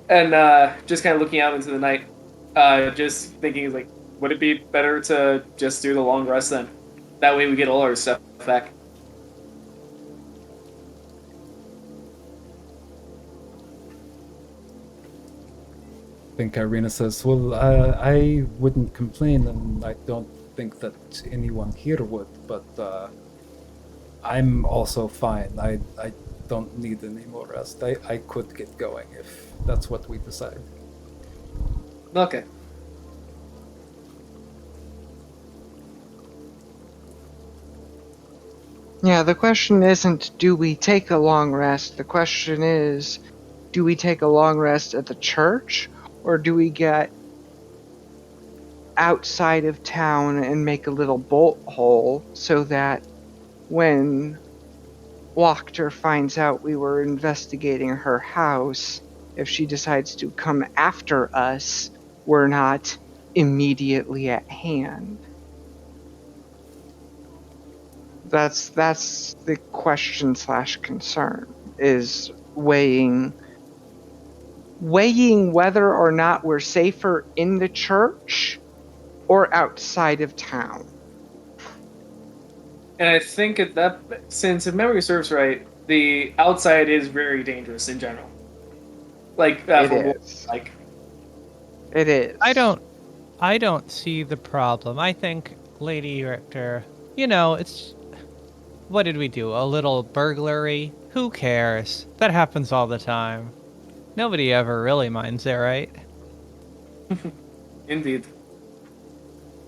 and just kind of looking out into the night, just thinking like, would it be better to just do the long rest then? That way we get all our stuff back. I think Irina says, well, I wouldn't complain, and I don't think that anyone here would, but I'm also fine. I don't need any more rest. I could get going if that's what we decide. Okay. Yeah, the question isn't, do we take a long rest? The question is, do we take a long rest at the church, or do we get outside of town and make a little bolt hole so that when Wachter finds out we were investigating her house, if she decides to come after us, we're not immediately at hand? That's the question / concern, is weighing whether or not we're safer in the church or outside of town. And I think at that, since if memory serves right, the outside is very dangerous in general. Like It for is. like It is. I don't see the problem. I think Lady Wachter, you know, it's... What did we do? A little burglary? Who cares? That happens all the time. Nobody ever really minds it, right? Indeed.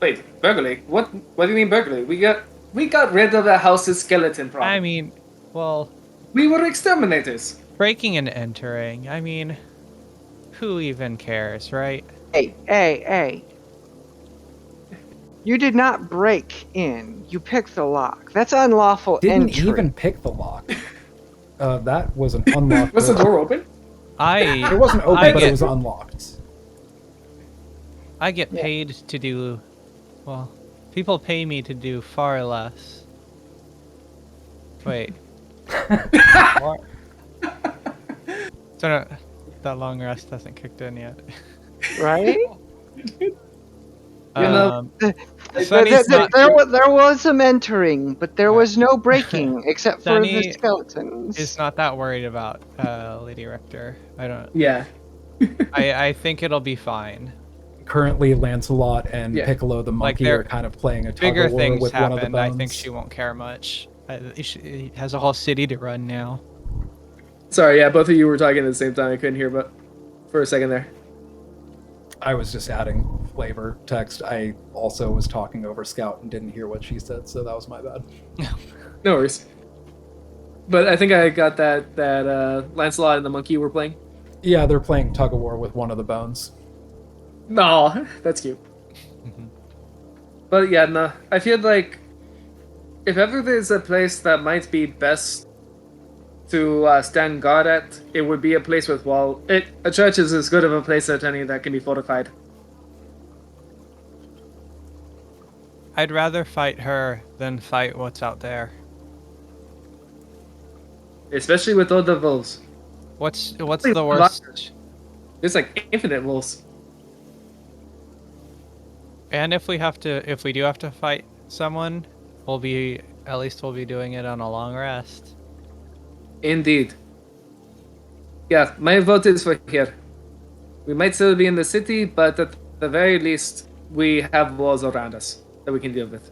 Wait, burglary? What do you mean burglary? We got rid of the house's skeleton problem. I mean, well, We were exterminators. breaking and entering, I mean, who even cares, right? Hey. You did not break in. You picked the lock. That's unlawful Didn't entry. even pick the lock. That was an unlocked Was the door. door open? It wasn't open, I but get- it was unlocked. I get paid to do, well, people pay me to do far less. Wait. What? So that long rest hasn't kicked in yet. Right? know, Sunny's not, There was some entering, but there was no breaking except for the Sunny skeletons. is not that worried about Lady Wachter. I don't. Yeah. I think it'll be fine. Currently, Lancelot and Yeah. Piccolo the monkey there- are kind of playing a tug Bigger of war things with one of the happened. bones. I think she won't care much. She has a whole city to run now. Sorry, yeah, both of you were talking at the same time. I couldn't hear, but for a second there. I was just adding flavor text. I also was talking over Scout and didn't hear what she said, so that was my bad. No worries. But I think I got that Lancelot and the monkey were playing. Yeah, they're playing tug of war with one of the bones. No, that's cute. But yeah, no, I feel like if ever there's a place that might be best to stand guard at, it would be a place with wall. A church is as good of a place as any that can be fortified. I'd rather fight her than fight what's out there. Especially with all the wolves. What's the Wait, worst? There's like infinite wolves. And if we do have to fight someone, we'll be doing it on a long rest. Indeed. Yeah, my vote is for here. We might still be in the city, but at the very least, we have walls around us that we can deal with.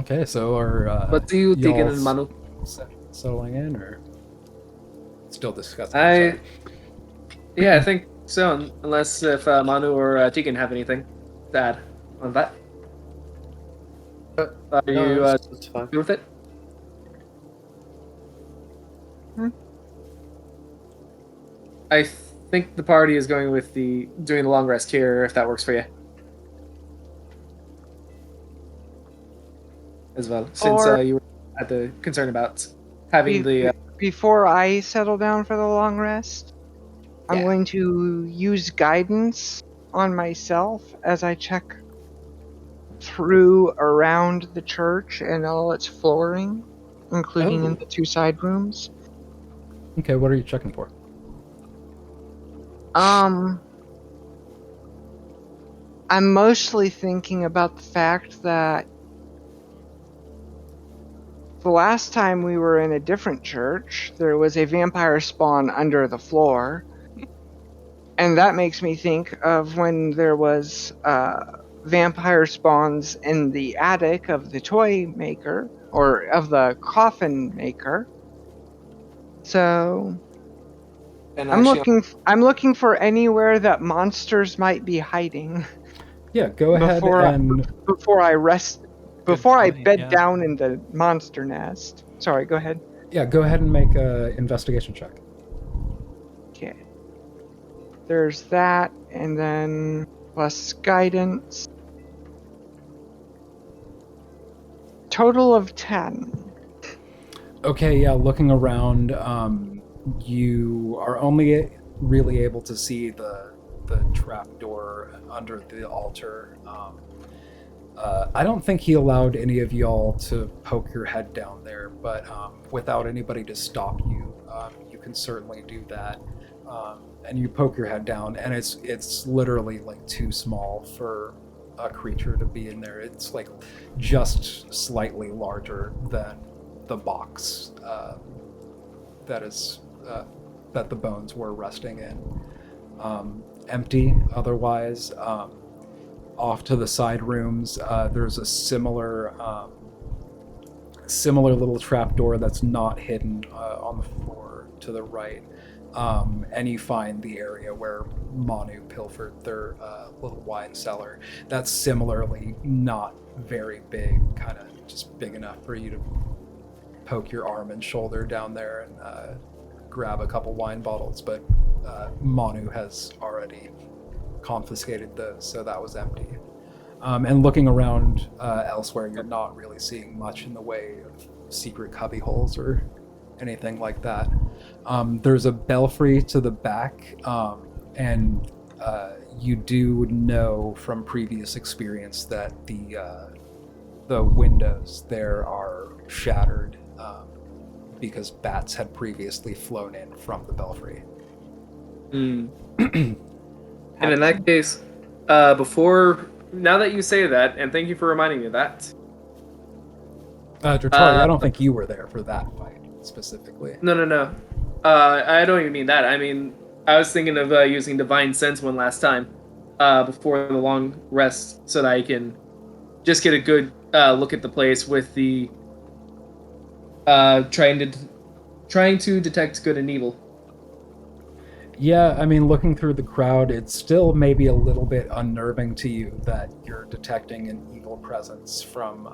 Okay, so are What do you think, y'all in Manu? settling in, or still discussing? Yeah, I think so. Unless if Manu or Tegan have anything to add on that. Are you That's fine. good with it? I think the party is going with doing the long rest here, if that works for you. As well, since Or- you had the concern about having the. Before I settle down for the long rest, I'm Yeah. going to use guidance on myself as I check through around the church and all its flooring, including in Oh. the two side rooms. Okay, what are you checking for? I'm mostly thinking about the fact that the last time we were in a different church, there was a vampire spawn under the floor. And that makes me think of when there was vampire spawns in the attic of the toy maker, or of the coffin maker. So And I'm actually, I'm looking for anywhere that monsters might be hiding Yeah, go ahead and before I point, bed yeah. down in the monster nest. Sorry, go ahead. go ahead and make a investigation check. Okay. There's that, and then plus guidance. Total of 10. Okay, yeah, looking around, you are only really able to see the trapdoor under the altar. I don't think he allowed any of y'all to poke your head down there, but without anybody to stop you, you can certainly do that. And you poke your head down, and it's literally like too small for a creature to be in there. It's like just slightly larger than the box that is that the bones were resting in. Empty otherwise. Off to the side rooms, there's a similar little trapdoor that's not hidden on the floor to the right. And you find the area where Manu pilfered their little wine cellar. That's similarly not very big, kind of just big enough for you to poke your arm and shoulder down there and grab a couple wine bottles, but Manu has already confiscated those, so that was empty. And looking around elsewhere, you're not really seeing much in the way of secret cubby holes or anything like that. There's a belfry to the back, and you do know from previous experience that the windows there are shattered because bats had previously flown in from the belfry. And in that case, now that you say that, and thank you for reminding me of that. Dratari, I don't think you were there for that fight specifically. No. I don't even mean that. I mean, I was thinking of using Divine Sense one last time before the long rest so that I can just get a good look at the place with the trying to detect good and evil. Yeah, I mean, looking through the crowd, it's still maybe a little bit unnerving to you that you're detecting an evil presence from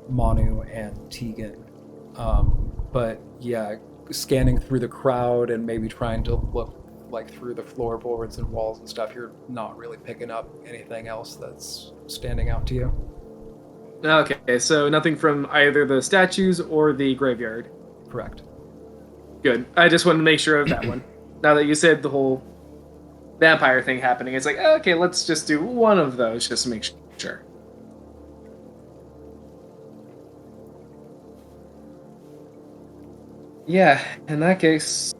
Manu and Tegan. But yeah, scanning through the crowd and maybe trying to look like through the floorboards and walls and stuff, you're not really picking up anything else that's standing out to you. Okay, so nothing from either the statues or the graveyard. Correct. Good. I just wanted to make sure of that one. Now that you said the whole vampire thing happening, it's like, okay, let's just do one of those just to make sure. Yeah, in that case,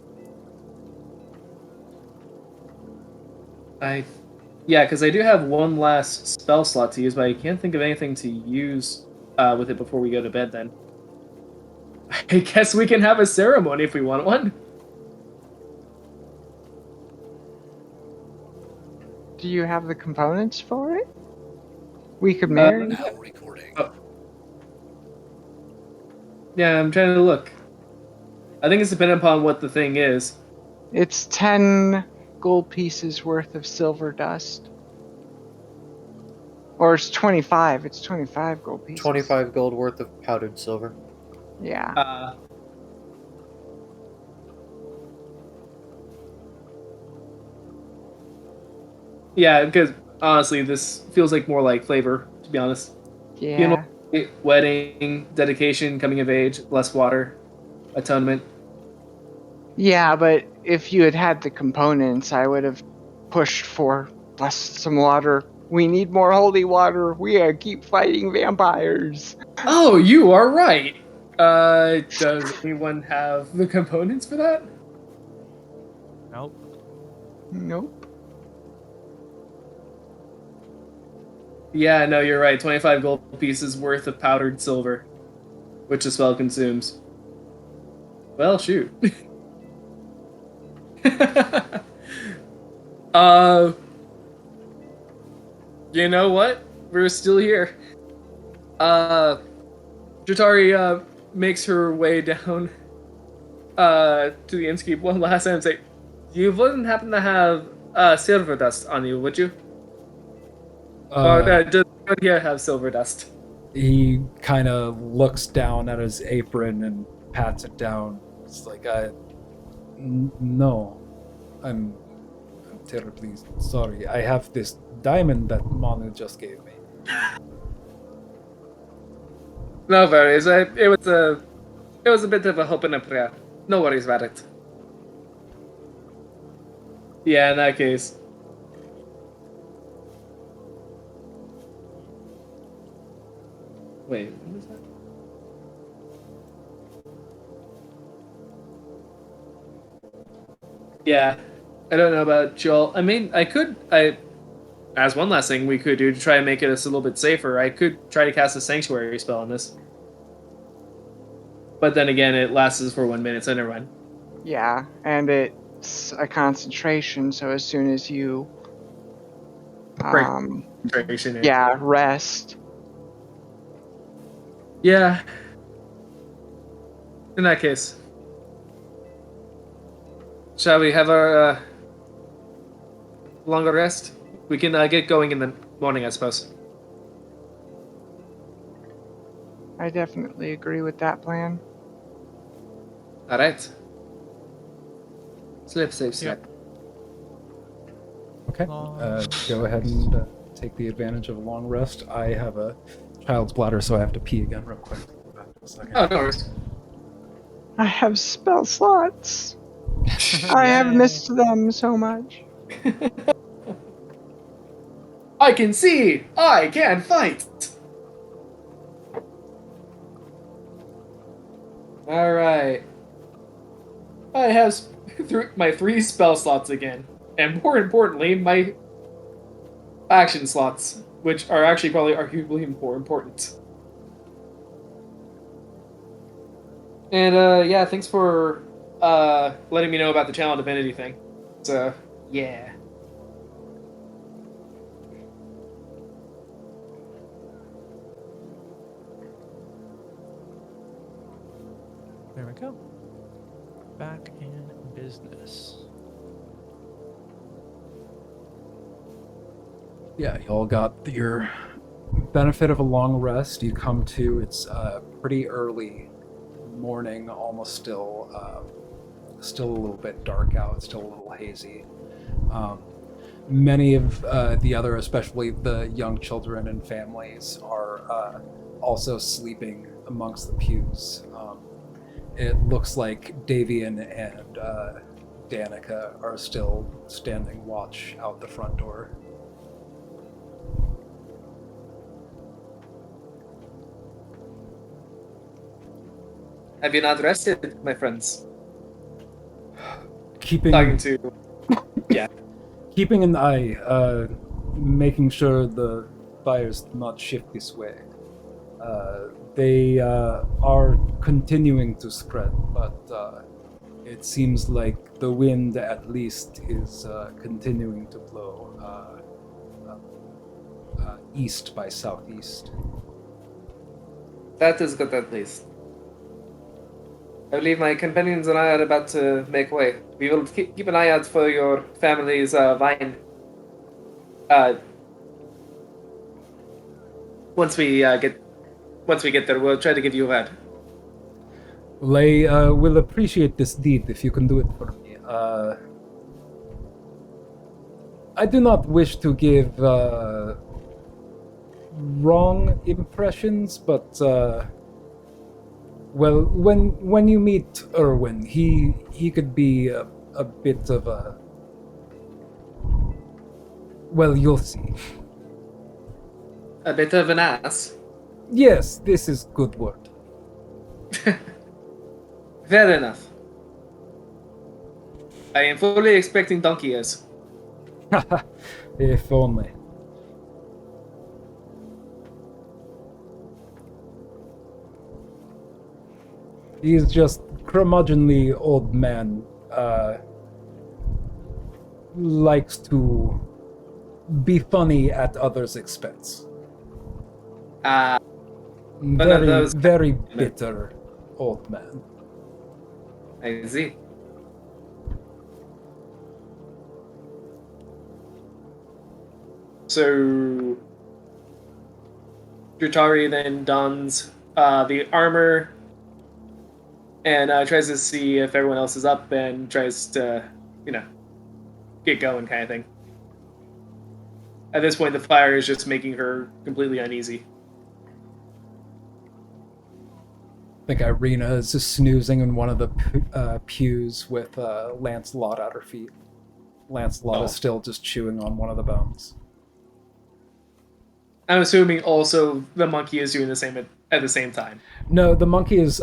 because I do have one last spell slot to use, but I can't think of anything to use with it before we go to bed then. I guess we can have a ceremony if we want one. Do you have the components for it? We could marry. Now recording. Oh. Yeah, I'm trying to look. I think it's dependent upon what the thing is. It's 10 gold pieces worth of silver dust. Or it's 25. It's 25 gold pieces. 25 gold worth of powdered silver. Yeah. Yeah, because honestly, this feels like more like flavor, to be honest. Yeah. You know, wedding, dedication, coming of age, blessed water, atonement. Yeah, but if you had had the components, I would have pushed for some water. We need more holy water. We gotta keep fighting vampires. Oh, you are right. Does anyone have the components for that? Nope. Nope. Yeah, no, you're right. 25 gold pieces worth of powdered silver, which the spell consumes. Well, shoot. You know what? We're still here. Jatari makes her way down to the innkeep one last time and say, you wouldn't happen to have silver dust on you, would you? Does anyone here have silver dust? He kind of looks down at his apron and pats it down. It's like, no, I'm terribly sorry. I have this diamond that Manu just gave me. No worries. It was a bit of a hope and a prayer. No worries about it. Yeah, in that case. Wait, what is that? Yeah, I don't know about Joel. I mean, as one last thing we could do to try and make it a little bit safer, I could try to cast a sanctuary spell on this. But then again, it lasts for 1 minute, so never mind. Yeah, and it's a concentration, so as soon as you Break concentration. yeah, rest. Yeah. In that case, shall we have our longer rest? We can get going in the morning, I suppose. I definitely agree with that plan. All right. Slip, safe, slip. Yep. Okay. Long Go ahead and take the advantage of a long rest. I have a child's bladder, so I have to pee again real quick. Back in a second. Oh, no worries. I have spell slots. I have Yay. missed them so much. I can see. I can fight. All right. I have my 3 spell slots again, and more importantly, my action slots, which are actually probably arguably more important. And yeah, thanks for letting me know about the Channel Divinity thing. So yeah. There we go. Back in business. Yeah, you all got your benefit of a long rest. You come to, it's pretty early morning, almost still a little bit dark out, still a little hazy. Many of the other, especially the young children and families, are also sleeping amongst the pews. It looks like Davian and Danica are still standing watch out the front door. Have you not rested, my friends? Keeping Talking to. Yeah. keeping an eye, making sure the fires do not shift this way. They are continuing to spread, but it seems like the wind at least is continuing to blow east by southeast. That is good at least. I believe my companions and I are about to make way. We will keep an eye out for your family's vine. Once we get there, we'll try to give you a word. Well, I will appreciate this deed if you can do it for me. I do not wish to give wrong impressions, but well, when you meet Erwin, he could be a bit of a, well, you'll see. A bit of an ass. Yes, this is good word. Fair enough. I am fully expecting donkey ears. If only. He's just curmudgeonly old man. Likes to be funny at others' expense. One of Very, those- very bitter old man. I see. So, Jutari then dons the armor and tries to see if everyone else is up and tries to, get going kind of thing. At this point, the fire is just making her completely uneasy. I think Irina is just snoozing in one of the pews with Lancelot at her feet. Lancelot is still just chewing on one of the bones. I'm assuming also the monkey is doing the same at the same time. No, the monkey is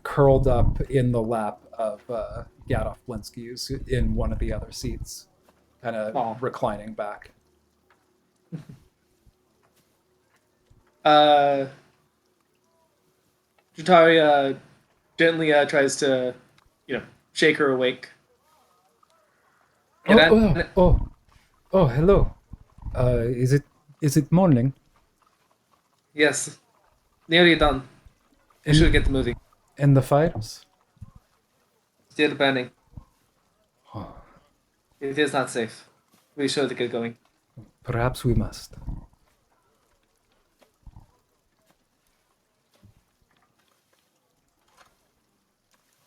curled up in the lap of Gadolf Blinsky, who's in one of the other seats, kind of reclining back. Jutari gently tries to, shake her awake. Oh, Get oh, on. oh, oh, hello. Is it morning? Yes, nearly done. We should In get moving. in the fires? Still burning. Oh, It is not safe. We should get going. perhaps we must.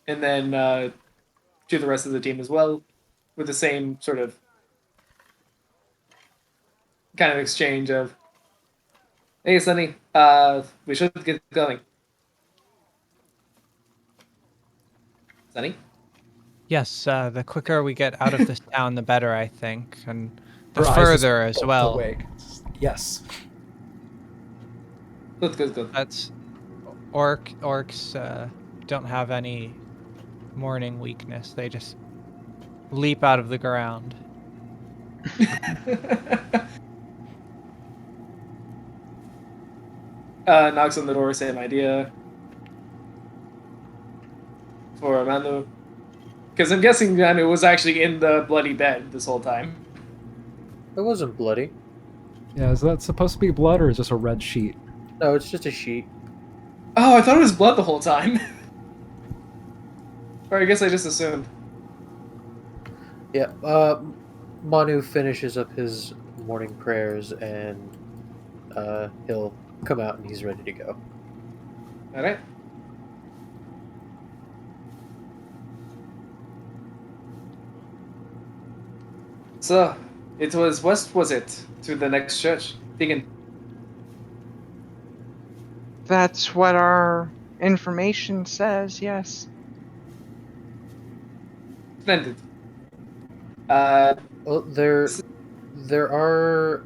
And then to the rest of the team as well, with the same sort of kind of exchange of, "Hey, Sonny, we should get going." Sonny? Yes, the quicker we get out of this town, the better, I think, and the Her eyes just further as bulked well. awake. Yes. Good, good, good. That's orcs don't have any morning weakness. They just leap out of the ground. Knocks on the door, same idea for Manu. Because I'm guessing Manu was actually in the bloody bed this whole time. It wasn't bloody. Yeah, is that supposed to be blood or is this a red sheet? No, it's just a sheet. Oh, I thought it was blood the whole time. Or I guess I just assumed. Yeah. Manu finishes up his morning prayers and he'll come out and he's ready to go. Alright. So, it was west, was it? To the next church. Begin. That's what our information says, yes. Splendid. Uh, Well, there are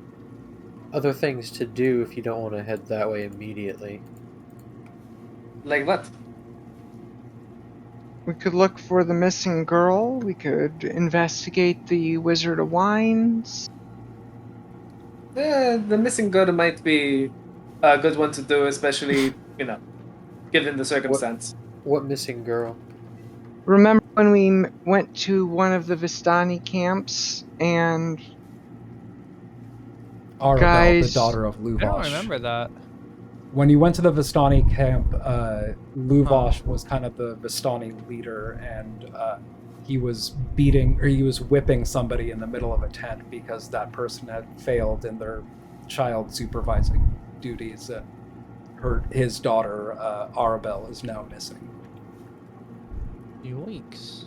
other things to do if you don't want to head that way immediately. like what? We could look for the missing girl. We could investigate the Wizard of Wines. The missing girl might be a good one to do, especially, given the circumstance. What missing girl? Remember when we went to one of the Vistani camps and Arabelle, the Guys, daughter of I don't Luvash. remember that. When you went to the Vistani camp, Luvash was kind of the Vistani leader, and he was whipping somebody in the middle of a tent because that person had failed in their child supervising duties. His daughter, Arabelle, is now missing. Yoinks.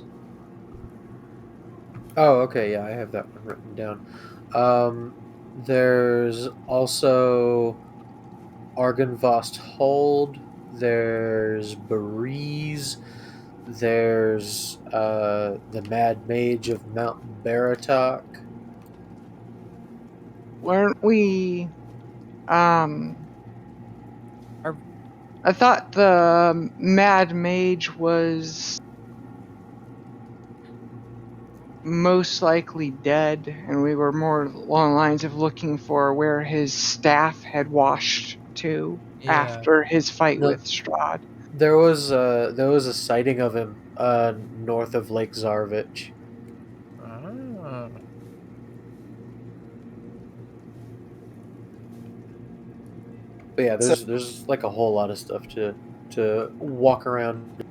Oh, okay, yeah, I have that one written down. There's also Argynvost Hold, there's Bariz, there's the Mad Mage of Mount Baratok. weren't we I thought the Mad Mage was most likely dead, and we were more along the lines of looking for where his staff had washed to after his fight No. with Strahd. There was a sighting of him north of Lake Zarvich. Ah. But yeah, there's like a whole lot of stuff to walk around.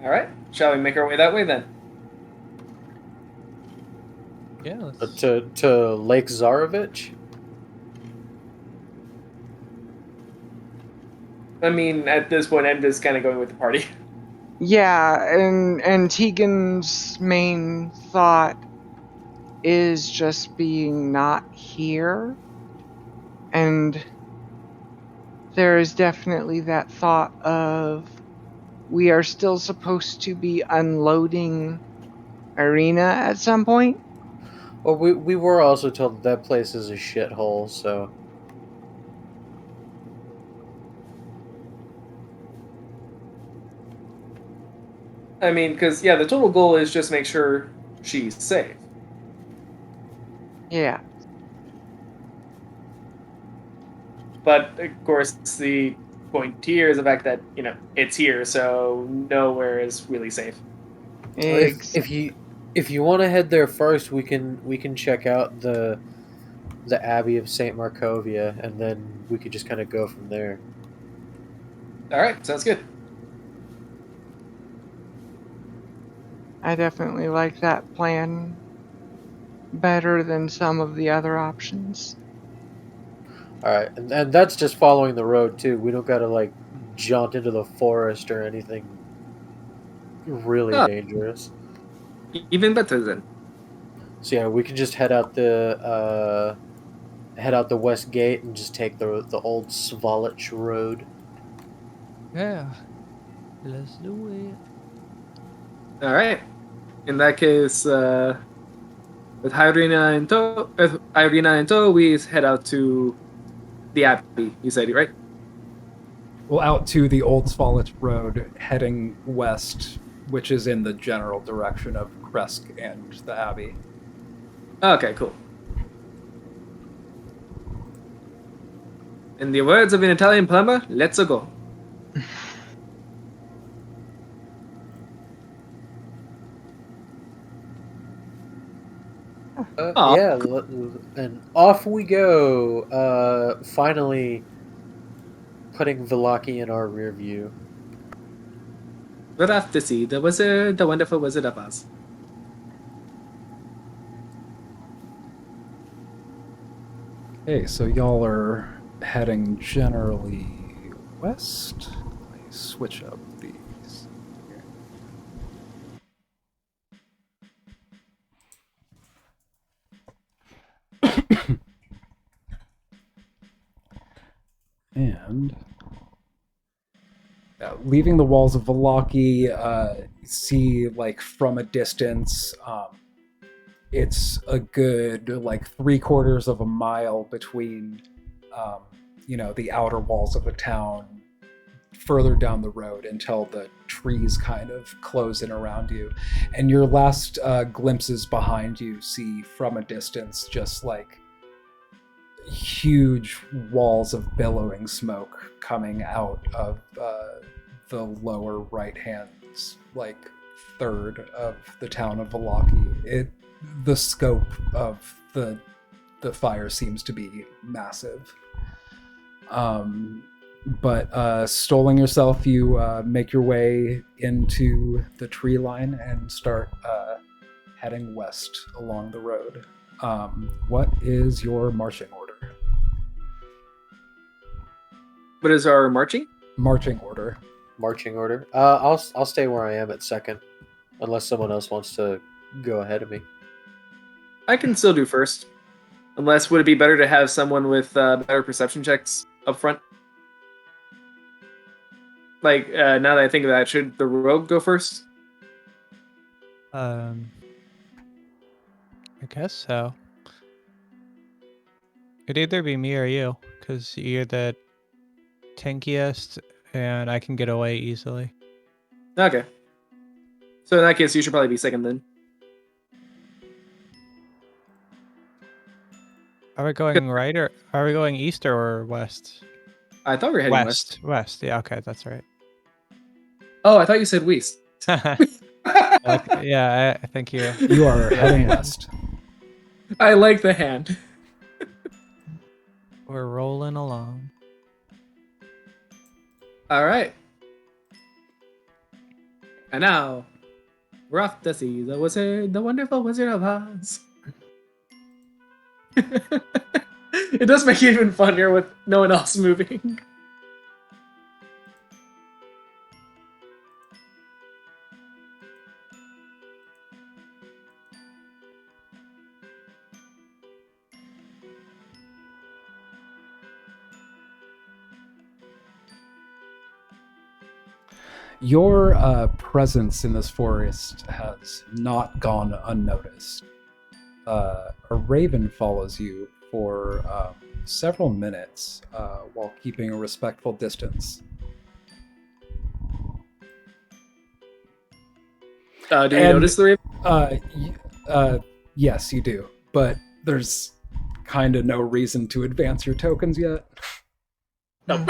Alright, shall we make our way that way then? Yeah. let's- To Lake Zarvich. I mean, at this point, I'm just kind of going with the party. Yeah, and Tegan's main thought is just being not here. And there is definitely that thought of we are still supposed to be unloading Arena at some point. Well, we were also told that place is a shithole, so I mean, because, yeah, the total goal is just make sure she's safe. Yeah. But, of course, the point here is the fact that it's here, so nowhere is really safe. If you want to head there first, we can check out the Abbey of Saint Markovia, and then we could just kind of go from there. All right, sounds good. I definitely like that plan better than some of the other options. All right, and that's just following the road too. We don't gotta like jaunt into the forest or anything really Oh. dangerous. Even better then. So yeah, we can just head out the west gate and just take the Old Svalich Road. Yeah. Let's do it. All right. In that case, with Irina in tow, we head out to the Abbey. You said it, right? Well, out to the Old Svalich Road, heading west, which is in the general direction of Kresk and the Abbey. Okay, cool. In the words of an Italian plumber, let's go. Yeah, and off we go. Finally, putting Vallaki in our rear view. We're off to see the wizard, the wonderful Wizard of Oz. Okay, so y'all are heading generally west. Let me switch up these. And leaving the walls of Vallaki, see like from a distance, it's a good like 3/4 of a mile between, the outer walls of the town further down the road until the trees kind of close in around you. And your last glimpses behind you see from a distance just like huge walls of billowing smoke coming out of the lower right hand like third of the town of Vallaki. The scope of the fire seems to be massive. But stalling yourself, you make your way into the tree line and start heading west along the road. What is your marching order? What is our marching? Marching order. Marching order. I'll stay where I am at second, unless someone else wants to go ahead of me. I can still do first. Unless, would it be better to have someone with better perception checks up front? Like, now that I think of that, should the rogue go first? I guess so. It'd either be me or you, because you're the tankiest, and I can get away easily. Okay. So in that case, you should probably be second then. Are we going right, or are we going east or west? I thought we were heading west. West. Yeah, okay, that's right. Oh, I thought you said west. Yeah, I think you. You are heading west. I like the hand. We're rolling along. All right. And now, we're off to see the wizard, the wonderful Wizard of Oz. It does make it even funnier with no one else moving. Your presence in this forest has not gone unnoticed. A raven follows you for several minutes while keeping a respectful distance. Do you notice the raven? Yes, you do. But there's kind of no reason to advance your tokens yet. No.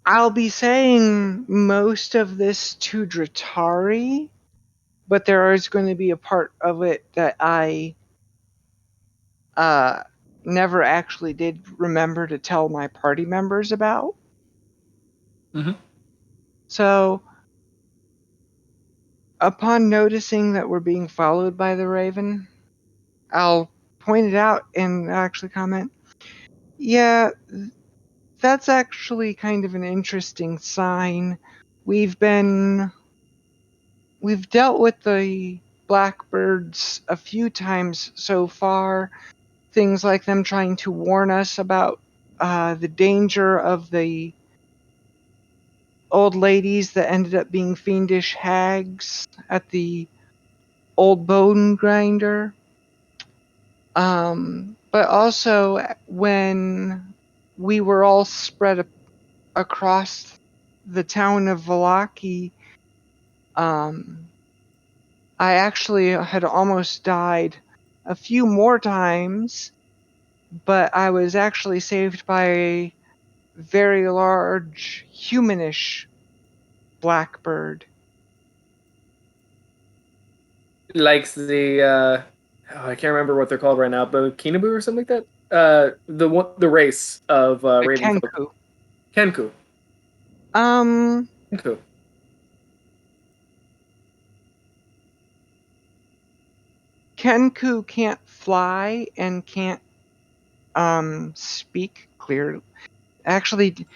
I'll be saying most of this to Dratari, but there is going to be a part of it that I never actually did remember to tell my party members about. Mhm. So, upon noticing that we're being followed by the Raven, I'll point it out and actually comment, yeah, that's actually kind of an interesting sign. We've dealt with the blackbirds a few times so far. Things like them trying to warn us about the danger of the old ladies that ended up being fiendish hags at the old bone grinder. But also when we were all spread across the town of Vallaki, I actually had almost died a few more times, but I was actually saved by a very large humanish blackbird. Like the I can't remember what they're called right now, but Kinabu or something like that. The race of The Raven folk. Kenku. Kenku. Um, Kenku. Kenku can't fly and can't speak clearly. Actually,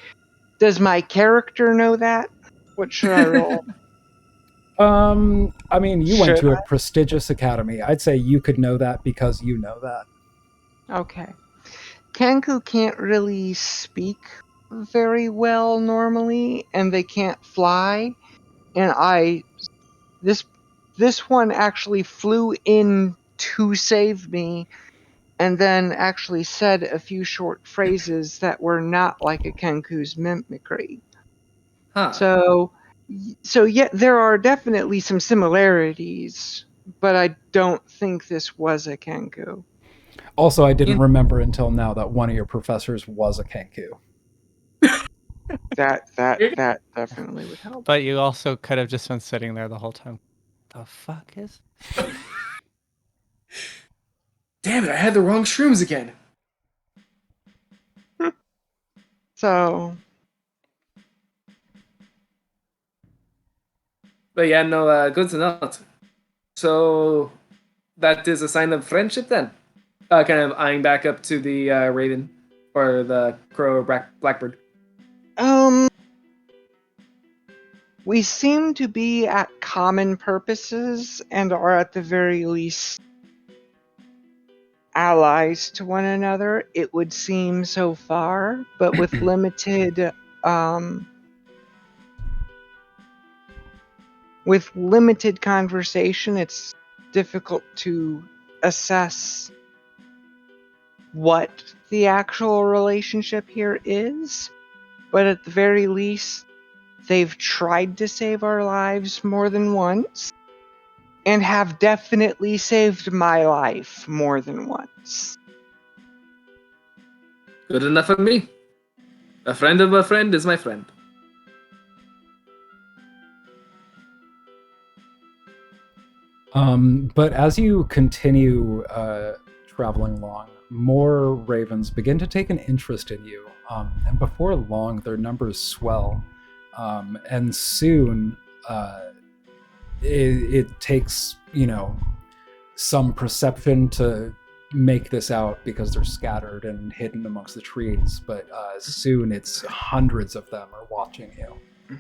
does my character know that? What should I roll? I mean, you went Should to a prestigious academy. I'd say you could know that because you know that. Okay. Kenku can't really speak very well normally, and they can't fly. And this one actually flew in to save me, and then actually said a few short phrases that were not like a Kenku's mimicry. Huh. So yeah, there are definitely some similarities, but I don't think this was a Kenku. Also, I didn't remember until now that one of your professors was a Kenku. That definitely would help. But you also could have just been sitting there the whole time. The fuck is? Damn it! I had the wrong shrooms again. So But yeah, no, good to know. So that is a sign of friendship then. Kind of eyeing back up to the Raven or the crow or blackbird. we seem to be at common purposes and are at the very least allies to one another, it would seem so far, but with limited conversation, it's difficult to assess what the actual relationship here is. But at the very least, they've tried to save our lives more than once, and have definitely saved my life more than once. Good enough for me. A friend of a friend is my friend. But as you continue traveling along, more ravens begin to take an interest in you. And before long, their numbers swell. And soon, it takes, some perception to make this out because they're scattered and hidden amongst the trees. But soon, it's hundreds of them are watching you.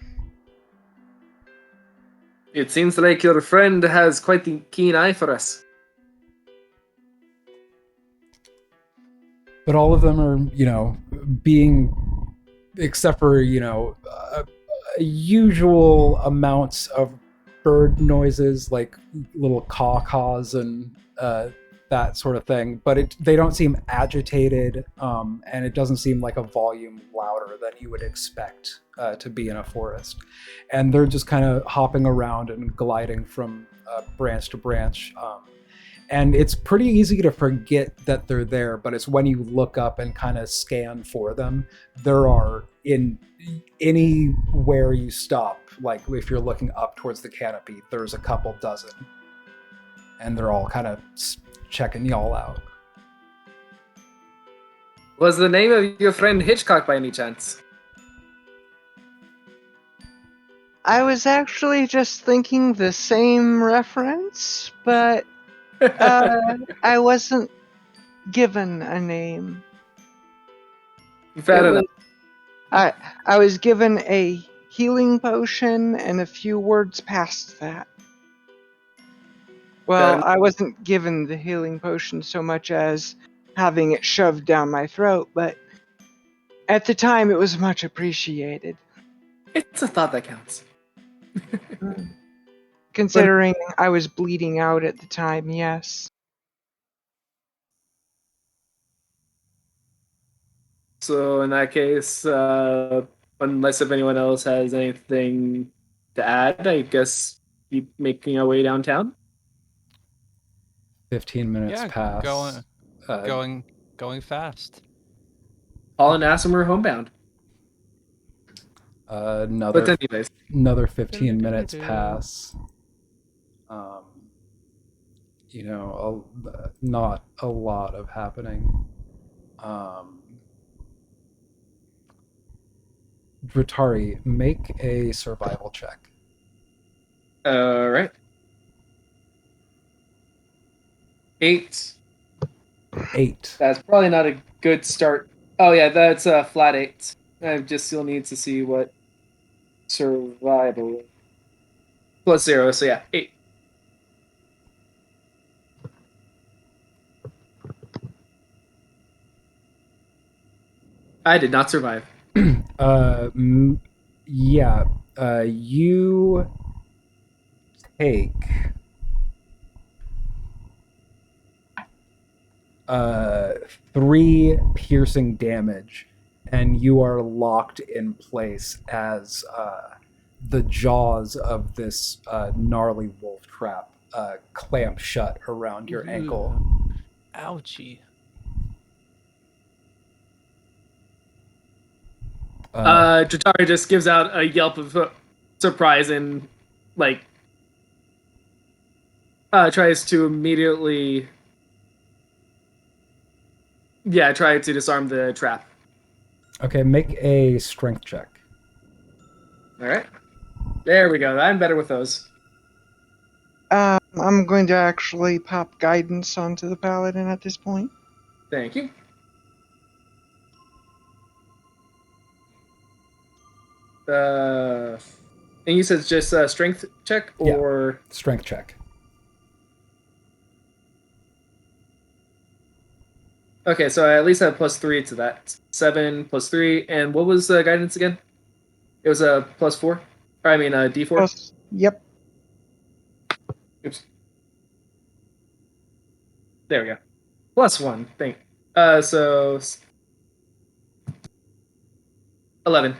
It seems like your friend has quite the keen eye for us. But all of them are, being, except for, usual amounts of bird noises, like little caws and that sort of thing. But they don't seem agitated, and it doesn't seem like a volume louder than you would expect to be in a forest. And they're just kind of hopping around and gliding from branch to branch. And it's pretty easy to forget that they're there, but it's when you look up and kind of scan for them. There are, in anywhere you stop, like if you're looking up towards the canopy, there's a couple dozen. And they're all kind of checking y'all out. Was the name of your friend Hitchcock by any chance? I was actually just thinking the same reference, but I wasn't given a name. Fair It enough. was- I was given a healing potion and a few words past that. Well, I wasn't given the healing potion so much as having it shoved down my throat, but at the time it was much appreciated. It's a thought that counts. Considering I was bleeding out at the time, yes. So in that case, unless if anyone else has anything to add, I guess keep making our way downtown. 15 minutes Yeah, pass. going fast. Paul and Asim are homebound. Another But anyways, another 15 minutes pass. You know, not a lot of happening. Dratari, make a survival check. all right. 8. 8. That's probably not a good start. Oh yeah, that's a flat 8. I just still need to see what survival plus 0. So yeah, 8. I did not survive. Yeah. You take 3 piercing damage, and you are locked in place as the jaws of this gnarly wolf trap clamp shut around your ankle. Ouchie. Jatari just gives out a yelp of surprise and tries to immediately try to disarm the trap. Okay, make a strength check. All right, there we go. I'm better with those. I'm going to actually pop guidance onto the paladin at this point. Thank you. And you said it's just a strength check or strength check. Okay, so I at least have +3 to that. 7 plus 3, and what was the guidance again? It was a +4. Or I mean a D4. Plus, yep. Oops. There we go. +1. Thank. So 11.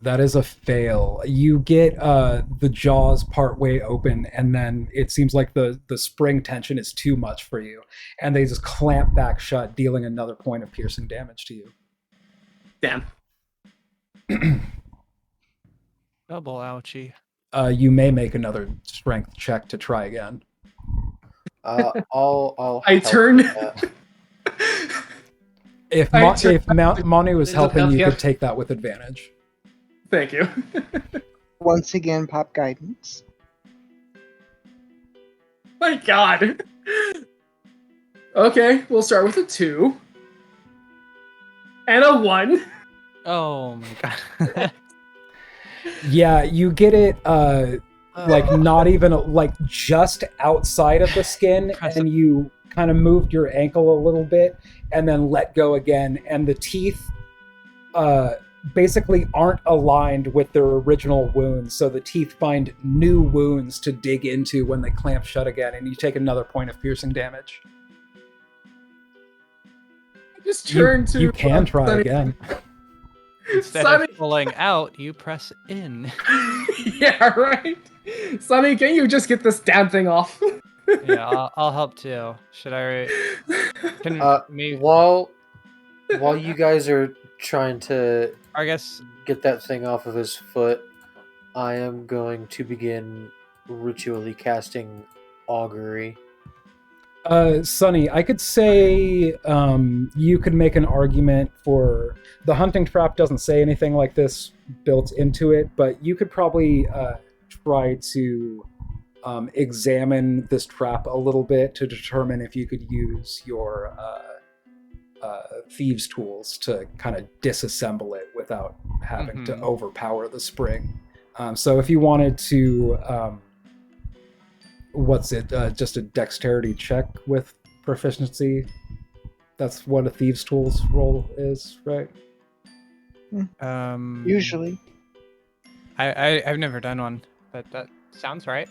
That is a fail. You get the jaws partway open, and then it seems like the spring tension is too much for you, and they just clamp back shut, dealing another point of piercing damage to you. Damn. Double ouchie. You may make another strength check to try again. I'll I help turn. with that. If Manu was helping, you could take that with advantage. Thank you. Once again, pop guidance. My God. Okay, we'll start with a 2 and a 1. Oh my god. Yeah, you get it like not even like just outside of the skin, and you kind of moved your ankle a little bit and then let go again, and the teeth basically aren't aligned with their original wounds, so the teeth find new wounds to dig into when they clamp shut again, and you take another point of piercing damage. Just turn to. You can try Sunny. again. Instead Sunny. of pulling out, you press in. Yeah, right. Sonny, can you just get this damn thing off? Yeah, I'll help too. Should I? Can maybe? While you guys are trying to I guess. get that thing off of his foot, I am going to begin ritually casting augury. Sonny, I could say you could make an argument for the hunting trap doesn't say anything like this built into it, but you could probably try to examine this trap a little bit to determine if you could use your thieves' tools to kind of disassemble it without having to overpower the spring. So if you wanted to, just a dexterity check with proficiency. That's what a thieves' tools roll is, right? Usually. I've never done one, but that sounds right.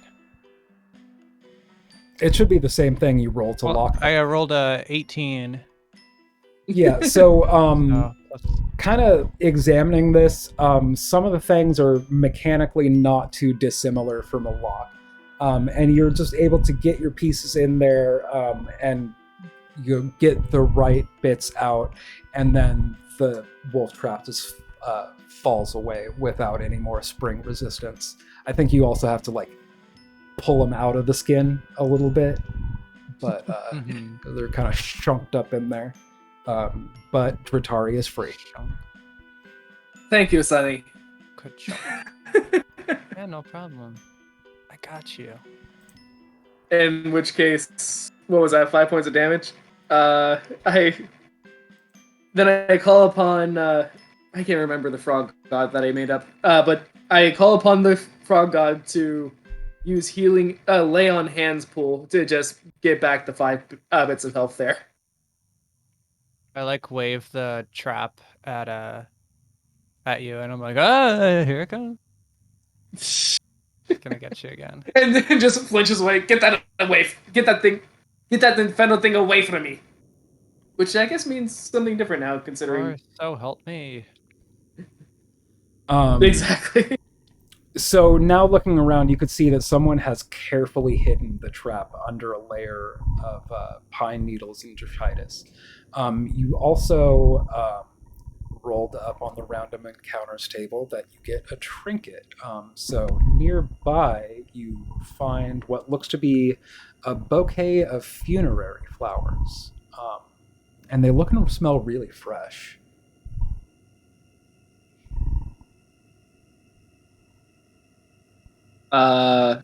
It should be the same thing you roll to lock. I rolled a 18. Yeah, so plus kind of examining this, some of the things are mechanically not too dissimilar from a lock. And you're just able to get your pieces in there and you get the right bits out, and then the wolf trap just falls away without any more spring resistance. I think you also have to like pull them out of the skin a little bit, but they're kind of chunked up in there. But Dratari is free. Thank you, Sonny. good job. Yeah, no problem. I got you. In which case, what was that? 5 points of damage. I call upon. I can't remember the frog god that I made up. But I call upon the frog god to use healing, lay on hands pool to just get back the 5 bits of health there. I like wave the trap at you, and I'm like, here it comes. Gonna get you again. And then just flinches away. Get that away. Get that infernal thing away from me. Which I guess means something different now, considering. So help me. Exactly. So now looking around, you could see that someone has carefully hidden the trap under a layer of pine needles and tracheitis. You also rolled up on the random encounters table that you get a trinket. So nearby, you find what looks to be a bouquet of funerary flowers. And they look and smell really fresh. I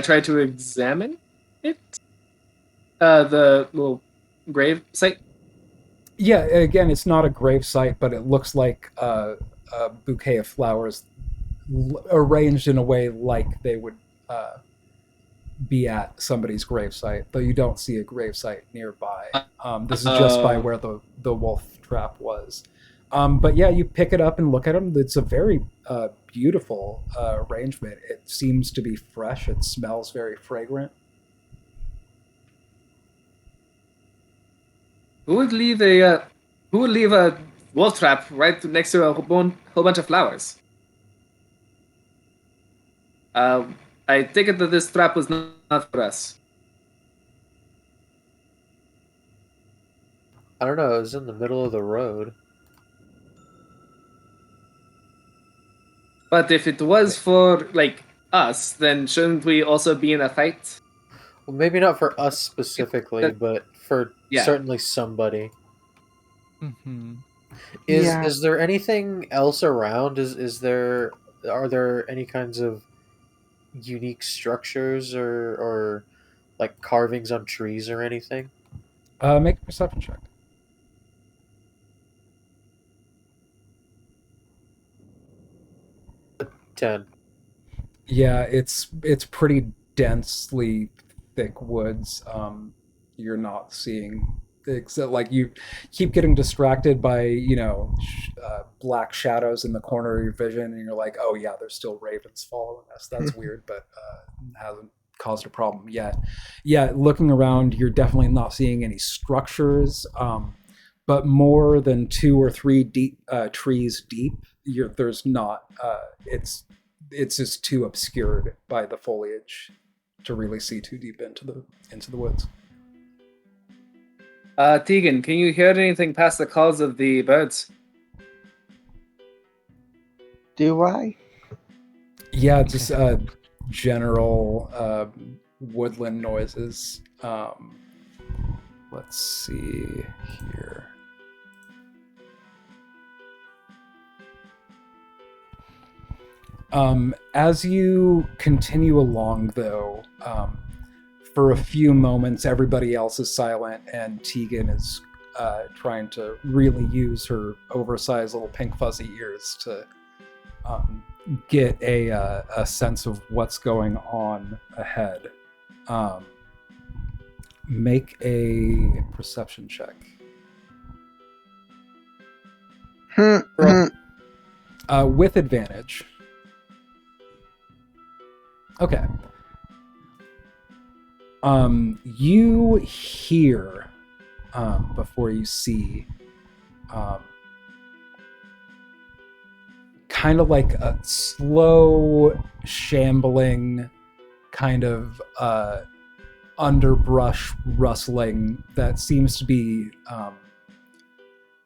try to examine it. The little grave site. Yeah, again, it's not a grave site, but it looks like a bouquet of flowers arranged in a way like they would be at somebody's grave site, though you don't see a grave site nearby. This is just by where the wolf trap was. But yeah, you pick it up and look at them. It's a very beautiful arrangement. It seems to be fresh. It smells very fragrant. Who would leave a wolf trap right next to a whole bunch of flowers? I take it that this trap was not for us. I don't know, it was in the middle of the road. But if it was for, like, us, then shouldn't we also be in a fight? Well, maybe not for us specifically, but for certainly somebody. Mm-hmm. Is there anything else around? Are there any kinds of unique structures or like carvings on trees or anything? Make a perception check. Ten. Yeah, it's pretty densely thick woods. You're not seeing, except like you keep getting distracted by black shadows in the corner of your vision, and you're like, oh yeah, there's still ravens following us. That's weird, but hasn't caused a problem yet. Yeah, looking around, you're definitely not seeing any structures, but more than 2 or 3 trees deep, there's not. It's just too obscured by the foliage. to really see too deep into the woods. Tegan, can you hear anything past the calls of the birds? Do I? Yeah, just general woodland noises. Let's see here. As you continue along, though, for a few moments, everybody else is silent, and Tegan is trying to really use her oversized little pink fuzzy ears to get a sense of what's going on ahead. Make a perception check. With advantage. Okay. You hear before you see kind of like a slow shambling kind of underbrush rustling that seems to be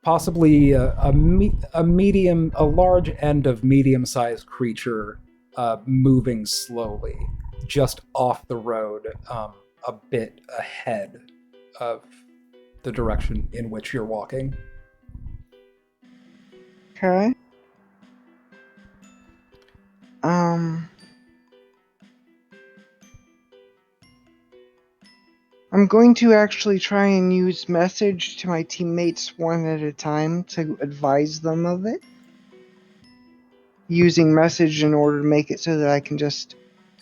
possibly a large end of medium-sized creature moving slowly just off the road, a bit ahead of the direction in which you're walking. Okay. I'm going to actually try and use message to my teammates one at a time to advise them of it. Using message in order to make it so that I can just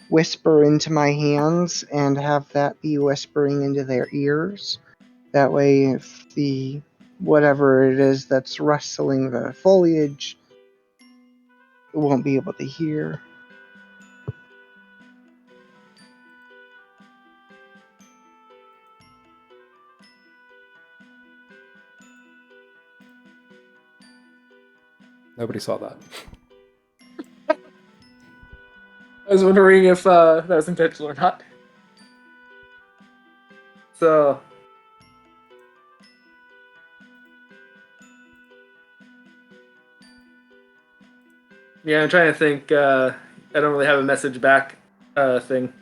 whisper into my hands and have that be whispering into their ears. That way, if the whatever it is that's rustling the foliage, it won't be able to hear. Nobody saw that. I was wondering if that was intentional or not. So, yeah, I'm trying to think. I don't really have a message back thing.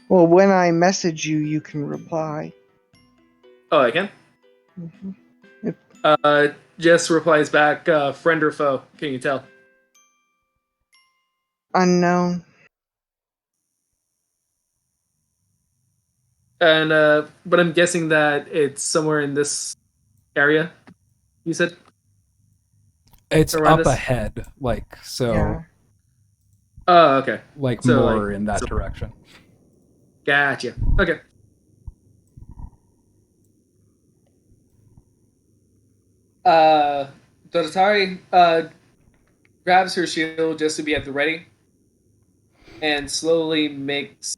Well, when I message you, you can reply. Oh, I can? Mm-hmm. Jess replies back, friend or foe, can you tell? Unknown. And but I'm guessing that it's somewhere in this area, you said? It's Around up us? ahead, like, so, Yeah. Oh, okay. like, So, more like, in that direction. Gotcha. Okay. Dotatari grabs her shield just to be at the ready and slowly makes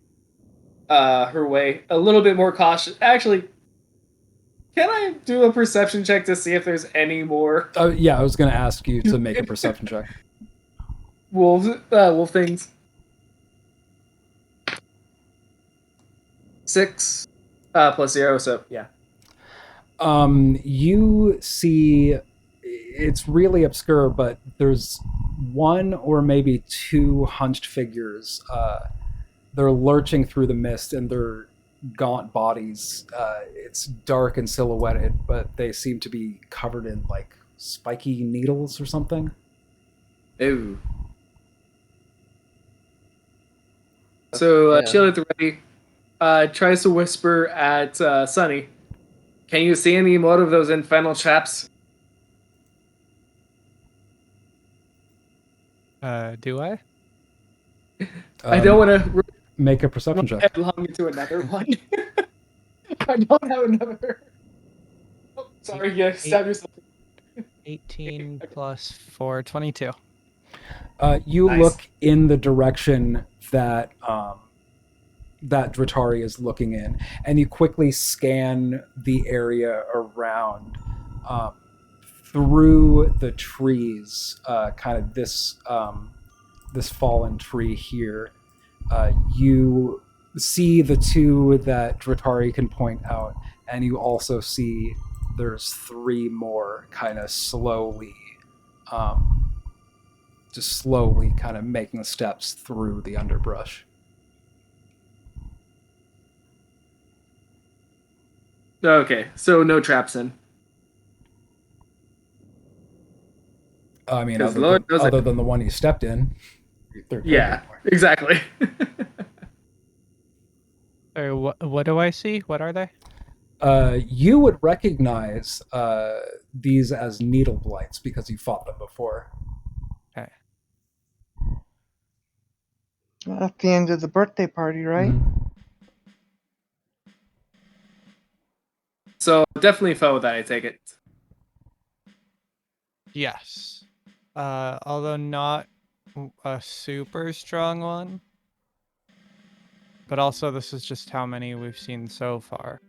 her way a little bit more cautious. Actually, can I do a perception check to see if there's any more Oh, yeah, I was going to ask you to make a perception check. wolf things? 6 plus 0, so yeah. You see, it's really obscure, but there's one or maybe two hunched figures. They're lurching through the mist, and their gaunt bodies. It's dark and silhouetted, but they seem to be covered in like spiky needles or something. Ooh. So Yeah. shield at the ready. Tries to whisper at Sunny. Can you see any more of those infernal traps? Do I? I don't want to Make a perception run check. headlong into another one. I don't have another. Oh, sorry, yeah, stab yourself. 18 plus 4, 22. You Nice. look in the direction that that Dratari is looking in, and you quickly scan the area around through the trees, kind of this this fallen tree here. You see the two that Dratari can point out, and you also see there's 3 more kind of slowly, just slowly kind of making steps through the underbrush. Okay, so no traps in. I mean, 'Cause Lord knows other than the one you stepped in. There could be Yeah, more. exactly. What do I see? What are they? You would recognize these as needle blights because you fought them before. Okay. At the end of the birthday party, right? Mhm. So definitely foe that, I take it. Yes. Although not a super strong one. But also, this is just how many we've seen so far.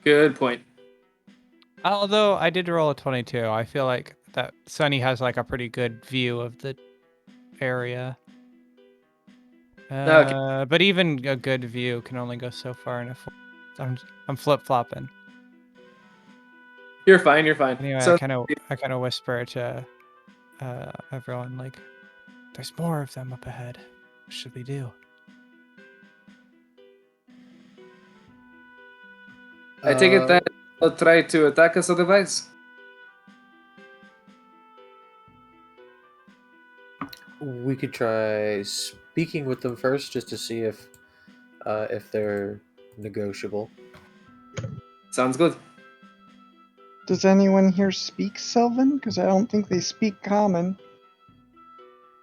Good point. Although I did roll a 22, I feel like that Sunny has like a pretty good view of the area. Okay. But even a good view can only go so far in a. I'm flip flopping. You're fine. You're fine. Anyway, So I kind of whisper to everyone like, "There's more of them up ahead. What should we do?" I take it that they'll try to attack us otherwise. We could try speaking with them first, just to see if they're negotiable. Sounds good. Does anyone here speak Sylvan? Because I don't think they speak Common.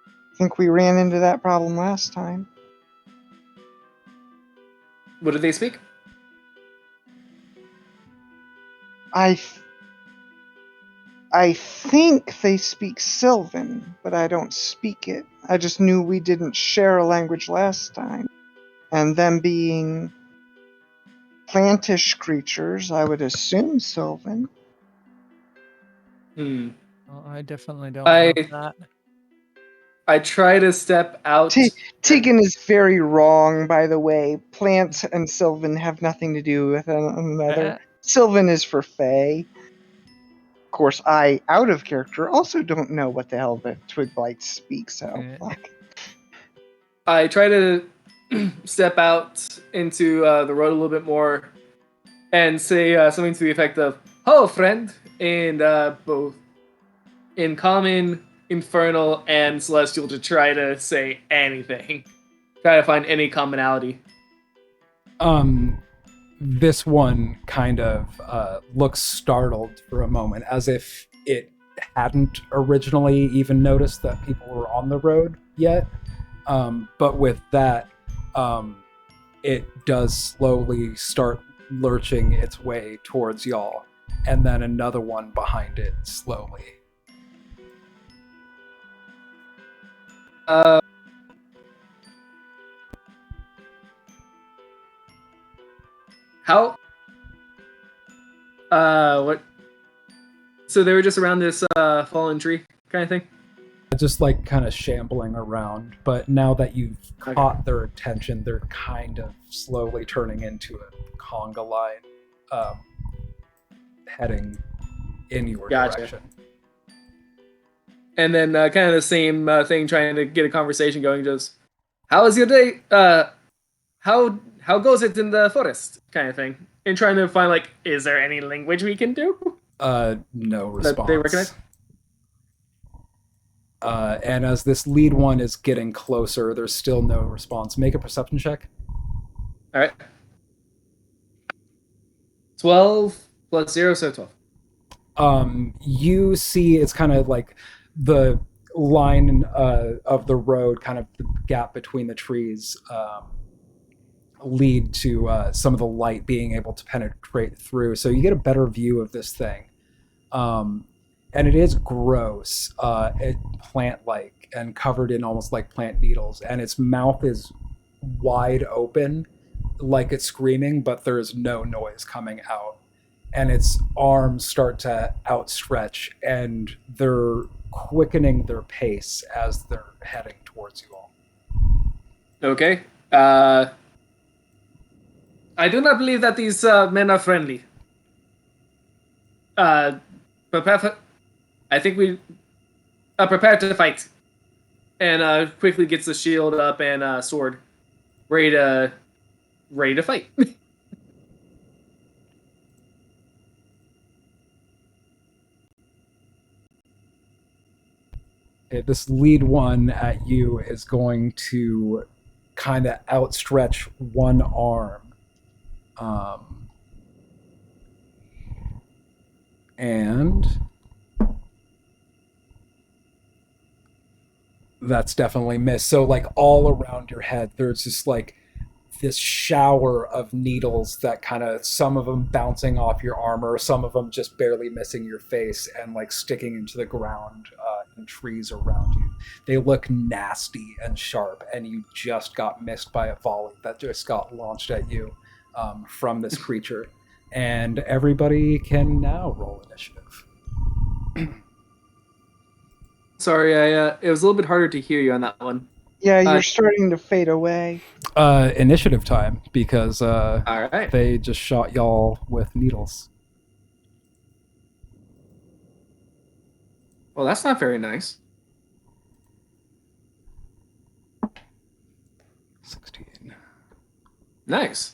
I think we ran into that problem last time. What did they speak? I think they speak Sylvan, but I don't speak it. I just knew we didn't share a language last time. And them being plantish creatures, I would assume Sylvan. Hmm. Well, I definitely don't have that. I try to step out. Tegan is very wrong, by the way. Plant and Sylvan have nothing to do with one another. Sylvan is for Fae. Of course, I, out of character, also don't know what the hell the Twig Blights speak, so fuck. I try to step out into the road a little bit more and say something to the effect of, "Hello, friend," in both in Common, Infernal, and Celestial to try to say anything. Try to find any commonality. This one kind of looks startled for a moment, as if it hadn't originally even noticed that people were on the road yet. But with that, it does slowly start lurching its way towards y'all, and then another one behind it slowly. How? What? So they were just around this fallen tree kind of thing? Just like kind of shambling around, but now that you've caught their attention, they're kind of slowly turning into a conga line, heading in your direction. And then kind of the same thing, trying to get a conversation going. Just, how is your day? How goes it in the forest? Kind of thing. And trying to find like, is there any language we can do? No response. That they recognize. And as this lead one is getting closer, there's still no response. Make a perception check. All right. 12 plus 0, so 12. You see it's kind of like the line of the road, kind of the gap between the trees, lead to some of the light being able to penetrate through. So you get a better view of this thing. And it is gross, plant-like, and covered in almost like plant needles. And its mouth is wide open, like it's screaming, but there is no noise coming out. And its arms start to outstretch, and they're quickening their pace as they're heading towards you all. Okay. I do not believe that these men are friendly. I think we prepare to fight. And quickly gets the shield up and sword, ready to fight. Okay, this lead one at you is going to kind of outstretch one arm. And that's definitely missed. So, like, all around your head, there's just like this shower of needles that kind of, some of them bouncing off your armor, some of them just barely missing your face and like sticking into the ground and trees around you. They look nasty and sharp, and you just got missed by a volley that just got launched at you from this creature. And everybody can now roll initiative. Sorry, it was a little bit harder to hear you on that one. Yeah, you're starting to fade away. Initiative time, because All right. they just shot y'all with needles. Well, that's not very nice. 16. Nice.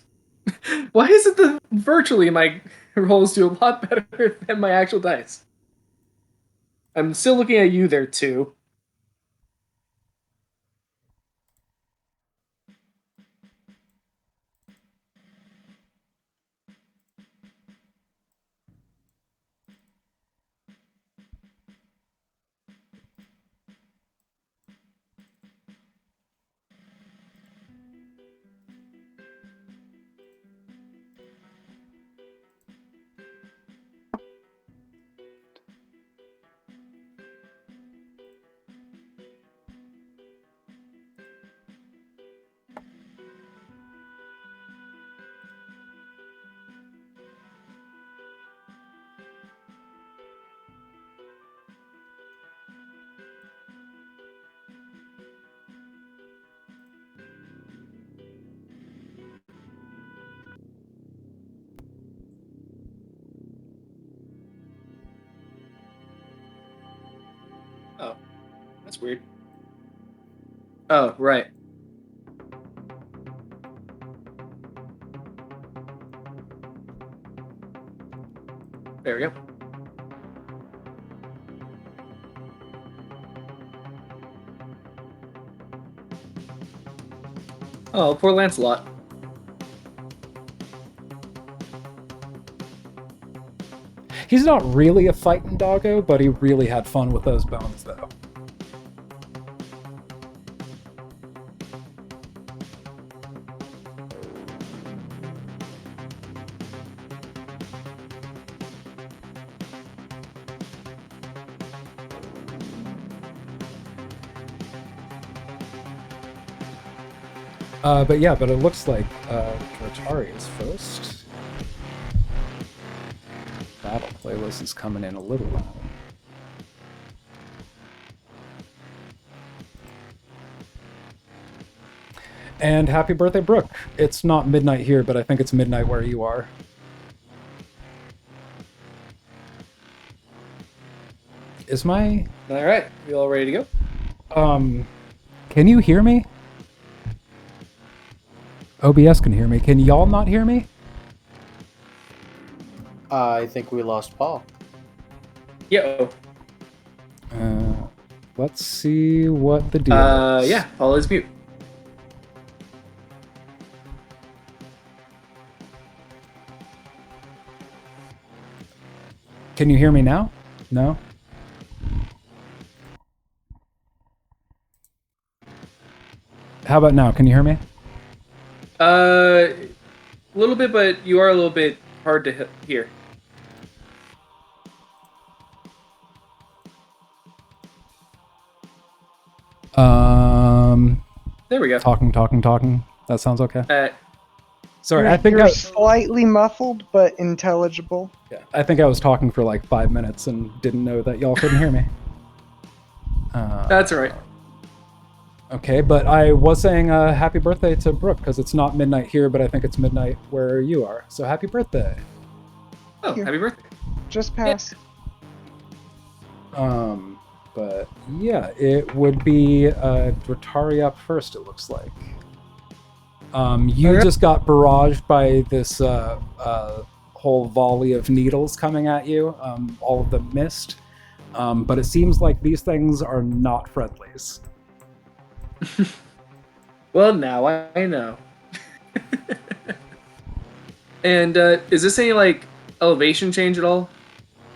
Why is it that virtually my rolls do a lot better than my actual dice? I'm still looking at you there, too. Oh, that's weird. Oh, right. There we go. Oh, poor Lancelot. He's not really a fighting doggo, but he really had fun with those bones, though. But it looks like Dratari is first. Battle playlist is coming in a little loud. And happy birthday, Brooke. It's not midnight here, but I think it's midnight where you are. Is my... All right, you all ready to go? Can you hear me? OBS can hear me. Can y'all not hear me? I think we lost Paul. Yeah. Let's see what the deal is. Yeah, Paul is mute. Can you hear me now? No? How about now? Can you hear me? A little bit, but you are a little bit hard to hear. There we go. Talking. That sounds okay. Sorry, I think you're slightly muffled, but intelligible. Yeah, I think I was talking for like 5 minutes and didn't know that y'all couldn't hear me. That's all right. Okay, but I was saying happy birthday to Brooke because it's not midnight here, but I think it's midnight where you are. So happy birthday. Oh, you. happy birthday. Just passed. But yeah, it would be Rotari up first, it looks like. You Okay. just got barraged by this whole volley of needles coming at you. All of them missed. But it seems like these things are not friendlies. Well, now I know. And is this any like elevation change at all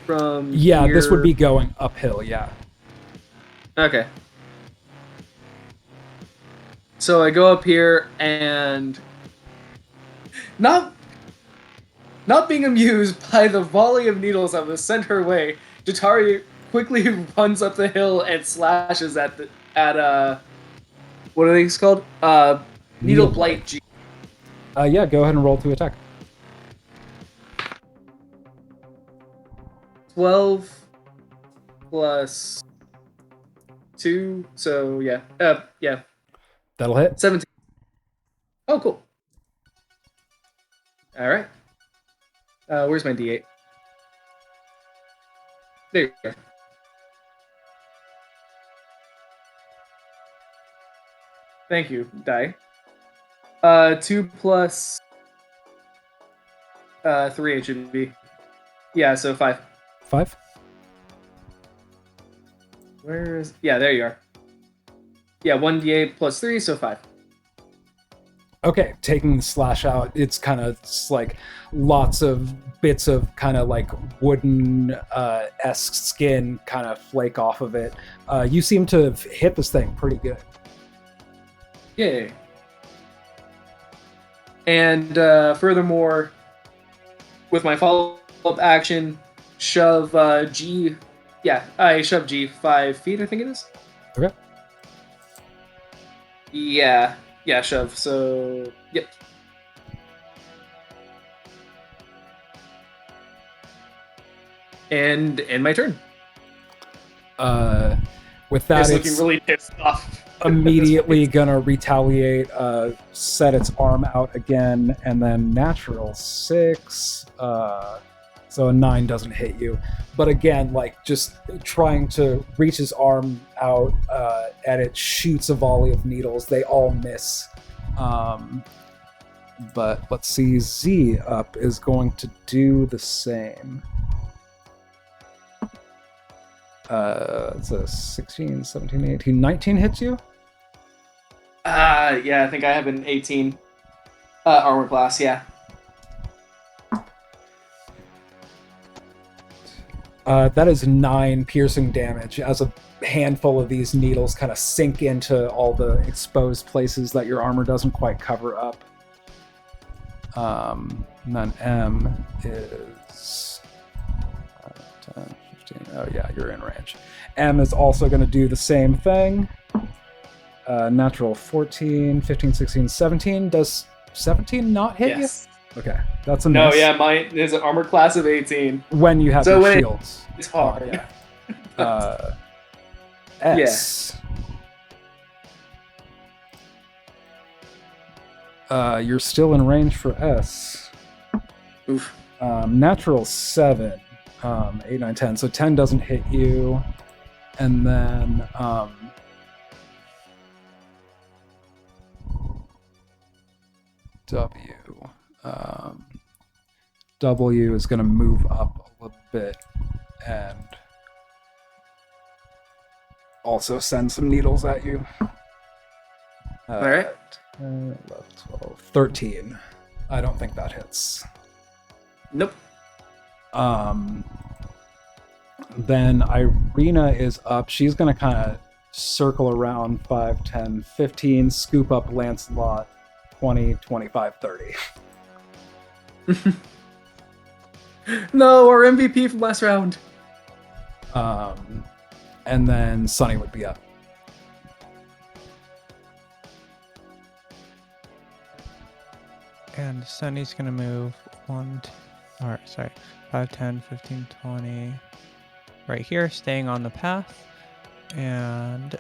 from Yeah, here? this would be going uphill, yeah. Okay. So I go up here and not being amused by the volley of needles that was sent her way, Jatari quickly runs up the hill and slashes at what are these called? Needle Blight G. Yeah, go ahead and roll to attack. 12 plus 2, so yeah. Yeah. That'll hit. 17. Oh, cool. All right. Where's my D8? There you go. Thank you, die. 2 plus 3 it should be. Yeah, so 5. 5. Where is... Yeah, there you are. Yeah, 1d8 plus 3, so 5. Okay, taking the slash out, it's kind of like lots of bits of kind of like wooden esque skin kind of flake off of it. You seem to have hit this thing pretty good. Yay. And furthermore, with my follow-up action, shove G... Yeah, I shove G 5 feet, I think it is. Okay. Yeah, shove, so... Yep. And end my turn. With that, It's it's looking really pissed off. immediately gonna retaliate, set its arm out again, and then natural 6. So a 9 doesn't hit you. But again, like just trying to reach his arm out, and it shoots a volley of needles. They all miss. But let's see, Z up is going to do the same. It's a 16, 17, 18, 19 hits you? Yeah, I think I have an 18 armor class, yeah. That is 9 piercing damage as a handful of these needles kind of sink into all the exposed places that your armor doesn't quite cover up. And then M is 10, 15. Oh yeah, you're in range. M is also going to do the same thing. Natural 14, 15, 16, 17. Does 17 not hit you? Okay, that's a miss. No, yeah, mine is an armor class of 18. When you have So your when shields. It's hard. Yeah. S. You're still in range for S. Oof. Natural 7. 8, 9, 10. So 10 doesn't hit you. And then W. W is going to move up a little bit and also send some needles at you. All right. 11, 12, 13. I don't think that hits. Nope. Then Irina is up. She's going to kind of circle around 5, 10, 15, scoop up Lancelot, 20, 25, 30. No, our MVP from last round. And then Sunny would be up. And Sunny's gonna move 5, 10, 15, 20. Right here, staying on the path. And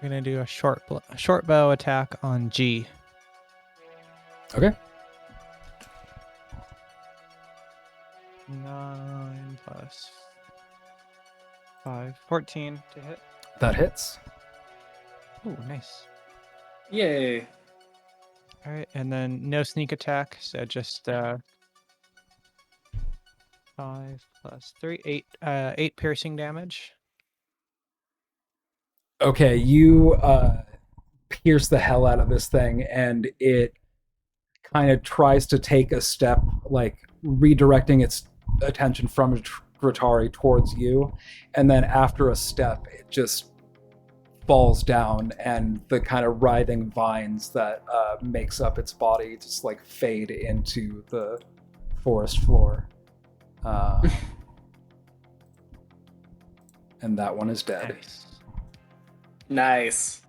I'm gonna do a short bow attack on G. Okay. 9 plus 5, 14 to hit. That hits. Ooh, nice. Yay. All right, and then no sneak attack, so just 5 plus 3, 8 piercing damage. Okay, you pierce the hell out of this thing, and it kind of tries to take a step, like redirecting its attention from Dratari towards you, and then after a step, it just falls down, and the kind of writhing vines that makes up its body just like fade into the forest floor. And that one is dead. Nice. Nice.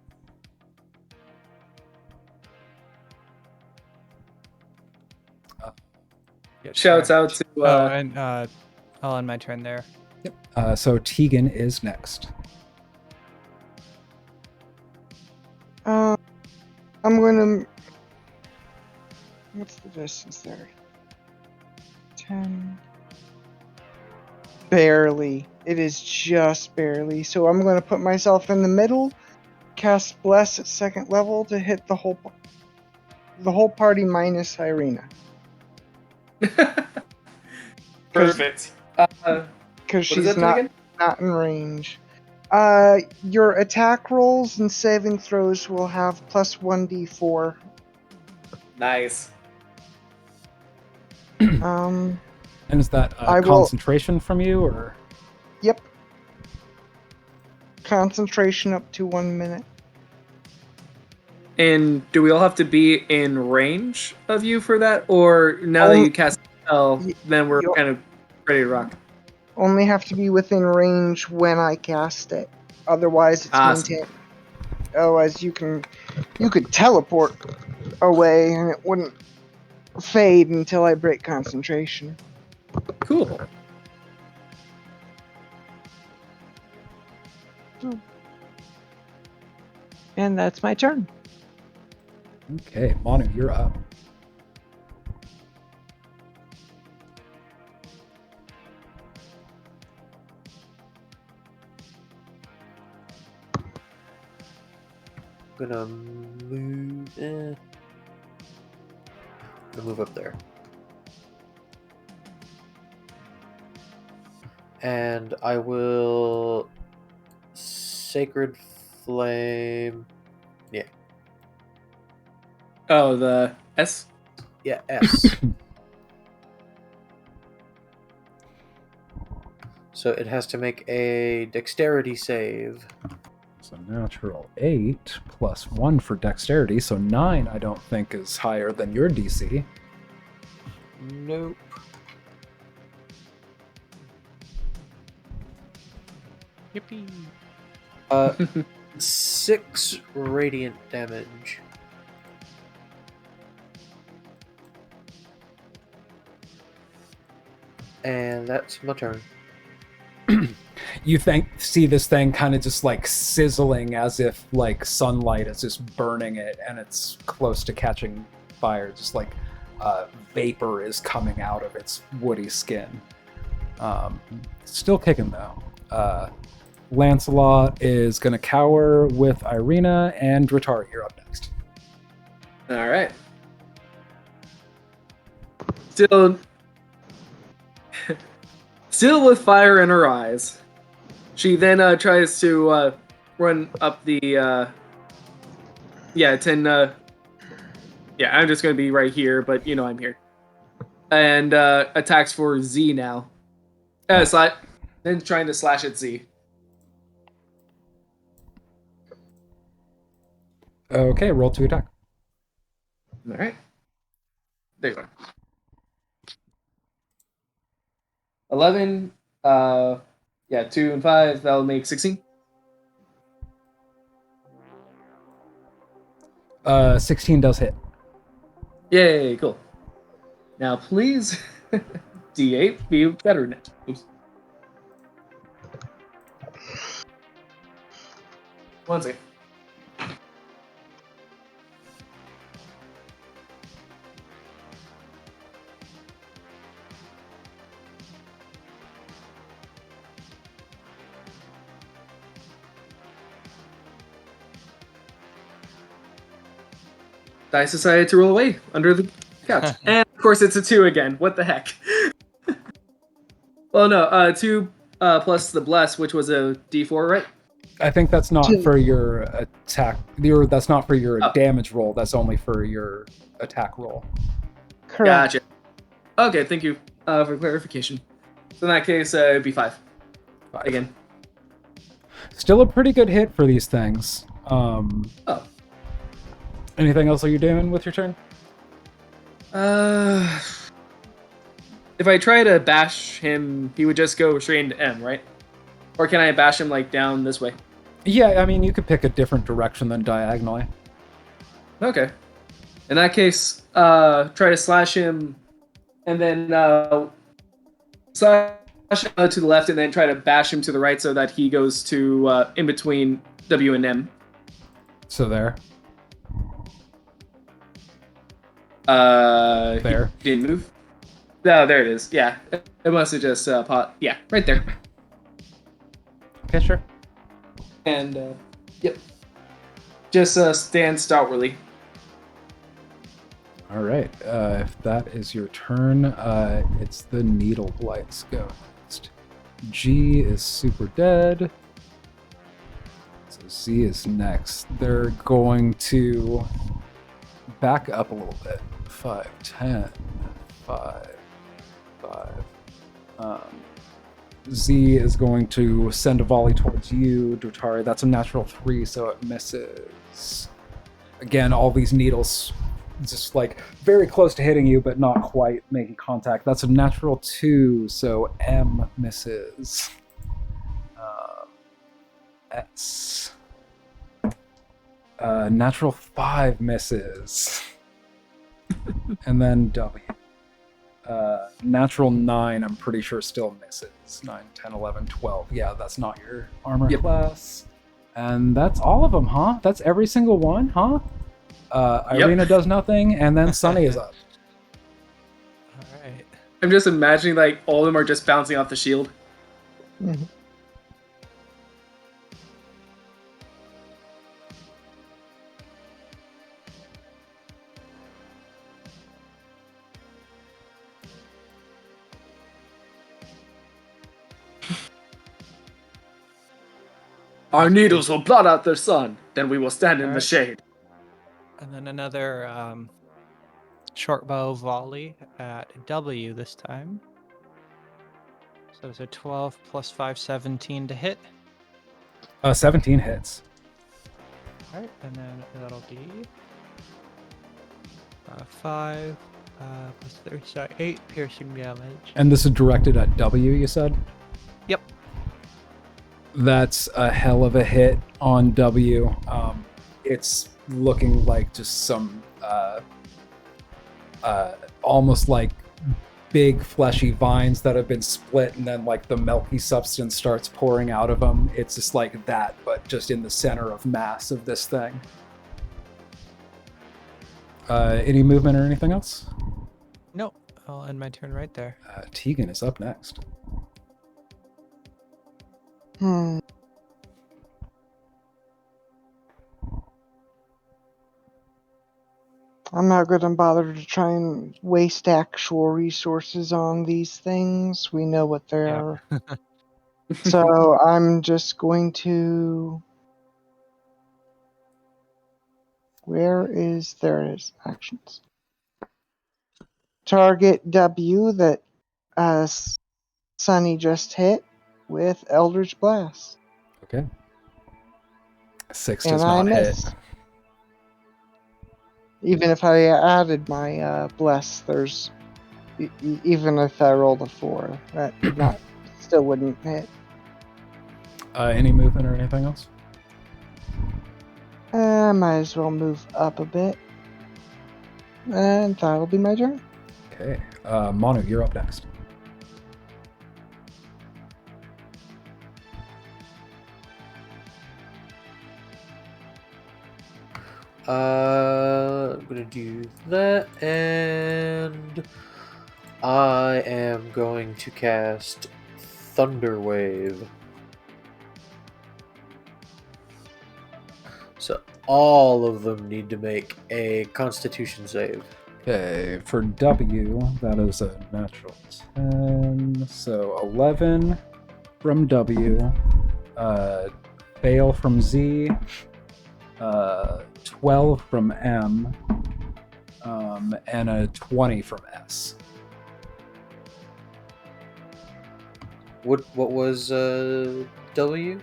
Shouts out to I'll end my turn there. So Tegan is next. I'm gonna. What's the distance there? 10. Barely. It is just barely. So I'm gonna put myself in the middle, cast Bless at 2nd level to hit the whole party minus Irina. Perfect. Because What is she's that not again? in range. Your attack rolls and saving throws will have plus 1d4. Nice. And is that I will- concentration from you, or? Yep. Concentration up to 1 minute. And do we all have to be in range of you for that? Or now that you cast a spell, then we're kind of ready to rock? Only have to be within range when I cast it. Otherwise, it's Awesome. maintained. Otherwise, you could teleport away and it wouldn't fade until I break concentration. Cool. And that's my turn. Okay, Manu, you're up. Gonna move. Gonna move up there. And I will Sacred Flame. Yeah. Oh, the S? Yeah, S. So it has to make a dexterity save. So natural 8 plus 1 for dexterity, so 9 I don't think is higher than your DC. Nope. Yippee! 6 radiant damage. And that's my turn. You see this thing kind of just like sizzling as if like sunlight is just burning it, and it's close to catching fire. Just like vapor is coming out of its woody skin. Still kicking though. Lancelot is going to cower with Irina, and Dratari, you're up next. All right. Still with fire in her eyes. She then tries to run up the... I'm just going to be right here, but you know I'm here. And attacks for Z now. Then trying to slash at Z. Okay, roll to attack. All right. There you are. 11. 2 and 5. That'll make 16. 16 does hit. Yay, cool. Now, please, D8 be better than it. Oops. 1 second. dice decided to roll away under the couch. And of course it's a 2 again. What the heck? Well, no, 2 plus the bless, which was a d4, right? I think that's not Two. for your attack. That's not for your Oh. damage roll. That's only for your attack roll. Correct. Gotcha. Okay, thank you for clarification. So in that case, it'd be 5. 5. Again. Still a pretty good hit for these things. Oh. Anything else are you doing with your turn? If I try to bash him, he would just go straight into M, right? Or can I bash him like down this way? Yeah, I mean, you could pick a different direction than diagonally. Okay. In that case, try to slash him, and then slash him to the left, and then try to bash him to the right so that he goes to in between W and M. So there. There. He didn't move. No, there it is. Yeah, it must have just pot. Yeah, right there. Okay, sure. And yep, just stand stoutly. All right. If that is your turn, it's the Needle Blights go next. G is super dead. So Z is next. They're going to back up a little bit. 5, 10, 5, 5. Z is going to send a volley towards you, Dotari. That's a natural 3, so it misses. Again, all these needles just like very close to hitting you, but not quite making contact. That's a natural 2, so M misses. S. Natural 5 misses. And then W. Natural 9, I'm pretty sure still misses. 9, 10, 11, 12. Yeah, that's not your armor class. And that's all of them, huh? That's every single one, huh? Irina does nothing, and then Sunny is up. Alright. I'm just imagining like all of them are just bouncing off the shield. Mhm. Our needles will blot out their sun. Then we will stand in the Alright. shade. And then another short bow volley at W this time. So it's a 12 plus 5, 17 to hit. 17 hits. Alright, and then that'll be 5 plus 3, so 8 piercing damage. And this is directed at W, you said? Yep. That's a hell of a hit on W. It's looking like just some almost like big fleshy vines that have been split, and then like the milky substance starts pouring out of them. It's just like that, but just in the center of mass of this thing. Any movement or anything else? No, I'll end my turn right there. Tegan is up next. Hmm. I'm not going to bother to try and waste actual resources on these things. We know what they Yeah. are. So I'm just going to... There it is, actions. Target W that Sunny just hit with Eldritch Blast. Okay. 6 And does I not hit. miss. Even if I added my bless, there's even if I rolled a 4, that still wouldn't hit. Any movement or anything else? I might as well move up a bit, and that'll be my turn. Okay. Manu, you're up next. I'm gonna do that, and I am going to cast Thunder Wave. So all of them need to make a Constitution save. Okay, for W, that is a natural 10. So 11 from W, fail from Z, 12 from M, and a 20 from S. What was W?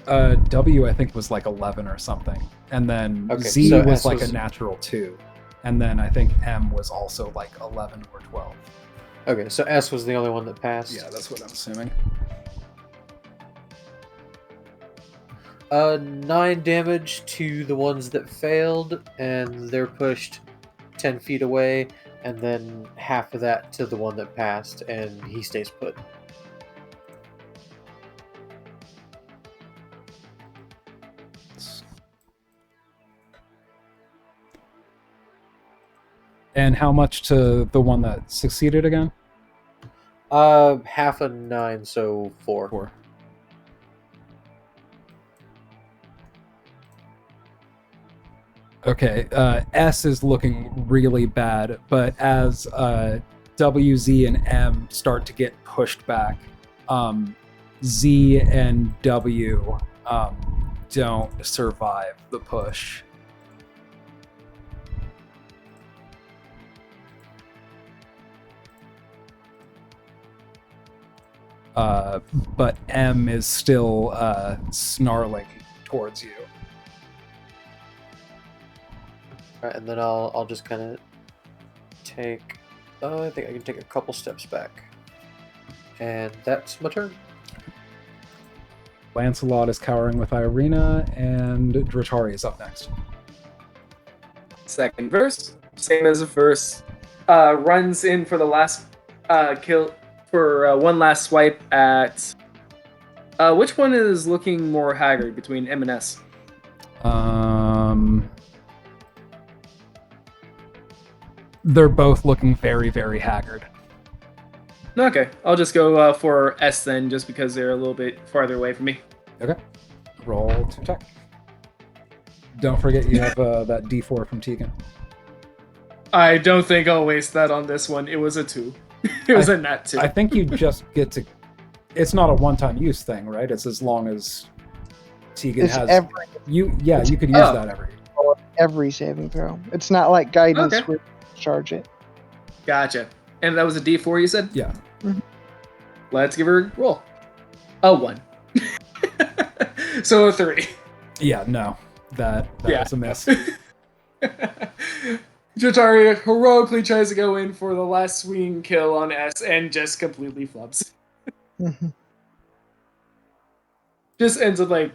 W, I think, was like 11 or something. And then Okay, Z so was S like was- a natural 2. And then I think M was also like 11 or 12. Okay, so S was the only one that passed. Yeah, that's what I'm assuming. 9 damage to the ones that failed, and they're pushed 10 feet away, and then half of that to the one that passed, and he stays put. And how much to the one that succeeded again? Half of 9, so 4. 4. Okay, S is looking really bad, but as W, Z, and M start to get pushed back, Z and W don't survive the push. But M is still snarling towards you. Alright, and then I'll just kind of take... I think I can take a couple steps back. And that's my turn. Lancelot is cowering with Irina, and Dratari is up next. Second verse, same as the first. Runs in for the last kill for one last swipe at. Which one is looking more haggard between M and S? They're both looking very, very haggard. Okay, I'll just go for S then, just because they're a little bit farther away from me. Okay. Roll to attack. Don't forget you have that D4 from Tegan. I don't think I'll waste that on this one. It was a 2. It was a nat 2. I think you just get to... It's not a one-time use thing, right? It's as long as Tegan It's has... every You could use that every... saving throw. It's not like guidance Okay. where you charge it. Gotcha. And that was a D4 you said? Yeah. Let's give her a roll. A 1. So a 3. Yeah, no. That was a miss. Jatari heroically tries to go in for the last swinging kill on S and just completely flubs. Just ends up like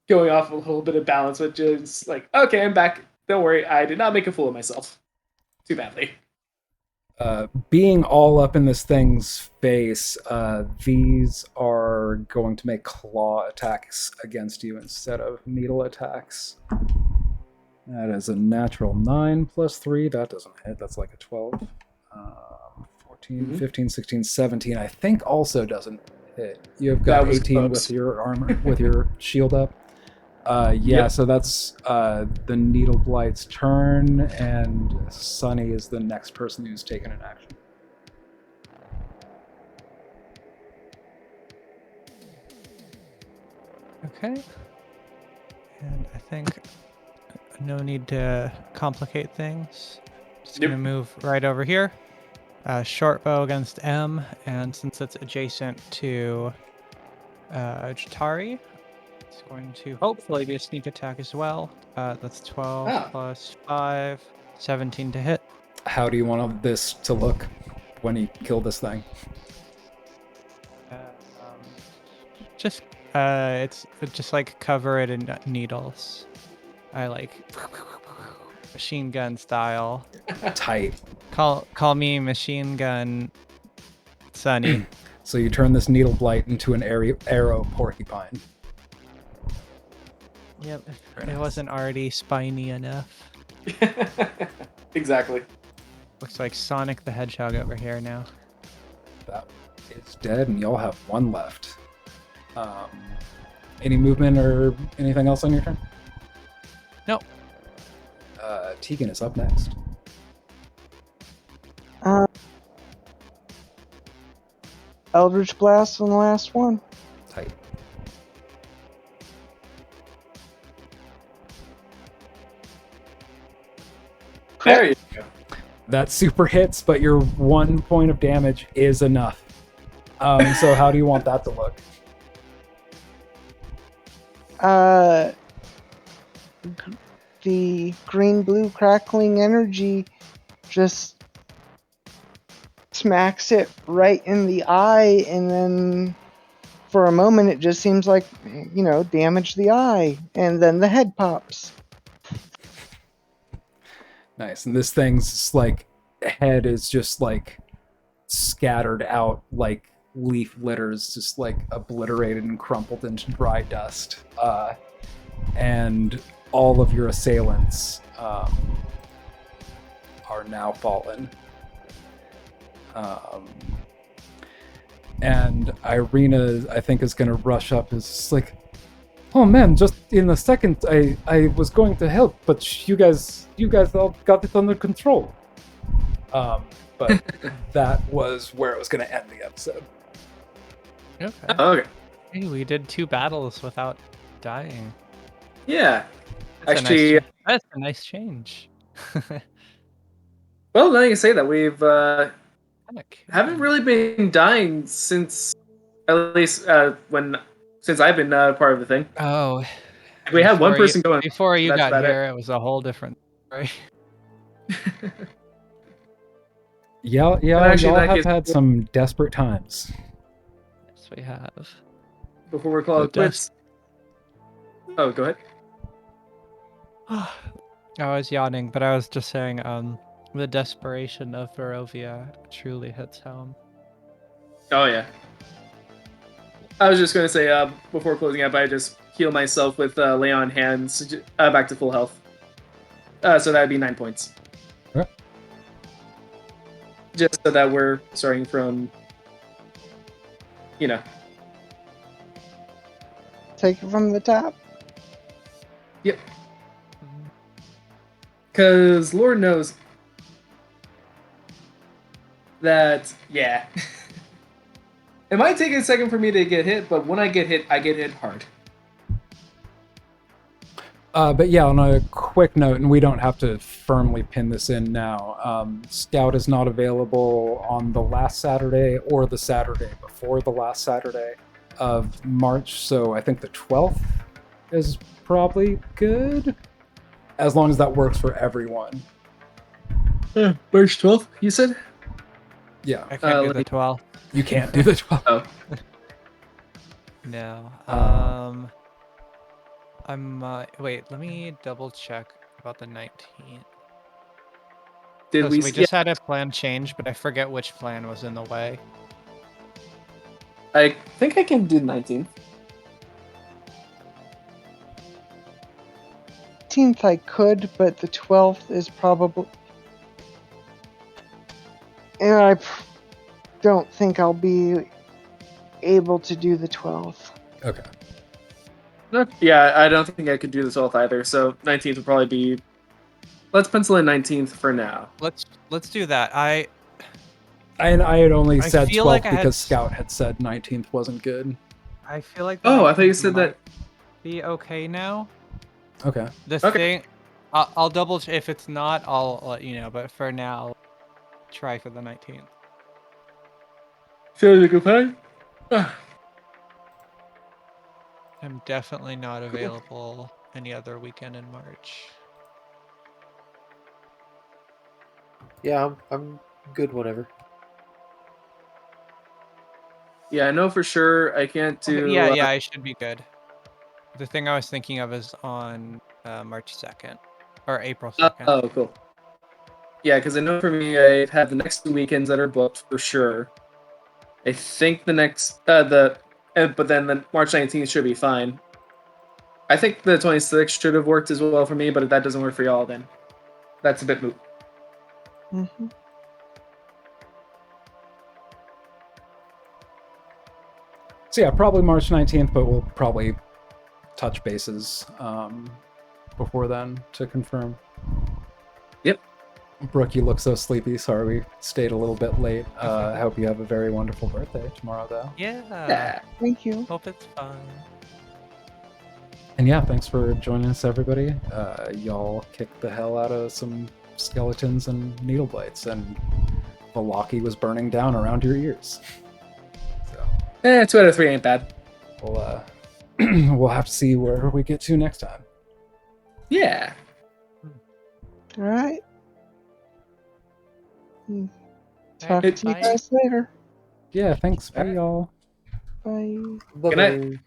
going off a little bit of balance, but just like, okay, I'm back. Don't worry, I did not make a fool of myself. Too badly. Being all up in this thing's face, these are going to make claw attacks against you instead of needle attacks. That is a natural 9 plus 3. That doesn't hit. That's like a 12. 14, 15, 16, 17. I think also doesn't hit. You've got That was 18 close. with your armor, with your shield up. Yep. So that's the Needle Blight's turn, and Sunny is the next person who's taken an action. Okay. And I think no need to complicate things. Just Yep. gonna move right over here. Short bow against M, and since it's adjacent to Jatari, it's going to hopefully be a sneak attack as well. That's 12 plus 5, 17 to hit. How do you want this to look when you kill this thing? It's just like cover it in needles. I like machine gun style. Tight. Call me machine gun Sunny. So you turn this Needle Blight into an arrow porcupine. Yep. It wasn't already spiny enough. Exactly. Looks like Sonic the Hedgehog over here now. That is dead, and y'all have one left. Any movement or anything else on your turn? No. Tegan is up next. Eldritch Blast on the last one. Tight. There you go. That super hits, but your 1 point of damage is enough. So how do you want that to look? The green-blue crackling energy just smacks it right in the eye, and then for a moment it just seems like, damage the eye, and then the head pops. Nice. And this thing's just like head is just like scattered out like leaf litters, just like obliterated and crumpled into dry dust. And all of your assailants are now fallen. And Irina, I think, is going to rush up. Is just like, oh man, just in a second, I was going to help, but you guys all got it under control. But that was where it was going to end the episode. Okay. Oh, okay. Hey, we did 2 battles without dying. Yeah. That's Actually, that's a nice change. well, now you say that we've Heck, haven't really been dying since, at least since I've been part of the thing. Oh, We had one person going. before you that's got about it. here. It was a whole different story. Yeah, actually, y'all in that have case- had some desperate times. Yes, we have. Before we're called The quits. Oh, go ahead. I was yawning, but I was just saying, the desperation of Barovia truly hits home. Oh yeah. I was just gonna say before closing up, I just heal myself with lay on hands back to full health. So that'd be 9 points. Okay. Just so that we're starting from, Take it from the top. Yep. Because Lord knows that, yeah. It might take a second for me to get hit, but when I get hit hard. But yeah, on a quick note, and we don't have to firmly pin this in now, Scout is not available on the last Saturday or the Saturday before the last Saturday of March, so I think the 12th is probably good, as long as that works for everyone. March 12th, you said? Yeah, I can't do let the me- 12. you can't do the 12th. Oh. No. Wait, let me double check about the 19th. Did So we? we just had a plan change, but I forget which plan was in the way. I think I can do 19th. 18th I could, but the 12th is probably... And I don't think I'll be able to do the 12th. Okay. Yeah, I don't think I could do the 12th either. So 19th would probably be. Let's pencil in 19th for now. Let's do that. I I had only I said feel 12th like I had because s- Scout had said 19th wasn't good. feel like the Oh, I thought you 19th said that. might be okay now. Okay. The Okay. thing, I'll double if it's not, I'll let you know. But for now, try for the 19th. Feel like a plan? I'm definitely not available any other weekend in March. Yeah, I'm good whenever. Yeah, I know for sure I can't do. Okay, yeah, I should be good. The thing I was thinking of is on March 2nd or April 2nd. Oh, cool. Yeah, because I know for me, I have the next 2 weekends that are booked for sure. I think the next but then the March 19th should be fine. I think the 26th should have worked as well for me, but if that doesn't work for y'all, then that's a bit moot. Mm-hmm. So yeah, probably March 19th, but we'll probably touch bases before then to confirm. Yep. Brooke, you look so sleepy. Sorry we stayed a little bit late. I hope you have a very wonderful birthday tomorrow, though. Yeah. Thank you. Hope it's fun. And yeah, thanks for joining us, everybody. Y'all kicked the hell out of some skeletons and needle blights, and Vallaki was burning down around your ears. So 2 out of 3 ain't bad. we'll we'll have to see where we get to next time. Yeah. All right. Alright, Talk to you bye. guys later. Yeah, thanks. Bye, y'all. Bye. Bye-bye. Good night.